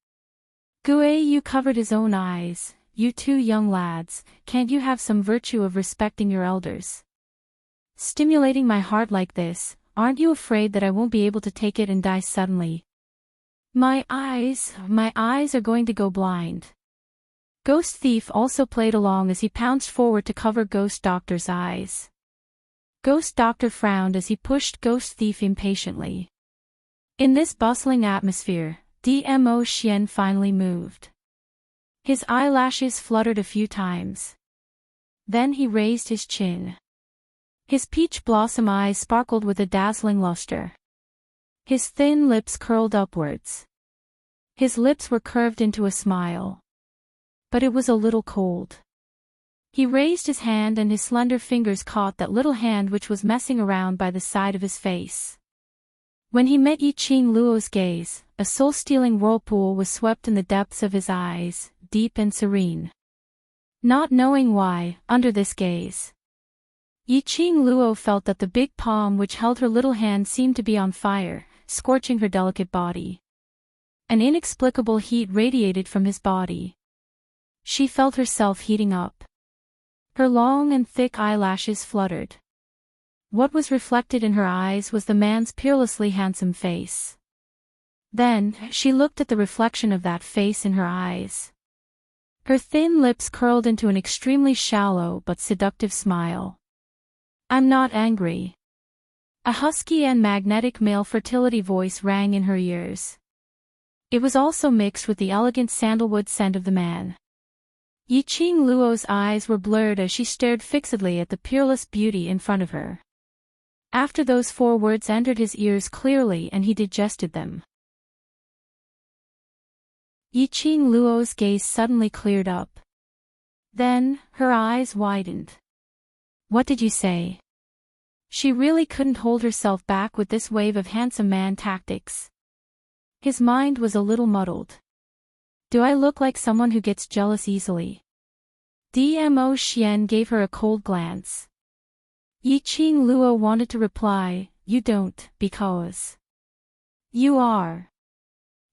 Yu covered his own eyes. You two young lads, can't you have some virtue of respecting your elders? Stimulating my heart like this, aren't you afraid that I won't be able to take it and die suddenly? My eyes are going to go blind. Ghost Thief also played along as he pounced forward to cover Ghost Doctor's eyes. Ghost Doctor frowned as he pushed Ghost Thief impatiently. In this bustling atmosphere, Dmo Xian finally moved. His eyelashes fluttered a few times. Then he raised his chin. His peach blossom eyes sparkled with a dazzling luster. His thin lips curled upwards. His lips were curved into a smile. But it was a little cold. He raised his hand and his slender fingers caught that little hand which was messing around by the side of his face. When he met Yiqing Luo's gaze, a soul-stealing whirlpool was swept in the depths of his eyes, deep and serene. Not knowing why, under this gaze, Yiqing Luo felt that the big palm which held her little hand seemed to be on fire, scorching her delicate body. An inexplicable heat radiated from his body. She felt herself heating up. Her long and thick eyelashes fluttered. What was reflected in her eyes was the man's peerlessly handsome face. Then, she looked at the reflection of that face in her eyes. Her thin lips curled into an extremely shallow but seductive smile. I'm not angry. A husky and magnetic male fertility voice rang in her ears. It was also mixed with the elegant sandalwood scent of the man. Yiqing Luo's eyes were blurred as she stared fixedly at the peerless beauty in front of her. After those 4 words entered his ears clearly and he digested them. Yiqing Luo's gaze suddenly cleared up. Then, her eyes widened. What did you say? She really couldn't hold herself back with this wave of handsome man tactics. His mind was a little muddled. Do I look like someone who gets jealous easily? Dmo Xian gave her a cold glance. Yiqing Luo wanted to reply, you don't, because you are.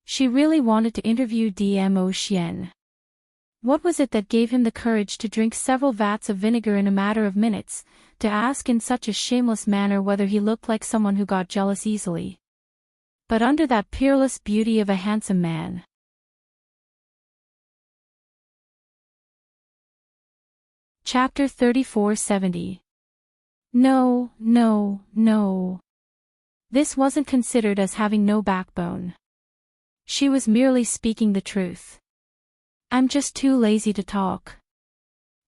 She really wanted to interview Dmo Xian. What was it that gave him the courage to drink several vats of vinegar in a matter of minutes, to ask in such a shameless manner whether he looked like someone who got jealous easily? But under that peerless beauty of a handsome man. Chapter 3470. No, no, no. This wasn't considered as having no backbone. She was merely speaking the truth. I'm just too lazy to talk.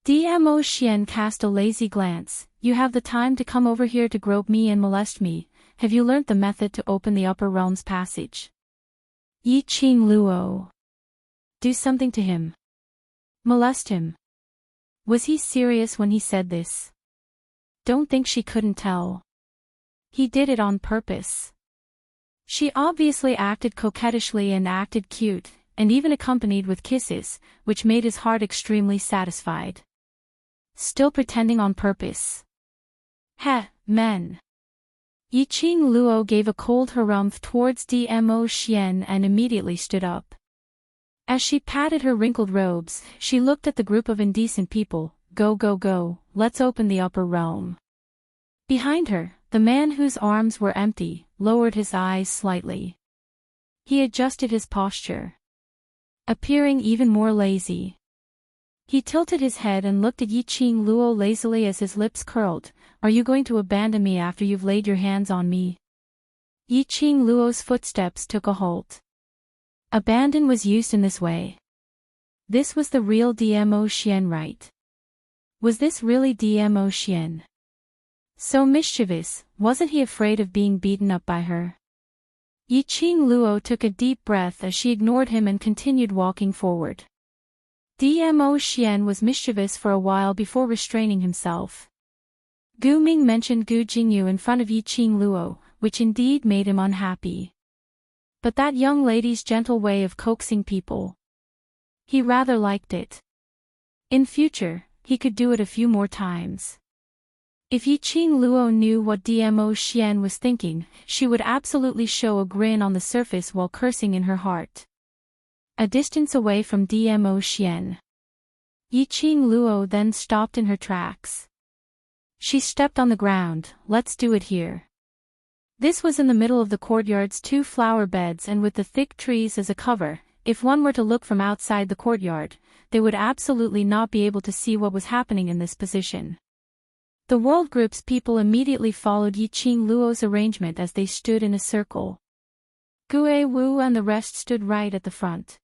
Dmo Xian cast a lazy glance. You have the time to come over here to grope me and molest me. Have you learnt the method to open the upper realms passage? Yiqing Luo. Do something to him. Molest him. Was he serious when he said this? Don't think she couldn't tell. He did it on purpose. She obviously acted coquettishly and acted cute, and even accompanied with kisses, which made his heart extremely satisfied. Still pretending on purpose. Heh, men. Yiqing Luo gave a cold harumph towards Dmo Xian and immediately stood up. As she patted her wrinkled robes, she looked at the group of indecent people. Go go go, let's open the upper realm. Behind her, the man whose arms were empty, lowered his eyes slightly. He adjusted his posture, appearing even more lazy. He tilted his head and looked at Yiqing Luo lazily as his lips curled. Are you going to abandon me after you've laid your hands on me? Yiqing Luo's footsteps took a halt. Abandon was used in this way. This was the real Dmo Xian, right? Was this really Dmo Xian? So mischievous, wasn't he afraid of being beaten up by her? Yiqing Luo took a deep breath as she ignored him and continued walking forward. Dmo Xian was mischievous for a while before restraining himself. Gu Ming mentioned Gu Jingyu in front of Yiqing Luo, which indeed made him unhappy. But that young lady's gentle way of coaxing people. He rather liked it. In future, he could do it a few more times. If Yiqing Luo knew what Dmo Xian was thinking, she would absolutely show a grin on the surface while cursing in her heart. A distance away from Dmo Xian, Yiqing Luo then stopped in her tracks. She stepped on the ground. Let's do it here. This was in the middle of the courtyard's two flower beds, and with the thick trees as a cover, if one were to look from outside the courtyard, they would absolutely not be able to see what was happening in this position. The world group's people immediately followed Yiqing Luo's arrangement as they stood in a circle. Gue Wu and the rest stood right at the front.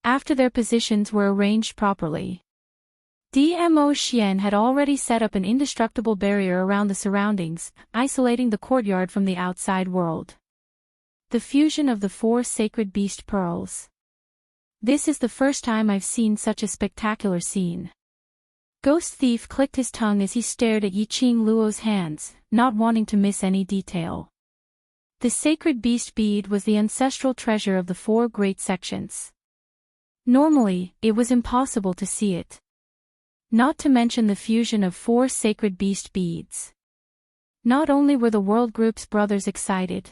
After their positions were arranged properly, Dmo Xian had already set up an indestructible barrier around the surroundings, isolating the courtyard from the outside world. The fusion of the 4 sacred beast pearls. This is the first time I've seen such a spectacular scene. Ghost Thief clicked his tongue as he stared at Yiqing Luo's hands, not wanting to miss any detail. The sacred beast bead was the ancestral treasure of the 4 great sections. Normally, it was impossible to see it. Not to mention the fusion of 4 sacred beast beads. Not only were the world group's brothers excited.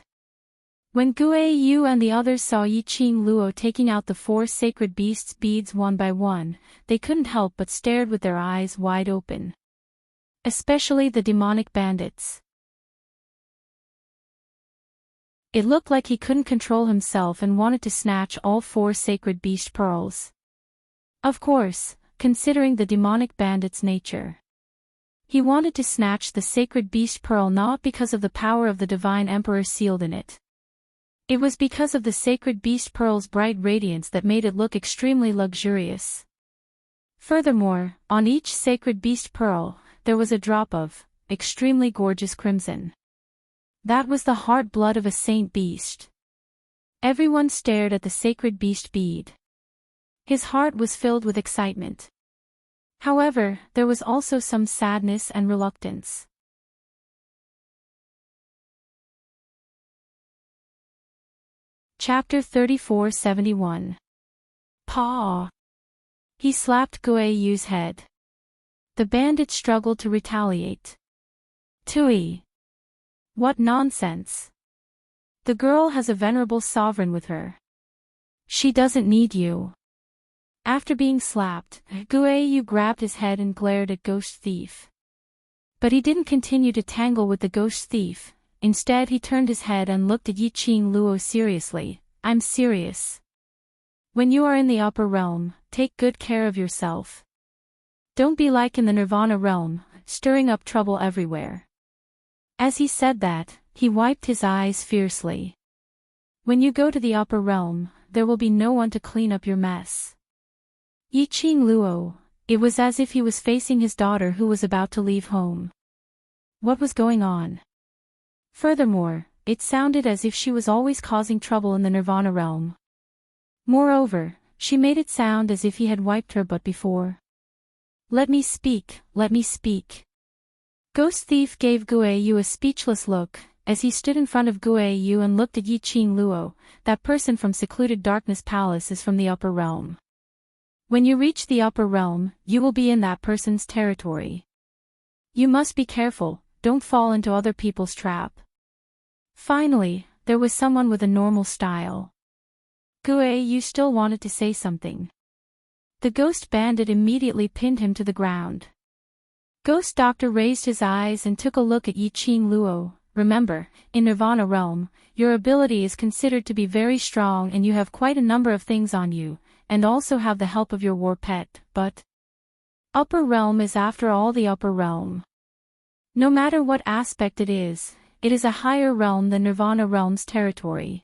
When Gue Yu and the others saw Yiqing Luo taking out the 4 sacred beasts' beads one by one, they couldn't help but stared with their eyes wide open. Especially the demonic bandits. It looked like he couldn't control himself and wanted to snatch all 4 sacred beast pearls. Of course, considering the demonic bandit's nature. He wanted to snatch the sacred beast pearl not because of the power of the divine emperor sealed in it. It was because of the sacred beast pearl's bright radiance that made it look extremely luxurious. Furthermore, on each sacred beast pearl, there was a drop of extremely gorgeous crimson. That was the heart blood of a saint beast. Everyone stared at the sacred beast bead. His heart was filled with excitement. However, there was also some sadness and reluctance. Chapter 3471. Paw. He slapped Guayu's head. The bandit struggled to retaliate. Tui. What nonsense. The girl has a venerable sovereign with her. She doesn't need you. After being slapped, Guayu grabbed his head and glared at Ghost Thief. But he didn't continue to tangle with the Ghost Thief. Instead he turned his head and looked at Yiqing Luo seriously. I'm serious. When you are in the upper realm, take good care of yourself. Don't be like in the Nirvana realm, stirring up trouble everywhere. As he said that, he wiped his eyes fiercely. When you go to the upper realm, there will be no one to clean up your mess. Yiqing Luo, it was as if he was facing his daughter who was about to leave home. What was going on? Furthermore, it sounded as if she was always causing trouble in the Nirvana realm. Moreover, she made it sound as if he had wiped her butt before. Let me speak, let me speak. Ghost Thief gave Guayu a speechless look, as he stood in front of Guayu and looked at Yiqing Luo. That person from secluded Darkness Palace is from the upper realm. When you reach the upper realm, you will be in that person's territory. You must be careful, don't fall into other people's trap. Finally, there was someone with a normal style. Guayu still wanted to say something. The ghost bandit immediately pinned him to the ground. Ghost Doctor raised his eyes and took a look at Yiqing Luo. Remember, in Nirvana realm, your ability is considered to be very strong and you have quite a number of things on you, and also have the help of your war pet, but upper realm is after all the upper realm. No matter what aspect it is a higher realm than Nirvana realm's territory.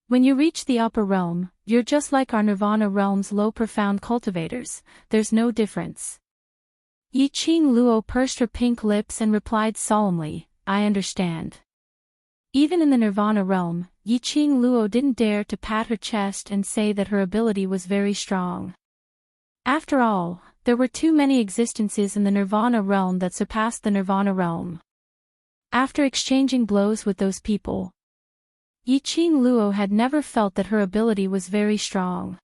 When you reach the upper realm, you're just like our Nirvana realm's low profound cultivators, there's no difference. Yiqing Luo pursed her pink lips and replied solemnly, I understand. Even in the Nirvana realm, Yiqing Luo didn't dare to pat her chest and say that her ability was very strong. After all, there were too many existences in the Nirvana realm that surpassed the Nirvana realm. After exchanging blows with those people, Yiqing Luo had never felt that her ability was very strong.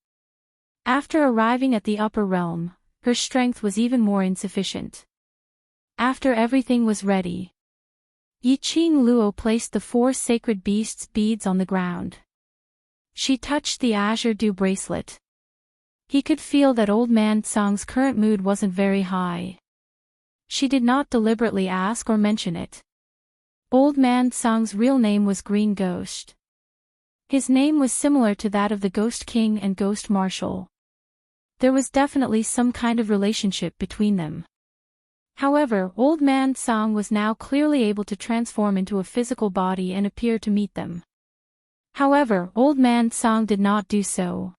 After arriving at the upper realm, her strength was even more insufficient. After everything was ready, Yiqing Luo placed the 4 sacred beasts' beads on the ground. She touched the azure dew bracelet. He could feel that Old Man Tsang's current mood wasn't very high. She did not deliberately ask or mention it. Old Man Tsang's real name was Green Ghost. His name was similar to that of the Ghost King and Ghost Marshal. There was definitely some kind of relationship between them. However, Old Man Tsang was now clearly able to transform into a physical body and appear to meet them. However, Old Man Tsang did not do so.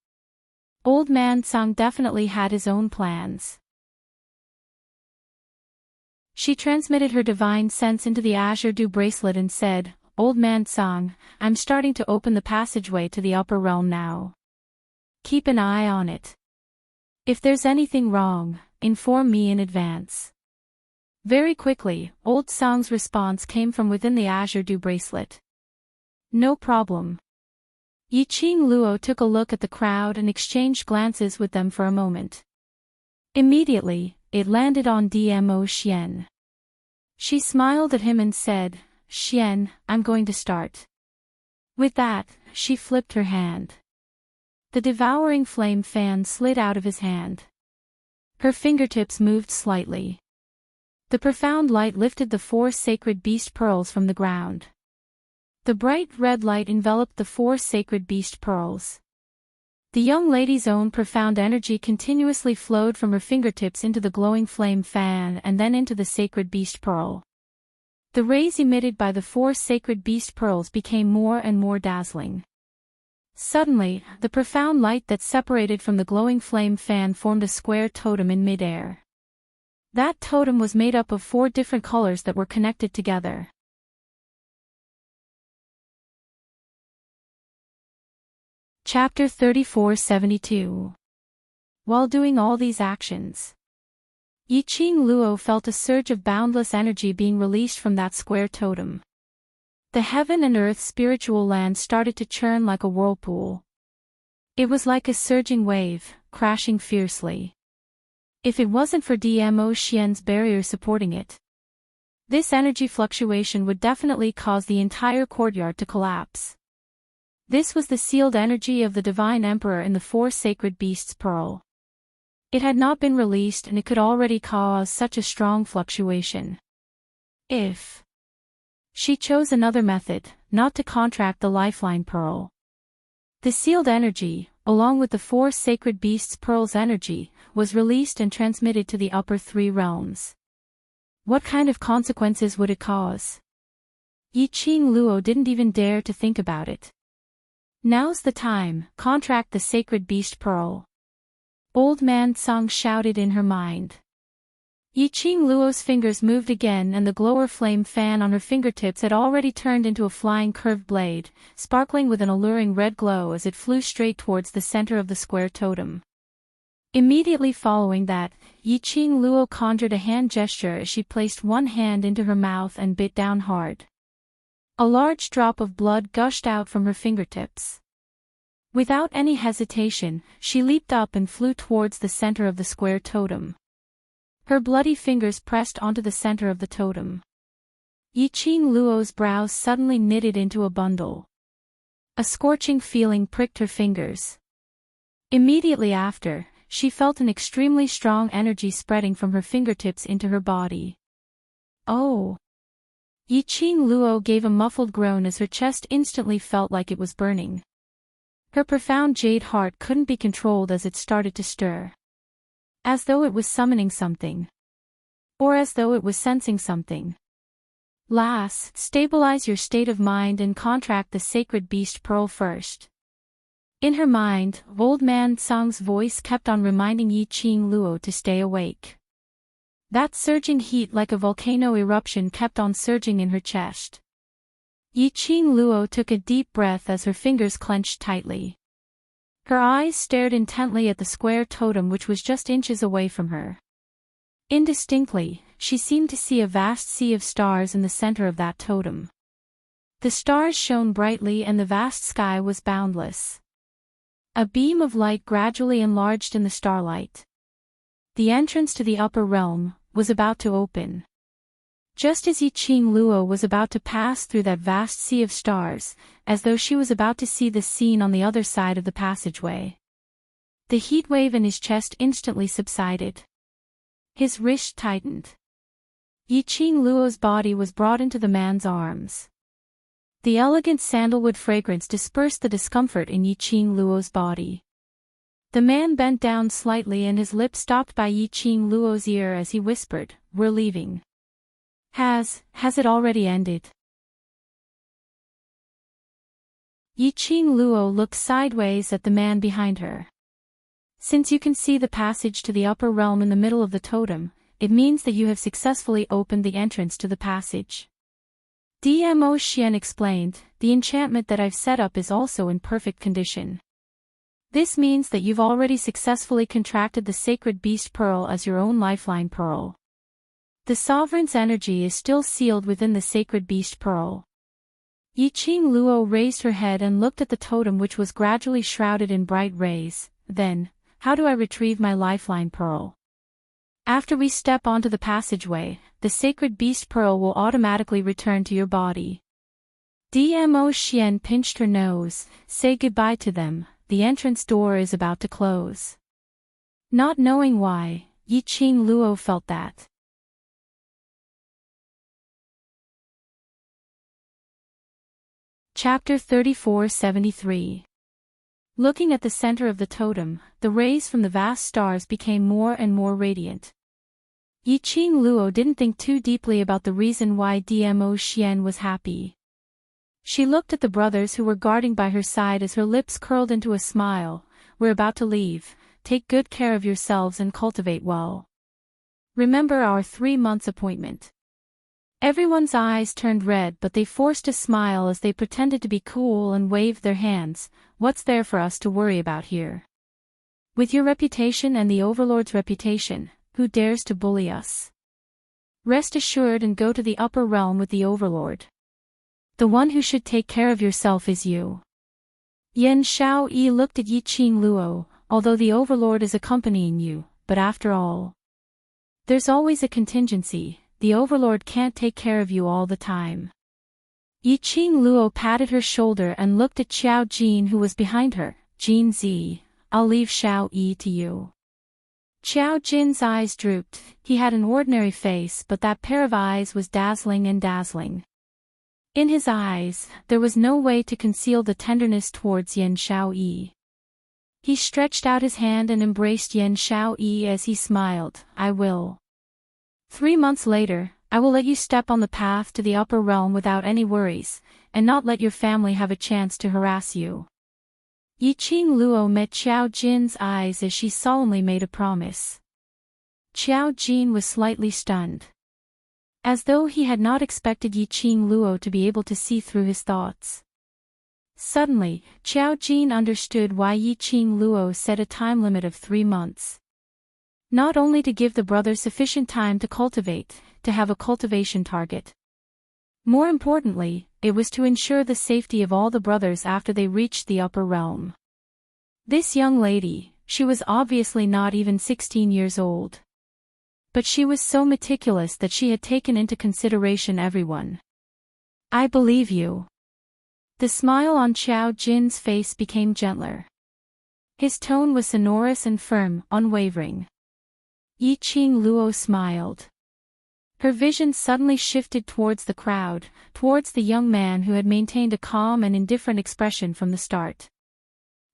Old Man Tsang definitely had his own plans. She transmitted her divine sense into the azure dew bracelet and said, Old Man Tsang, I'm starting to open the passageway to the upper realm now. Keep an eye on it. If there's anything wrong, inform me in advance. Very quickly, Old Tsang's response came from within the azure dew bracelet. No problem. Yiqing Luo took a look at the crowd and exchanged glances with them for a moment. Immediately, it landed on Dmo Xian. She smiled at him and said, Xian, I'm going to start. With that, she flipped her hand. The devouring flame fan slid out of his hand. Her fingertips moved slightly. The profound light lifted the 4 sacred beast pearls from the ground. The bright red light enveloped the 4 sacred beast pearls. The young lady's own profound energy continuously flowed from her fingertips into the glowing flame fan and then into the sacred beast pearl. The rays emitted by the 4 sacred beast pearls became more and more dazzling. Suddenly, the profound light that separated from the glowing flame fan formed a square totem in midair. That totem was made up of 4 different colors that were connected together. Chapter 3472. While doing all these actions, Yiqing Luo felt a surge of boundless energy being released from that square totem. The heaven and earth spiritual land started to churn like a whirlpool. It was like a surging wave, crashing fiercely. If it wasn't for Dmo Xian's barrier supporting it, this energy fluctuation would definitely cause the entire courtyard to collapse. This was the sealed energy of the Divine Emperor in the four sacred beasts' pearl. It had not been released and it could already cause such a strong fluctuation. If she chose another method, not to contract the lifeline pearl, the sealed energy, along with the four sacred beasts' pearl's energy, was released and transmitted to the upper three realms. What kind of consequences would it cause? Yiqing Luo didn't even dare to think about it. Now's the time, contract the sacred beast pearl. Old Man Tsang shouted in her mind. Yiqing Luo's fingers moved again and the glower flame fan on her fingertips had already turned into a flying curved blade, sparkling with an alluring red glow as it flew straight towards the center of the square totem. Immediately following that, Yiqing Luo conjured a hand gesture as she placed one hand into her mouth and bit down hard. A large drop of blood gushed out from her fingertips. Without any hesitation, she leaped up and flew towards the center of the square totem. Her bloody fingers pressed onto the center of the totem. Yiqing Luo's brows suddenly knitted into a bundle. A scorching feeling pricked her fingers. Immediately after, she felt an extremely strong energy spreading from her fingertips into her body. Oh! Yiqing Luo gave a muffled groan as her chest instantly felt like it was burning. Her profound jade heart couldn't be controlled as it started to stir. As though it was summoning something. Or as though it was sensing something. Lass, stabilize your state of mind and contract the sacred beast pearl first. In her mind, Old Man Tsang's voice kept on reminding Yiqing Luo to stay awake. That surging heat like a volcano eruption kept on surging in her chest. Yiqing Luo took a deep breath as her fingers clenched tightly. Her eyes stared intently at the square totem which was just inches away from her. Indistinctly, she seemed to see a vast sea of stars in the center of that totem. The stars shone brightly and the vast sky was boundless. A beam of light gradually enlarged in the starlight. The entrance to the upper realm was about to open. Just as Yiqing Luo was about to pass through that vast sea of stars, as though she was about to see the scene on the other side of the passageway. The heat wave in his chest instantly subsided. His wrist tightened. Yiqing Luo's body was brought into the man's arms. The elegant sandalwood fragrance dispersed the discomfort in Yiqing Luo's body. The man bent down slightly and his lips stopped by Yiqing Luo's ear as he whispered, "We're leaving." Has it already ended? Yiqing Luo looked sideways at the man behind her. Since you can see the passage to the upper realm in the middle of the totem, it means that you have successfully opened the entrance to the passage. Dmo Xian explained, the enchantment that I've set up is also in perfect condition. This means that you've already successfully contracted the sacred beast pearl as your own lifeline pearl. The sovereign's energy is still sealed within the sacred beast pearl. Yiqing Luo raised her head and looked at the totem which was gradually shrouded in bright rays. Then, how do I retrieve my lifeline pearl? After we step onto the passageway, the sacred beast pearl will automatically return to your body. Dmo Xian pinched her nose. Say goodbye to them, the entrance door is about to close. Not knowing why, Yiqing Luo felt that. Chapter 3473. Looking at the center of the totem, the rays from the vast stars became more and more radiant. Yiqing Luo didn't think too deeply about the reason why Dmo Xian was happy. She looked at the brothers who were guarding by her side as her lips curled into a smile. We're about to leave, take good care of yourselves and cultivate well. Remember our 3 months appointment. Everyone's eyes turned red but they forced a smile as they pretended to be cool and waved their hands. What's there for us to worry about here? With your reputation and the Overlord's reputation, who dares to bully us? Rest assured and go to the upper realm with the Overlord. The one who should take care of yourself is you. Yan Xiaoyi looked at Yi Qingluo, although the Overlord is accompanying you, but after all, there's always a contingency, the Overlord can't take care of you all the time. Yi Qingluo patted her shoulder and looked at Xiao Jin who was behind her. Jin Zi, I'll leave Xiao Yi to you. Xiao Jin's eyes drooped, he had an ordinary face but that pair of eyes was dazzling and dazzling. In his eyes, there was no way to conceal the tenderness towards Yan Xiaoyi. He stretched out his hand and embraced Yan Xiaoyi as he smiled, I will. 3 months later, I will let you step on the path to the upper realm without any worries, and not let your family have a chance to harass you. Yi Qingluo met Xiao Jin's eyes as she solemnly made a promise. Xiao Jin was slightly stunned. As though he had not expected Yi Qingluo to be able to see through his thoughts. Suddenly, Xiao Jin understood why Yi Qingluo set a time limit of 3 months. Not only to give the brothers sufficient time to cultivate, to have a cultivation target. More importantly, it was to ensure the safety of all the brothers after they reached the upper realm. This young lady, she was obviously not even 16 years old. But she was so meticulous that she had taken into consideration everyone. I believe you. The smile on Xiao Jin's face became gentler. His tone was sonorous and firm, unwavering. Yi Qingluo smiled. Her vision suddenly shifted towards the crowd, towards the young man who had maintained a calm and indifferent expression from the start.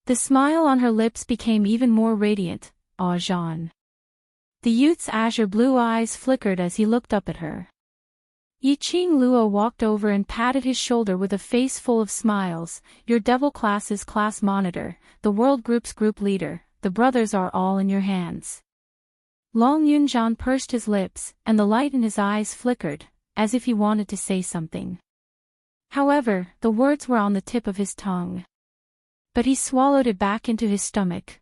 The smile on her lips became even more radiant. Ah Jean. The youth's azure blue eyes flickered as he looked up at her. Yi Qingluo walked over and patted his shoulder with a face full of smiles. Your devil class's class monitor, the world group's group leader, the brothers are all in your hands. Long Yunjian pursed his lips, and the light in his eyes flickered, as if he wanted to say something. However, the words were on the tip of his tongue. But he swallowed it back into his stomach.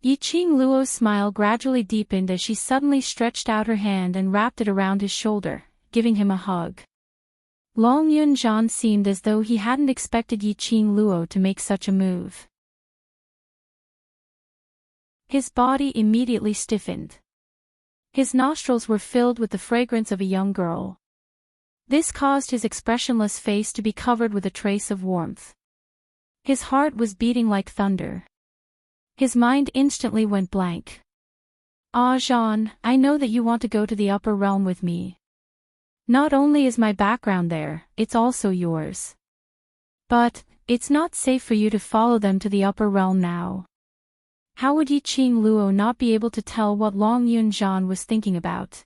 Yi Qingluo's smile gradually deepened as she suddenly stretched out her hand and wrapped it around his shoulder, giving him a hug. Long Yunjian seemed as though he hadn't expected Yi Qingluo to make such a move. His body immediately stiffened. His nostrils were filled with the fragrance of a young girl. This caused his expressionless face to be covered with a trace of warmth. His heart was beating like thunder. His mind instantly went blank. Ah Jean, I know that you want to go to the upper realm with me. Not only is my background there, it's also yours. But, it's not safe for you to follow them to the upper realm now. How would Yi Qingluo not be able to tell what Long Yunjian was thinking about?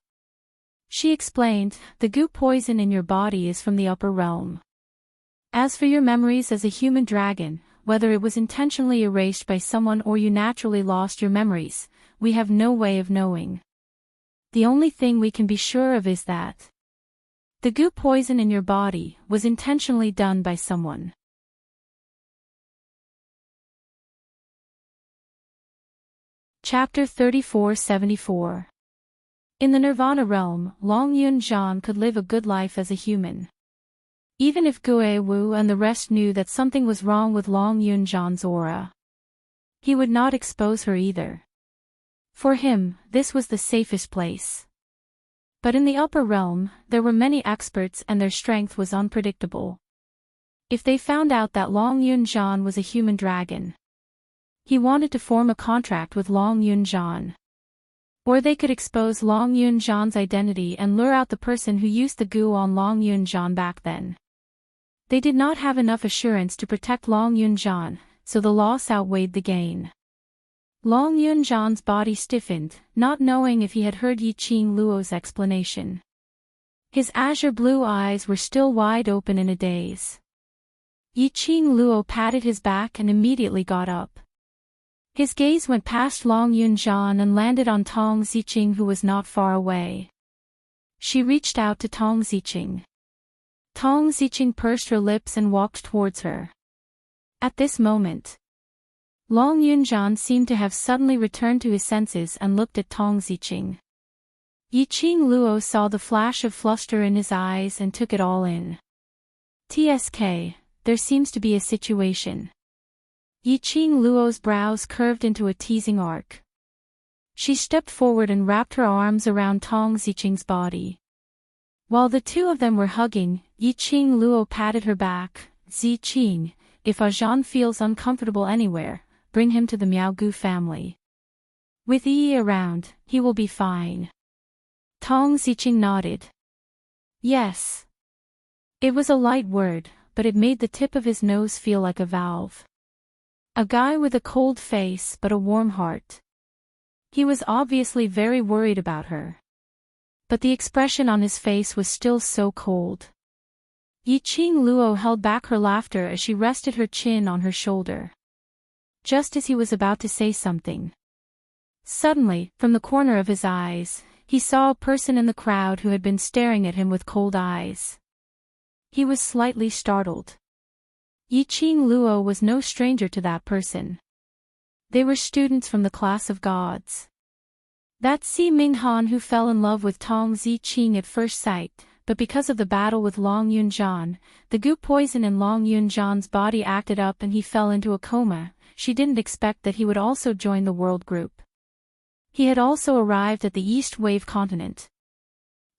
She explained, the goo poison in your body is from the upper realm. As for your memories as a human dragon, whether it was intentionally erased by someone or you naturally lost your memories, we have no way of knowing. The only thing we can be sure of is that the goo poison in your body was intentionally done by someone. Chapter 3474. In the Nirvana realm, Long Yunjian could live a good life as a human. Even if Gue Wu and the rest knew that something was wrong with Long Yunjian's aura, he would not expose her either. For him, this was the safest place. But in the upper realm, there were many experts and their strength was unpredictable. If they found out that Long Yunjian was a human dragon, he wanted to form a contract with Long Yunjian. Or they could expose Long Yunjian's identity and lure out the person who used the goo on Long Yunjian back then. They did not have enough assurance to protect Long Yunjian, so the loss outweighed the gain. Long Yunjian's body stiffened, not knowing if he had heard Yi Qingluo's explanation. His azure blue eyes were still wide open in a daze. Yi Qingluo patted his back and immediately got up. His gaze went past Long Yunjian and landed on Tong Ziqing who was not far away. She reached out to Tong Ziqing. Tong Ziqing pursed her lips and walked towards her. At this moment, Long Yunjian seemed to have suddenly returned to his senses and looked at Tong Ziqing. Yiqing Luo saw the flash of fluster in his eyes and took it all in. TSK, there seems to be a situation. Yiqing Luo's brows curved into a teasing arc. She stepped forward and wrapped her arms around Tong Ziqing's body. While the two of them were hugging, Yiqing Luo patted her back. Ziqing, if Ajan feels uncomfortable anywhere, bring him to the Miaogu family. With Yi around, he will be fine. Tong Ziqing nodded. Yes. It was a light word, but it made the tip of his nose feel like a valve. A guy with a cold face but a warm heart. He was obviously very worried about her. But the expression on his face was still so cold. Yiqing Luo held back her laughter as she rested her chin on her shoulder. Just as he was about to say something. Suddenly, from the corner of his eyes, he saw a person in the crowd who had been staring at him with cold eyes. He was slightly startled. Yiqing Luo was no stranger to that person. They were students from the class of gods. That Si Minghan who fell in love with Tong Ziqing at first sight, but because of the battle with Long Yunjian, the goo poison in Long Yunjian's body acted up and he fell into a coma. She didn't expect that he would also join the world group. He had also arrived at the East Wave continent.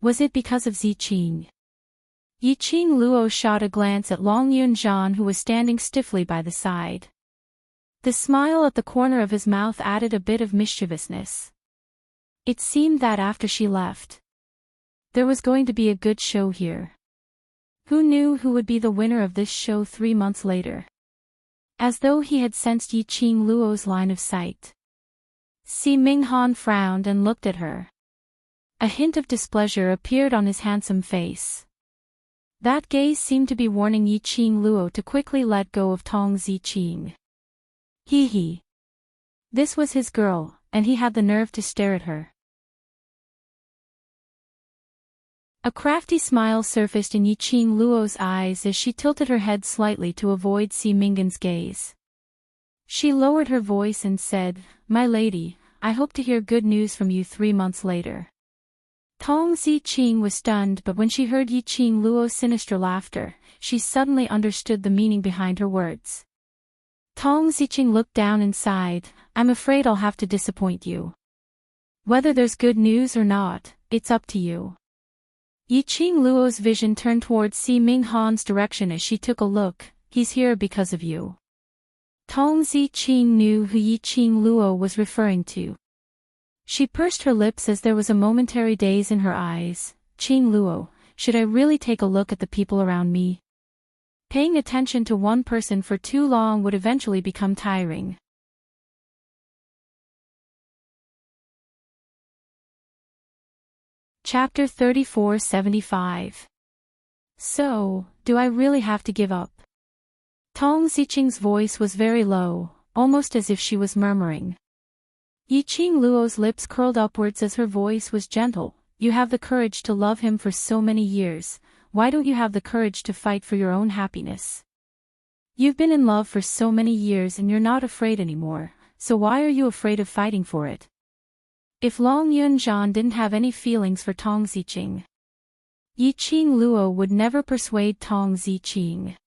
Was it because of Ziqing? Yiqing Luo shot a glance at Long Yunjian who was standing stiffly by the side. The smile at the corner of his mouth added a bit of mischievousness. It seemed that after she left, there was going to be a good show here. Who knew who would be the winner of this show 3 months later? As though he had sensed Yiqing Luo's line of sight. Si Minghan frowned and looked at her. A hint of displeasure appeared on his handsome face. That gaze seemed to be warning Yiqing Luo to quickly let go of Tong Ziqing. He. This was his girl, and he had the nerve to stare at her. A crafty smile surfaced in Yiqing Luo's eyes as she tilted her head slightly to avoid Si Minghan's gaze. She lowered her voice and said, "My lady, I hope to hear good news from you 3 months later." Tong Ziqing was stunned, but when she heard Yiqing Luo's sinister laughter, she suddenly understood the meaning behind her words. Tong Ziqing looked down and sighed, "I'm afraid I'll have to disappoint you. Whether there's good news or not, it's up to you." Yiqing Luo's vision turned towards Si Minghan's direction as she took a look. "He's here because of you." Tong Ziqing knew who Yiqing Luo was referring to. She pursed her lips as there was a momentary daze in her eyes. "Qing Luo, should I really take a look at the people around me?" Paying attention to one person for too long would eventually become tiring. Chapter 3475. So, do I really have to give up? Tong Ziqing's voice was very low, almost as if she was murmuring. Yiqing Luo's lips curled upwards as her voice was gentle. "You have the courage to love him for so many years, why don't you have the courage to fight for your own happiness? You've been in love for so many years and you're not afraid anymore, so why are you afraid of fighting for it?" If Long Yunjian didn't have any feelings for Tong Ziqing, Yiqing Luo would never persuade Tong Ziqing.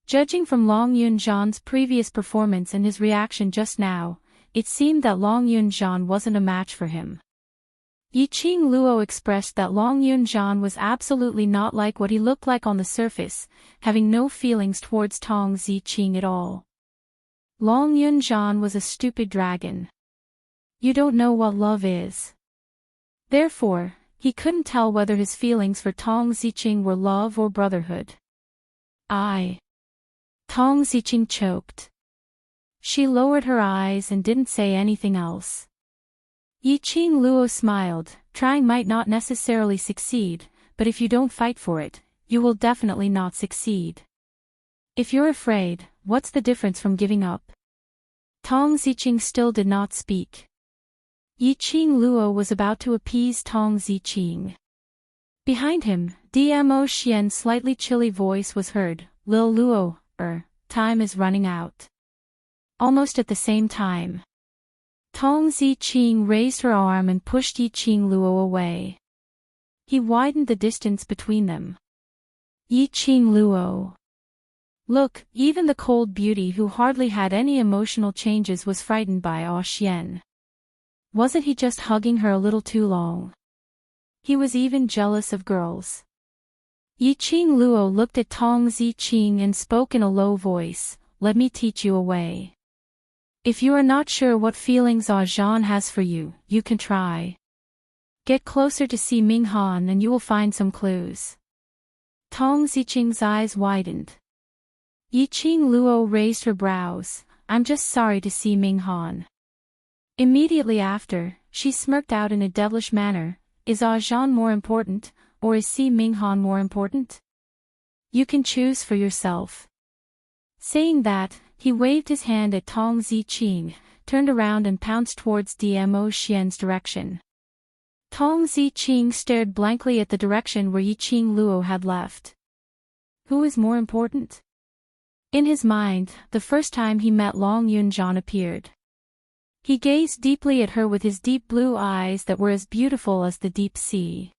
Judging from Long Yunjian's previous performance and his reaction just now, it seemed that Long Yunjian wasn't a match for him. Yiqing Luo expressed that Long Yunjian was absolutely not like what he looked like on the surface, having no feelings towards Tong Ziqing at all. Long Yunjian was a stupid dragon. You don't know what love is. Therefore, he couldn't tell whether his feelings for Tong Ziqing were love or brotherhood. Tong Ziqing choked. She lowered her eyes and didn't say anything else. Yiqing Luo smiled. "Trying might not necessarily succeed, but if you don't fight for it, you will definitely not succeed. If you're afraid, what's the difference from giving up?" Tong Ziqing still did not speak. Yiqing Luo was about to appease Tong Ziqing. Behind him, Dmo Xian's slightly chilly voice was heard. "Lil Luo, time is running out. Almost at the same time, Tong Ziqing raised her arm and pushed Yiqing Luo away. He widened the distance between them. Yiqing Luo. Look, even the cold beauty who hardly had any emotional changes was frightened by Ah Xian. Wasn't he just hugging her a little too long? He was even jealous of girls. Yiqing Luo looked at Tong Ziqing and spoke in a low voice, "Let me teach you a way. If you are not sure what feelings Ah Zhan has for you, you can try. Get closer to Si Minghan and you will find some clues." Tong Ziqing's eyes widened. Yiqing Luo raised her brows. "I'm just sorry to see Minghan." Immediately after, she smirked out in a devilish manner. "Is Ah Zhan more important, or is Si Minghan more important? You can choose for yourself." Saying that, he waved his hand at Tong Ziqing, turned around and pounced towards Dmo Xian's direction. Tong Ziqing stared blankly at the direction where Yiqing Luo had left. Who is more important? In his mind, the first time he met Long Yunzhan appeared. He gazed deeply at her with his deep blue eyes that were as beautiful as the deep sea.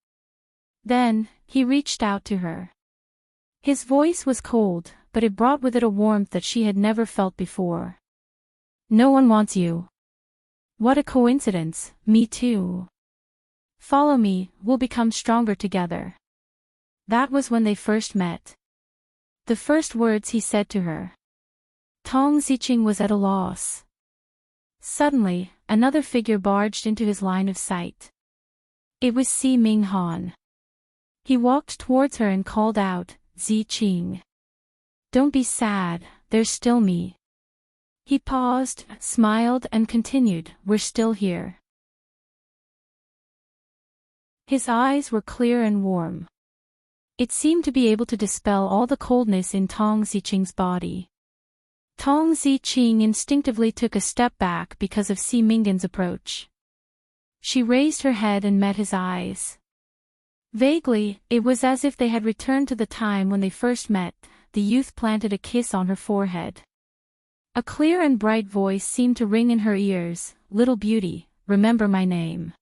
Then, he reached out to her. His voice was cold, but it brought with it a warmth that she had never felt before. "No one wants you." "What a coincidence, me too. Follow me, we'll become stronger together." That was when they first met. The first words he said to her. Tong Ziqing was at a loss. Suddenly, another figure barged into his line of sight. It was Si Minghan. He walked towards her and called out, "Ziqing. Don't be sad, there's still me." He paused, smiled and continued, "We're still here." His eyes were clear and warm. It seemed to be able to dispel all the coldness in Tong Ziqing's body. Tong Ziqing instinctively took a step back because of Si Minghan's approach. She raised her head and met his eyes. Vaguely, it was as if they had returned to the time when they first met. The youth planted a kiss on her forehead. A clear and bright voice seemed to ring in her ears, "Little beauty, remember my name.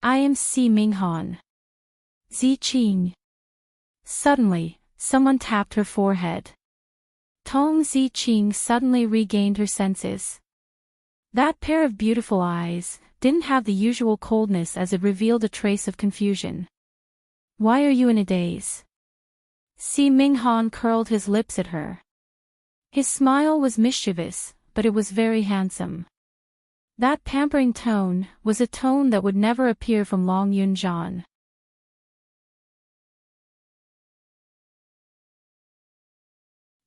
I am Si Minghan." Ziqing. Suddenly, someone tapped her forehead. Tong Ziqing suddenly regained her senses. That pair of beautiful eyes didn't have the usual coldness as it revealed a trace of confusion. "Why are you in a daze?" Si Minghan curled his lips at her. His smile was mischievous, but it was very handsome. That pampering tone was a tone that would never appear from Long Yunzhan.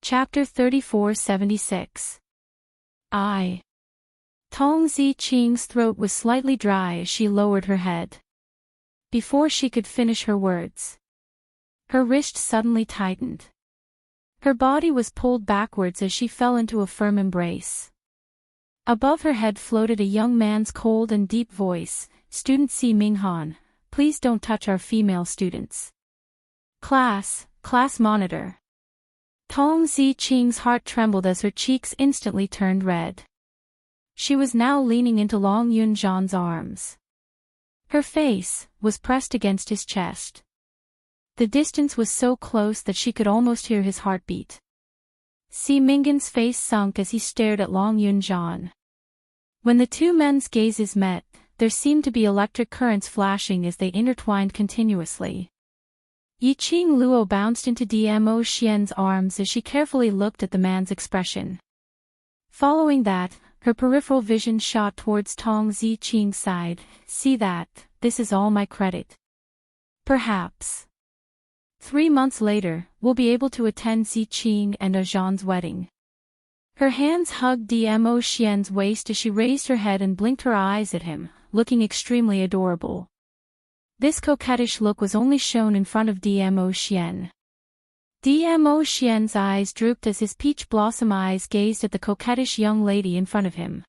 Chapter 3476. Tong Ziqing's throat was slightly dry as she lowered her head. Before she could finish her words, her wrist suddenly tightened. Her body was pulled backwards as she fell into a firm embrace. Above her head floated a young man's cold and deep voice, "Student Si Minghan, please don't touch our female students." Class monitor." Tong Ziqing's heart trembled as her cheeks instantly turned red. She was now leaning into Long Yunzhan's arms. Her face was pressed against his chest. The distance was so close that she could almost hear his heartbeat. Si Minghan's face sunk as he stared at Long Yunzhan. When the two men's gazes met, there seemed to be electric currents flashing as they intertwined continuously. Yiqing Luo bounced into Dmo Xian's arms as she carefully looked at the man's expression. Following that, her peripheral vision shot towards Tong Ziqing's side. "See that, this is all my credit. Perhaps 3 months later, we'll be able to attend Ziqing and Zhan's wedding." Her hands hugged Dmo Xian's waist as she raised her head and blinked her eyes at him, looking extremely adorable. This coquettish look was only shown in front of Dmo Xian. Dmo Xian's eyes drooped as his peach blossom eyes gazed at the coquettish young lady in front of him.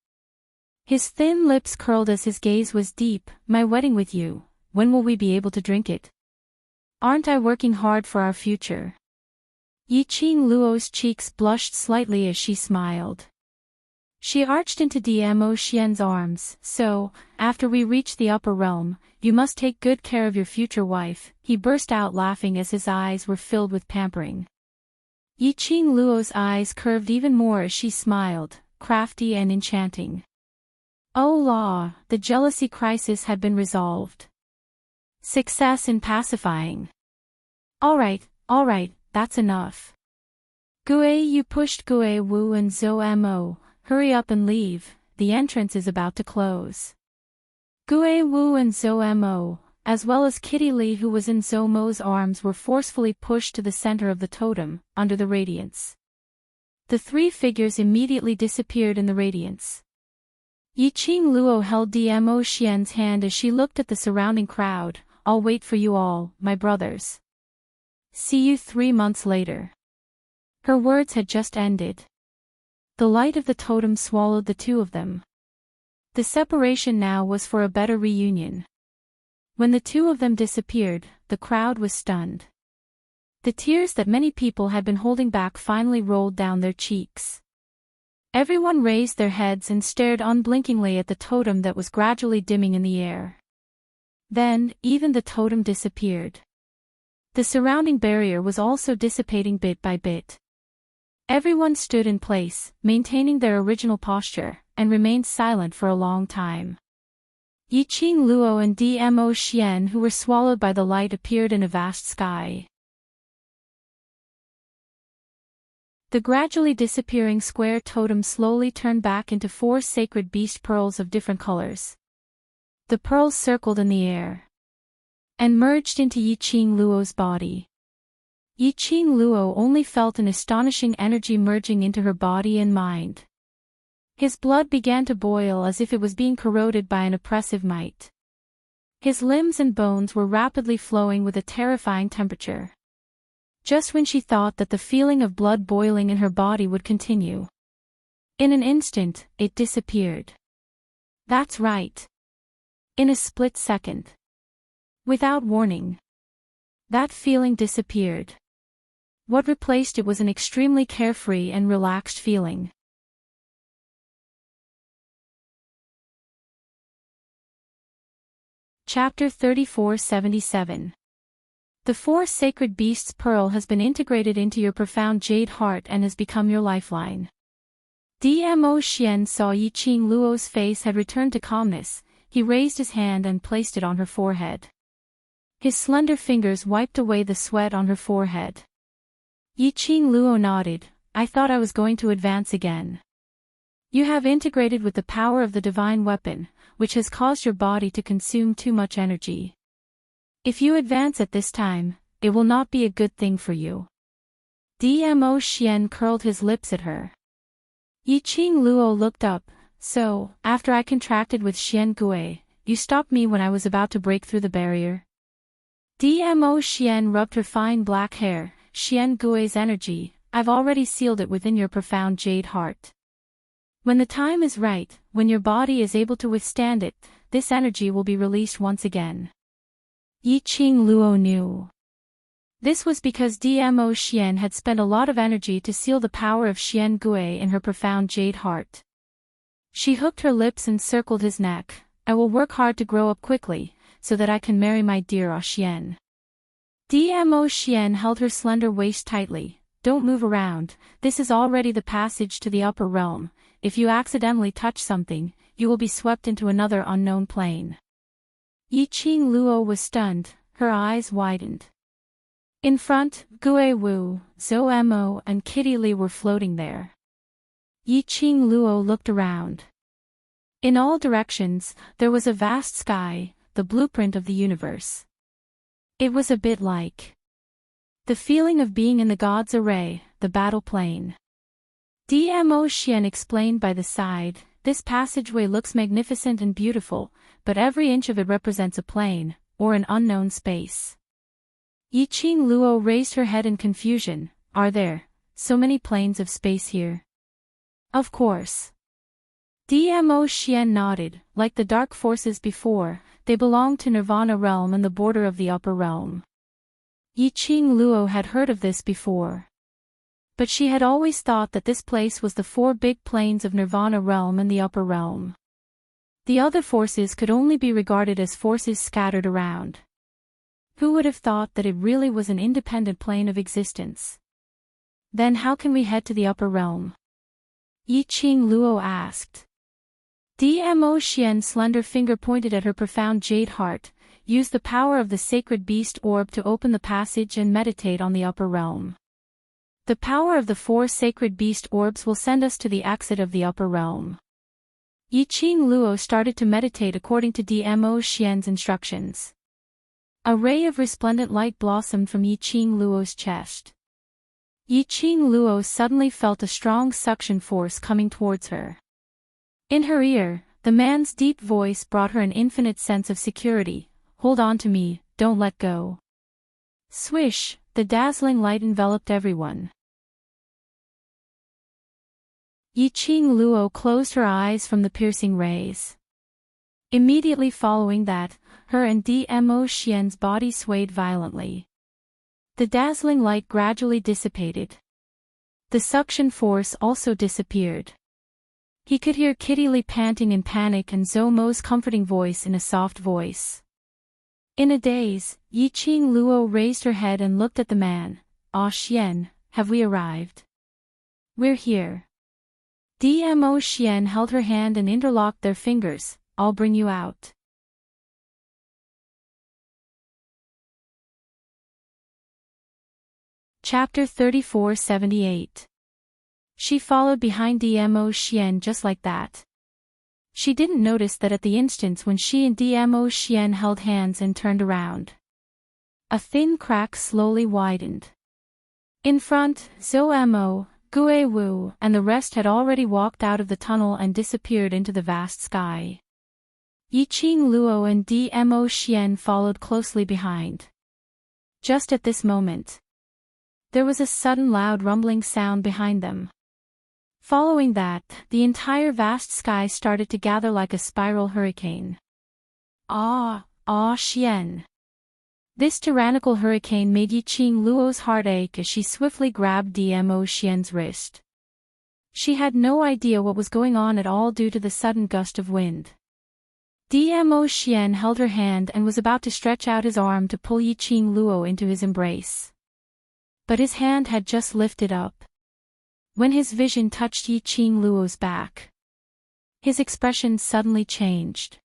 His thin lips curled as his gaze was deep. "My wedding with you, when will we be able to drink it? Aren't I working hard for our future?" Yiqing Luo's cheeks blushed slightly as she smiled. She arched into Dmo Xian's arms. So, after we reach the upper realm, you must take good care of your future wife, he burst out laughing as his eyes were filled with pampering. Yiqing Luo's eyes curved even more as she smiled, crafty and enchanting. Oh la, the jealousy crisis had been resolved. Success in pacifying. Alright, that's enough. Gue, you pushed Gue Wu and Zhou Mo, hurry up and leave, the entrance is about to close. Gue Wu and Zhou Mo, as well as Kitty Li who was in Zhou Mo's arms, were forcefully pushed to the center of the totem, under the radiance. The three figures immediately disappeared in the radiance. Yiqing Luo held Dmo Xian's hand as she looked at the surrounding crowd. I'll wait for you all, my brothers. See you 3 months later. Her words had just ended. The light of the totem swallowed the two of them. The separation now was for a better reunion. When the two of them disappeared, the crowd was stunned. The tears that many people had been holding back finally rolled down their cheeks. Everyone raised their heads and stared unblinkingly at the totem that was gradually dimming in the air. Then, even the totem disappeared. The surrounding barrier was also dissipating bit by bit. Everyone stood in place, maintaining their original posture, and remained silent for a long time. Yiqing Luo and Dmo Xian, who were swallowed by the light, appeared in a vast sky. The gradually disappearing square totem slowly turned back into 4 sacred beast pearls of different colors. The pearls circled in the air and merged into Yiqing Luo's body. Yiqing Luo only felt an astonishing energy merging into her body and mind. His blood began to boil as if it was being corroded by an oppressive might. His limbs and bones were rapidly flowing with a terrifying temperature. Just when she thought that the feeling of blood boiling in her body would continue, in an instant, it disappeared. That's right. In a split second. Without warning. That feeling disappeared. What replaced it was an extremely carefree and relaxed feeling. Chapter 3477. The 4 sacred beasts pearl has been integrated into your profound jade heart and has become your lifeline. Dmo Xian saw Yiqing Luo's face had returned to calmness. He raised his hand and placed it on her forehead. His slender fingers wiped away the sweat on her forehead. Yiqing Luo nodded. I thought I was going to advance again. You have integrated with the power of the divine weapon, which has caused your body to consume too much energy. If you advance at this time, it will not be a good thing for you. Dmo Xian curled his lips at her. Yiqing Luo looked up. So, after I contracted with Xian Gue, you stopped me when I was about to break through the barrier? Dmo Xian rubbed her fine black hair. Xian Gue's energy, I've already sealed it within your profound jade heart. When the time is right, when your body is able to withstand it, this energy will be released once again. Yiqing Luo knew. This was because Dmo Xian had spent a lot of energy to seal the power of Xian Gue in her profound jade heart. She hooked her lips and circled his neck. I will work hard to grow up quickly, so that I can marry my dear Xian. Dmo Xian held her slender waist tightly. Don't move around, this is already the passage to the upper realm. If you accidentally touch something, you will be swept into another unknown plane. Yiqing Luo was stunned, her eyes widened. In front, Gue Wu, Zhou Mo and Kitty Li were floating there. Yiqing Luo looked around. In all directions, there was a vast sky, the blueprint of the universe. It was a bit like the feeling of being in the God's array, the battle plane. Dmo Xian explained by the side, this passageway looks magnificent and beautiful, but every inch of it represents a plane, or an unknown space. Yiqing Luo raised her head in confusion. Are there so many planes of space here? Of course. Dmo Xian nodded. Like the dark forces before, they belong to Nirvana realm and the border of the upper realm. Yiqing Luo had heard of this before. But she had always thought that this place was the four big planes of Nirvana realm and the upper realm. The other forces could only be regarded as forces scattered around. Who would have thought that it really was an independent plane of existence? Then how can we head to the upper realm? Yi Qing Luo asked. Dmo Xian's slender finger pointed at her profound jade heart. Use the power of the sacred beast orb to open the passage and meditate on the upper realm. The power of the four sacred beast orbs will send us to the exit of the upper realm. Yi Qing Luo started to meditate according to Dmo Xian's instructions. A ray of resplendent light blossomed from Yi Qing Luo's chest. Yi Qing Luo suddenly felt a strong suction force coming towards her. In her ear, the man's deep voice brought her an infinite sense of security. Hold on to me, don't let go. Swish, the dazzling light enveloped everyone. Yi Qing Luo closed her eyes from the piercing rays. Immediately following that, her and Dmo Xian's body swayed violently. The dazzling light gradually dissipated. The suction force also disappeared. He could hear Kitty Li panting in panic and Zhou Mo's comforting voice in a soft voice. In a daze, Yi Qing Luo raised her head and looked at the man. Ah Xian, have we arrived? We're here. Dmo Xian held her hand and interlocked their fingers. I'll bring you out. Chapter 3478. She followed behind Dmo Xian just like that. She didn't notice that at the instant when she and Dmo Xian held hands and turned around. A thin crack slowly widened. In front, Zhou Mo, Gue Wu, and the rest had already walked out of the tunnel and disappeared into the vast sky. Yi Qing Luo and Dmo Xian followed closely behind. Just at this moment, there was a sudden loud rumbling sound behind them. Following that, the entire vast sky started to gather like a spiral hurricane. Ah Xian. This tyrannical hurricane made Yi Qing Luo's heart ache as she swiftly grabbed Dmo Xian's wrist. She had no idea what was going on at all due to the sudden gust of wind. Dmo Xian held her hand and was about to stretch out his arm to pull Yi Qing Luo into his embrace. But his hand had just lifted up. When his vision touched Yi Qing Luo's back, his expression suddenly changed.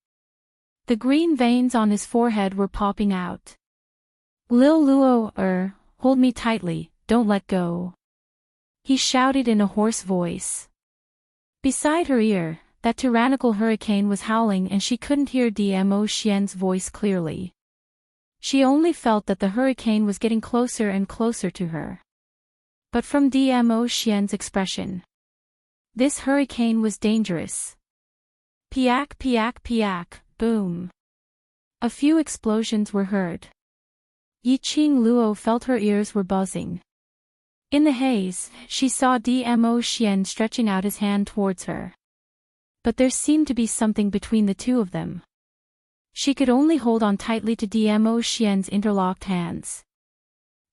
The green veins on his forehead were popping out. Lil Luo, hold me tightly, don't let go. He shouted in a hoarse voice. Beside her ear, that tyrannical hurricane was howling and she couldn't hear Dmo Xian's voice clearly. She only felt that the hurricane was getting closer and closer to her. But from Dmo Xian's expression, this hurricane was dangerous. Piak piak piak, boom. A few explosions were heard. Yi Qing Luo felt her ears were buzzing. In the haze, she saw Dmo Xian stretching out his hand towards her. But there seemed to be something between the two of them. She could only hold on tightly to Dmo Xian's interlocked hands.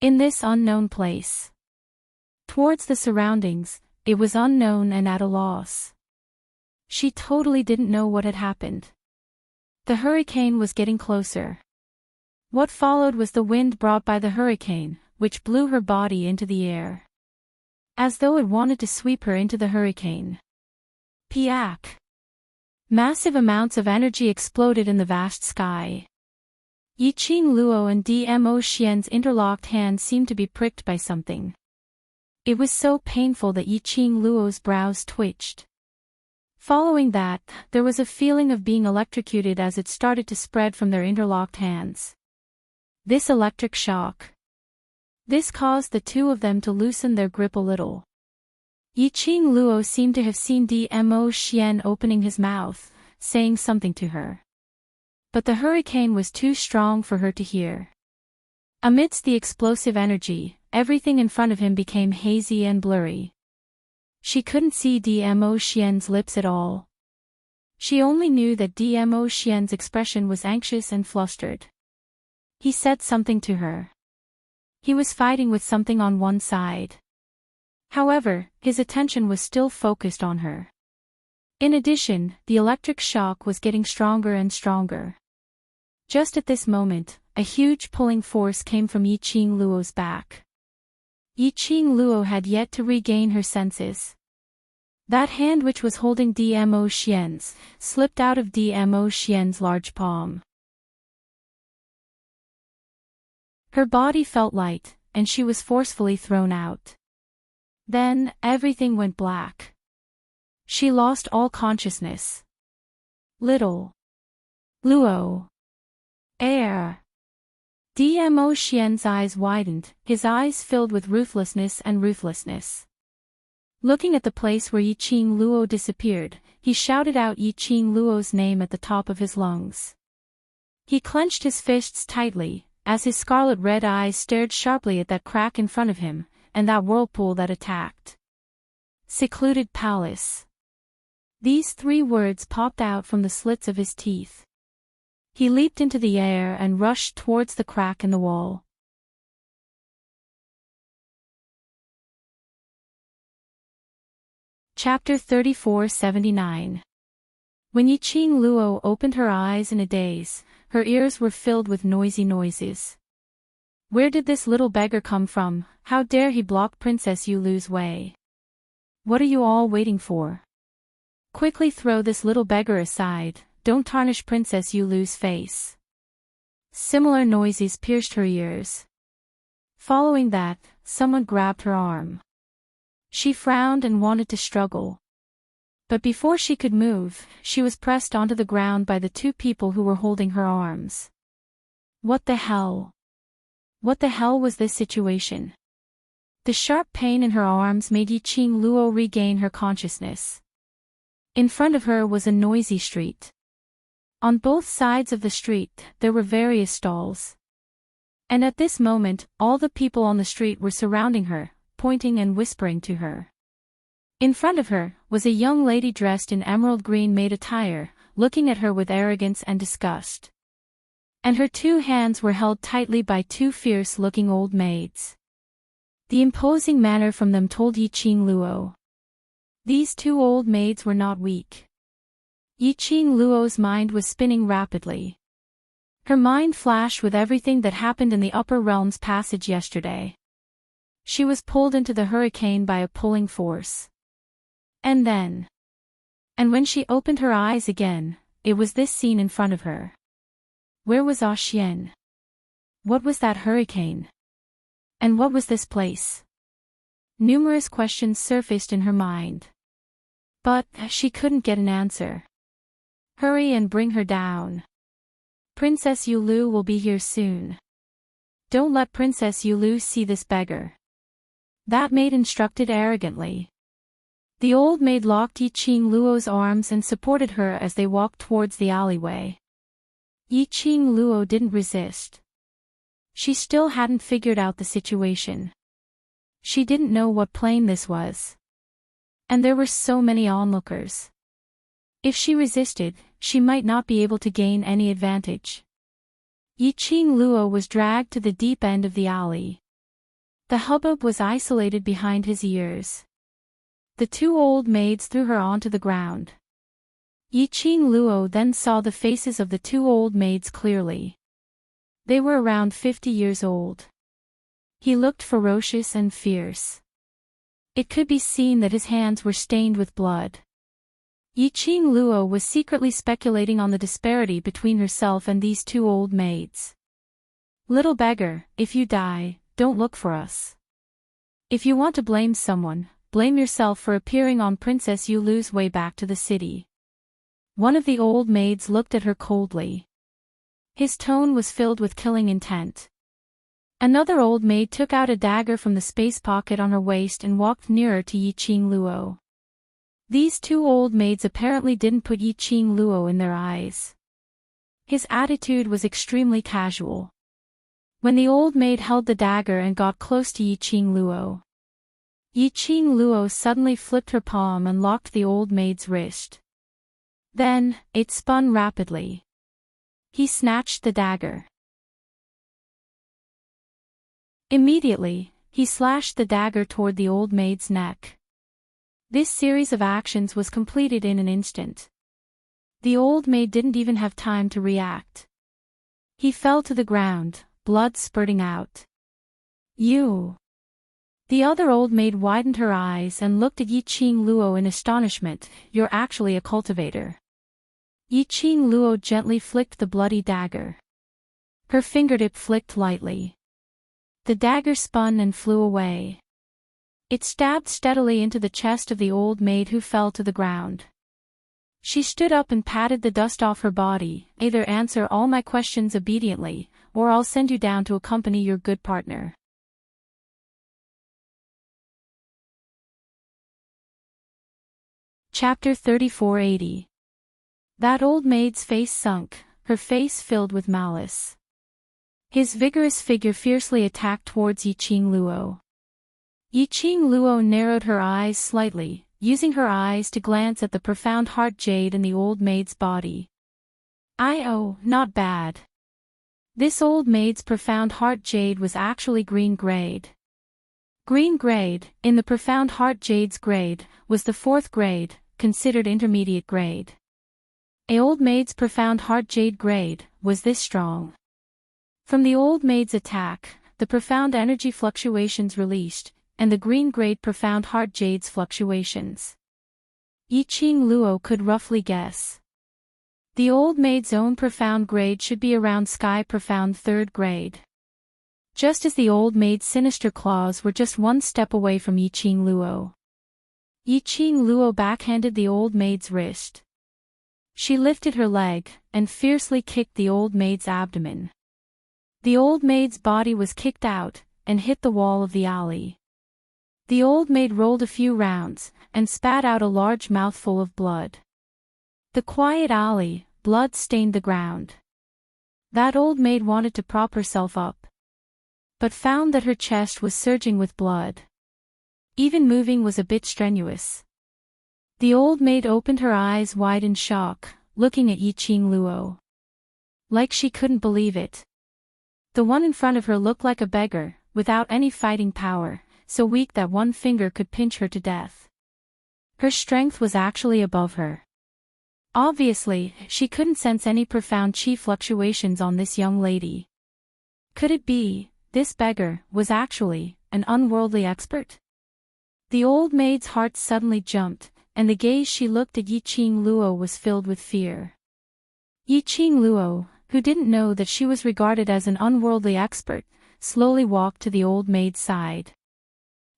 In this unknown place, towards the surroundings, it was unknown and at a loss. She totally didn't know what had happened. The hurricane was getting closer. What followed was the wind brought by the hurricane, which blew her body into the air, as though it wanted to sweep her into the hurricane. Piak! Massive amounts of energy exploded in the vast sky. Yi Qing Luo and Dmo Xian's interlocked hands seemed to be pricked by something. It was so painful that Yi Qing Luo's brows twitched. Following that, there was a feeling of being electrocuted as it started to spread from their interlocked hands. This electric shock. This caused the two of them to loosen their grip a little. Yi Qing Luo seemed to have seen Dmo Xian opening his mouth, saying something to her. But the hurricane was too strong for her to hear. Amidst the explosive energy, everything in front of him became hazy and blurry. She couldn't see Dmo Xian's lips at all. She only knew that Dmo Xian's expression was anxious and flustered. He said something to her. He was fighting with something on one side. However, his attention was still focused on her. In addition, the electric shock was getting stronger and stronger. Just at this moment, a huge pulling force came from Yiqing Luo's back. Yiqing Luo had yet to regain her senses. That hand which was holding Dmo Xian's slipped out of Dmo Xian's large palm. Her body felt light, and she was forcefully thrown out. Then, everything went black. She lost all consciousness. Little Luo. Air. Dmo Xian's eyes widened, his eyes filled with ruthlessness and ruthlessness. Looking at the place where Yiqing Luo disappeared, he shouted out Yiqing Luo's name at the top of his lungs. He clenched his fists tightly, as his scarlet-red eyes stared sharply at that crack in front of him, and that whirlpool that attacked. Secluded Palace. These 3 words popped out from the slits of his teeth. He leaped into the air and rushed towards the crack in the wall. Chapter 3479. When Yiqing Luo opened her eyes in a daze, her ears were filled with noisy noises. Where did this little beggar come from? How dare he block Princess Yulu's way? What are you all waiting for? Quickly throw this little beggar aside, don't tarnish Princess Yulu's face. Similar noises pierced her ears. Following that, someone grabbed her arm. She frowned and wanted to struggle. But before she could move, she was pressed onto the ground by the 2 people who were holding her arms. What the hell? What the hell was this situation? The sharp pain in her arms made Yiqing Luo regain her consciousness. In front of her was a noisy street. On both sides of the street, there were various stalls. And at this moment, all the people on the street were surrounding her, pointing and whispering to her. In front of her was a young lady dressed in emerald green maid attire, looking at her with arrogance and disgust. And her 2 hands were held tightly by 2 fierce-looking old maids. The imposing manner from them told Yiqing Luo. These 2 old maids were not weak. Yiqing Luo's mind was spinning rapidly. Her mind flashed with everything that happened in the Upper Realms passage yesterday. She was pulled into the hurricane by a pulling force. And when she opened her eyes again, it was this scene in front of her. Where was Ah Xian? What was that hurricane? And what was this place? Numerous questions surfaced in her mind. But she couldn't get an answer. Hurry and bring her down. Princess Yulu will be here soon. Don't let Princess Yulu see this beggar. That maid instructed arrogantly. The old maid locked Yiqing Luo's arms and supported her as they walked towards the alleyway. Yiqing Luo didn't resist. She still hadn't figured out the situation. She didn't know what plane this was. And there were so many onlookers. If she resisted, she might not be able to gain any advantage. Yiqing Luo was dragged to the deep end of the alley. The hubbub was isolated behind his ears. The 2 old maids threw her onto the ground. Yiqing Luo then saw the faces of the 2 old maids clearly. They were around 50 years old. He looked ferocious and fierce. It could be seen that his hands were stained with blood. Yiqing Luo was secretly speculating on the disparity between herself and these 2 old maids. Little beggar, if you die, don't look for us. If you want to blame someone, blame yourself for appearing on Princess Yulu's way back to the city. One of the old maids looked at her coldly. His tone was filled with killing intent. Another old maid took out a dagger from the space pocket on her waist and walked nearer to Yiqing Luo. These 2 old maids apparently didn't put Yiqing Luo in their eyes. His attitude was extremely casual. When the old maid held the dagger and got close to Yiqing Luo, Yiqing Luo suddenly flipped her palm and locked the old maid's wrist. Then, it spun rapidly. He snatched the dagger. Immediately, He slashed the dagger toward the old maid's neck. This series of actions was completed in an instant. The old maid didn't even have time to react. He fell to the ground, blood spurting out. You. The other old maid widened her eyes and looked at Yiqing Luo in astonishment. You're actually a cultivator. Yiqing Luo gently flicked the bloody dagger. Her fingertip flicked lightly. The dagger spun and flew away. It stabbed steadily into the chest of the old maid, who fell to the ground. She stood up and patted the dust off her body. Either answer all my questions obediently, or I'll send you down to accompany your good partner. Chapter 3480. That old maid's face sunk, her face filled with malice. His vigorous figure fiercely attacked towards Yiqing Luo. Yiqing Luo narrowed her eyes slightly, using her eyes to glance at the profound heart jade in the old maid's body. Oh, not bad. This old maid's profound heart jade was actually green grade. Green grade, in the profound heart jade's grade, was the 4th grade, considered intermediate grade. A old maid's profound heart jade grade was this strong. From the old maid's attack, the profound energy fluctuations released, and the green grade profound heart jade's fluctuations. Yiqing Luo could roughly guess. The old maid's own profound grade should be around sky profound 3rd grade. Just as the old maid's sinister claws were just one step away from Yiqing Luo. Yiqing Luo backhanded the old maid's wrist. She lifted her leg, and fiercely kicked the old maid's abdomen. The old maid's body was kicked out, and hit the wall of the alley. The old maid rolled a few rounds, and spat out a large mouthful of blood. The quiet alley, blood stained the ground. That old maid wanted to prop herself up, but found that her chest was surging with blood. Even moving was a bit strenuous. The old maid opened her eyes wide in shock, looking at Yiqing Luo. Like she couldn't believe it. The one in front of her looked like a beggar, without any fighting power, so weak that one finger could pinch her to death. Her strength was actually above her. Obviously, she couldn't sense any profound chi fluctuations on this young lady. Could it be, this beggar was actually an unworldly expert? The old maid's heart suddenly jumped, and the gaze she looked at Yiqing Luo was filled with fear. Yiqing Luo, who didn't know that she was regarded as an unworldly expert, slowly walked to the old maid's side.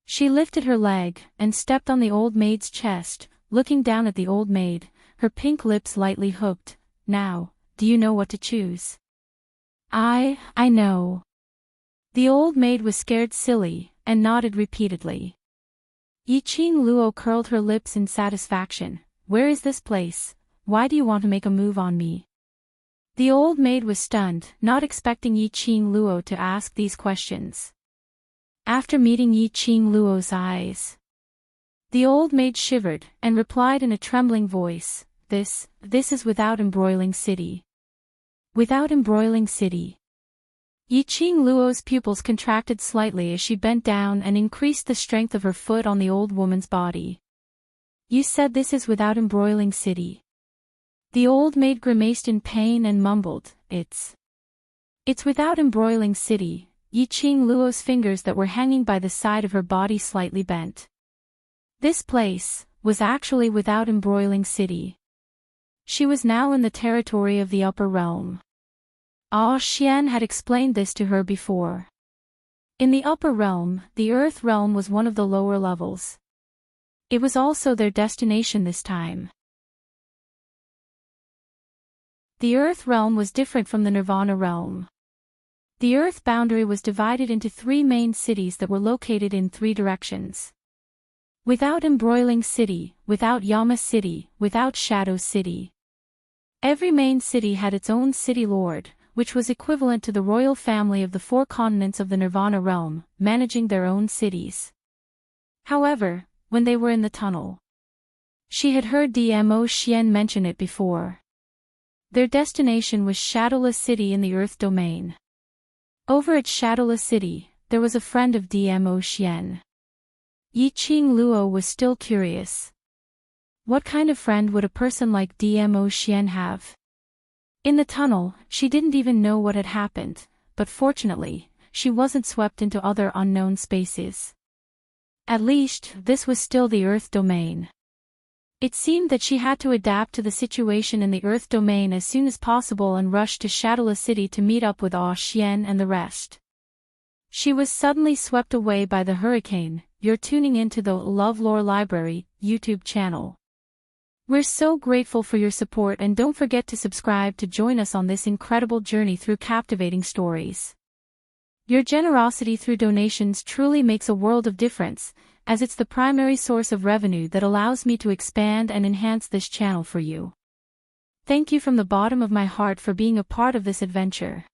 She lifted her leg, and stepped on the old maid's chest, looking down at the old maid, her pink lips lightly hooked. Now, do you know what to choose? I know. The old maid was scared silly, and nodded repeatedly. Yiqing Luo curled her lips in satisfaction. Where is this place? Why do you want to make a move on me? The old maid was stunned, not expecting Yiqing Luo to ask these questions. After meeting Yiqing Luo's eyes, the old maid shivered, and replied in a trembling voice, This is without embroiling city. Without embroiling city. Yiqing Luo's pupils contracted slightly as she bent down and increased the strength of her foot on the old woman's body. You said this is without embroiling city. The old maid grimaced in pain and mumbled, It's without embroiling city. Yiqing Luo's fingers that were hanging by the side of her body slightly bent. This place was actually without embroiling city. She was now in the territory of the upper realm. Ah Xian had explained this to her before. In the upper realm, the earth realm was one of the lower levels. It was also their destination this time. The earth realm was different from the nirvana realm. The earth boundary was divided into 3 main cities that were located in 3 directions. Without embroiling city, without Yama city, without Shadow city. Every main city had its own city lord, which was equivalent to the royal family of the 4 continents of the nirvana realm, managing their own cities. However, when they were in the tunnel, she had heard Dmo Xian mention it before. Their destination was Shadowless City in the Earth domain. Over at Shadowless City, there was a friend of DMO Xian. Yiqing Luo was still curious. What kind of friend would a person like DMO Xian have? In the tunnel, she didn't even know what had happened, but fortunately, she wasn't swept into other unknown spaces. At least, this was still the Earth domain. It seemed that she had to adapt to the situation in the Earth domain as soon as possible and rush to Shadowless City to meet up with Aw Xian and the rest. She was suddenly swept away by the hurricane. You're tuning into the LoveLore Library YouTube channel. We're so grateful for your support, and don't forget to subscribe to join us on this incredible journey through captivating stories. Your generosity through donations truly makes a world of difference, as it's the primary source of revenue that allows me to expand and enhance this channel for you. Thank you from the bottom of my heart for being a part of this adventure.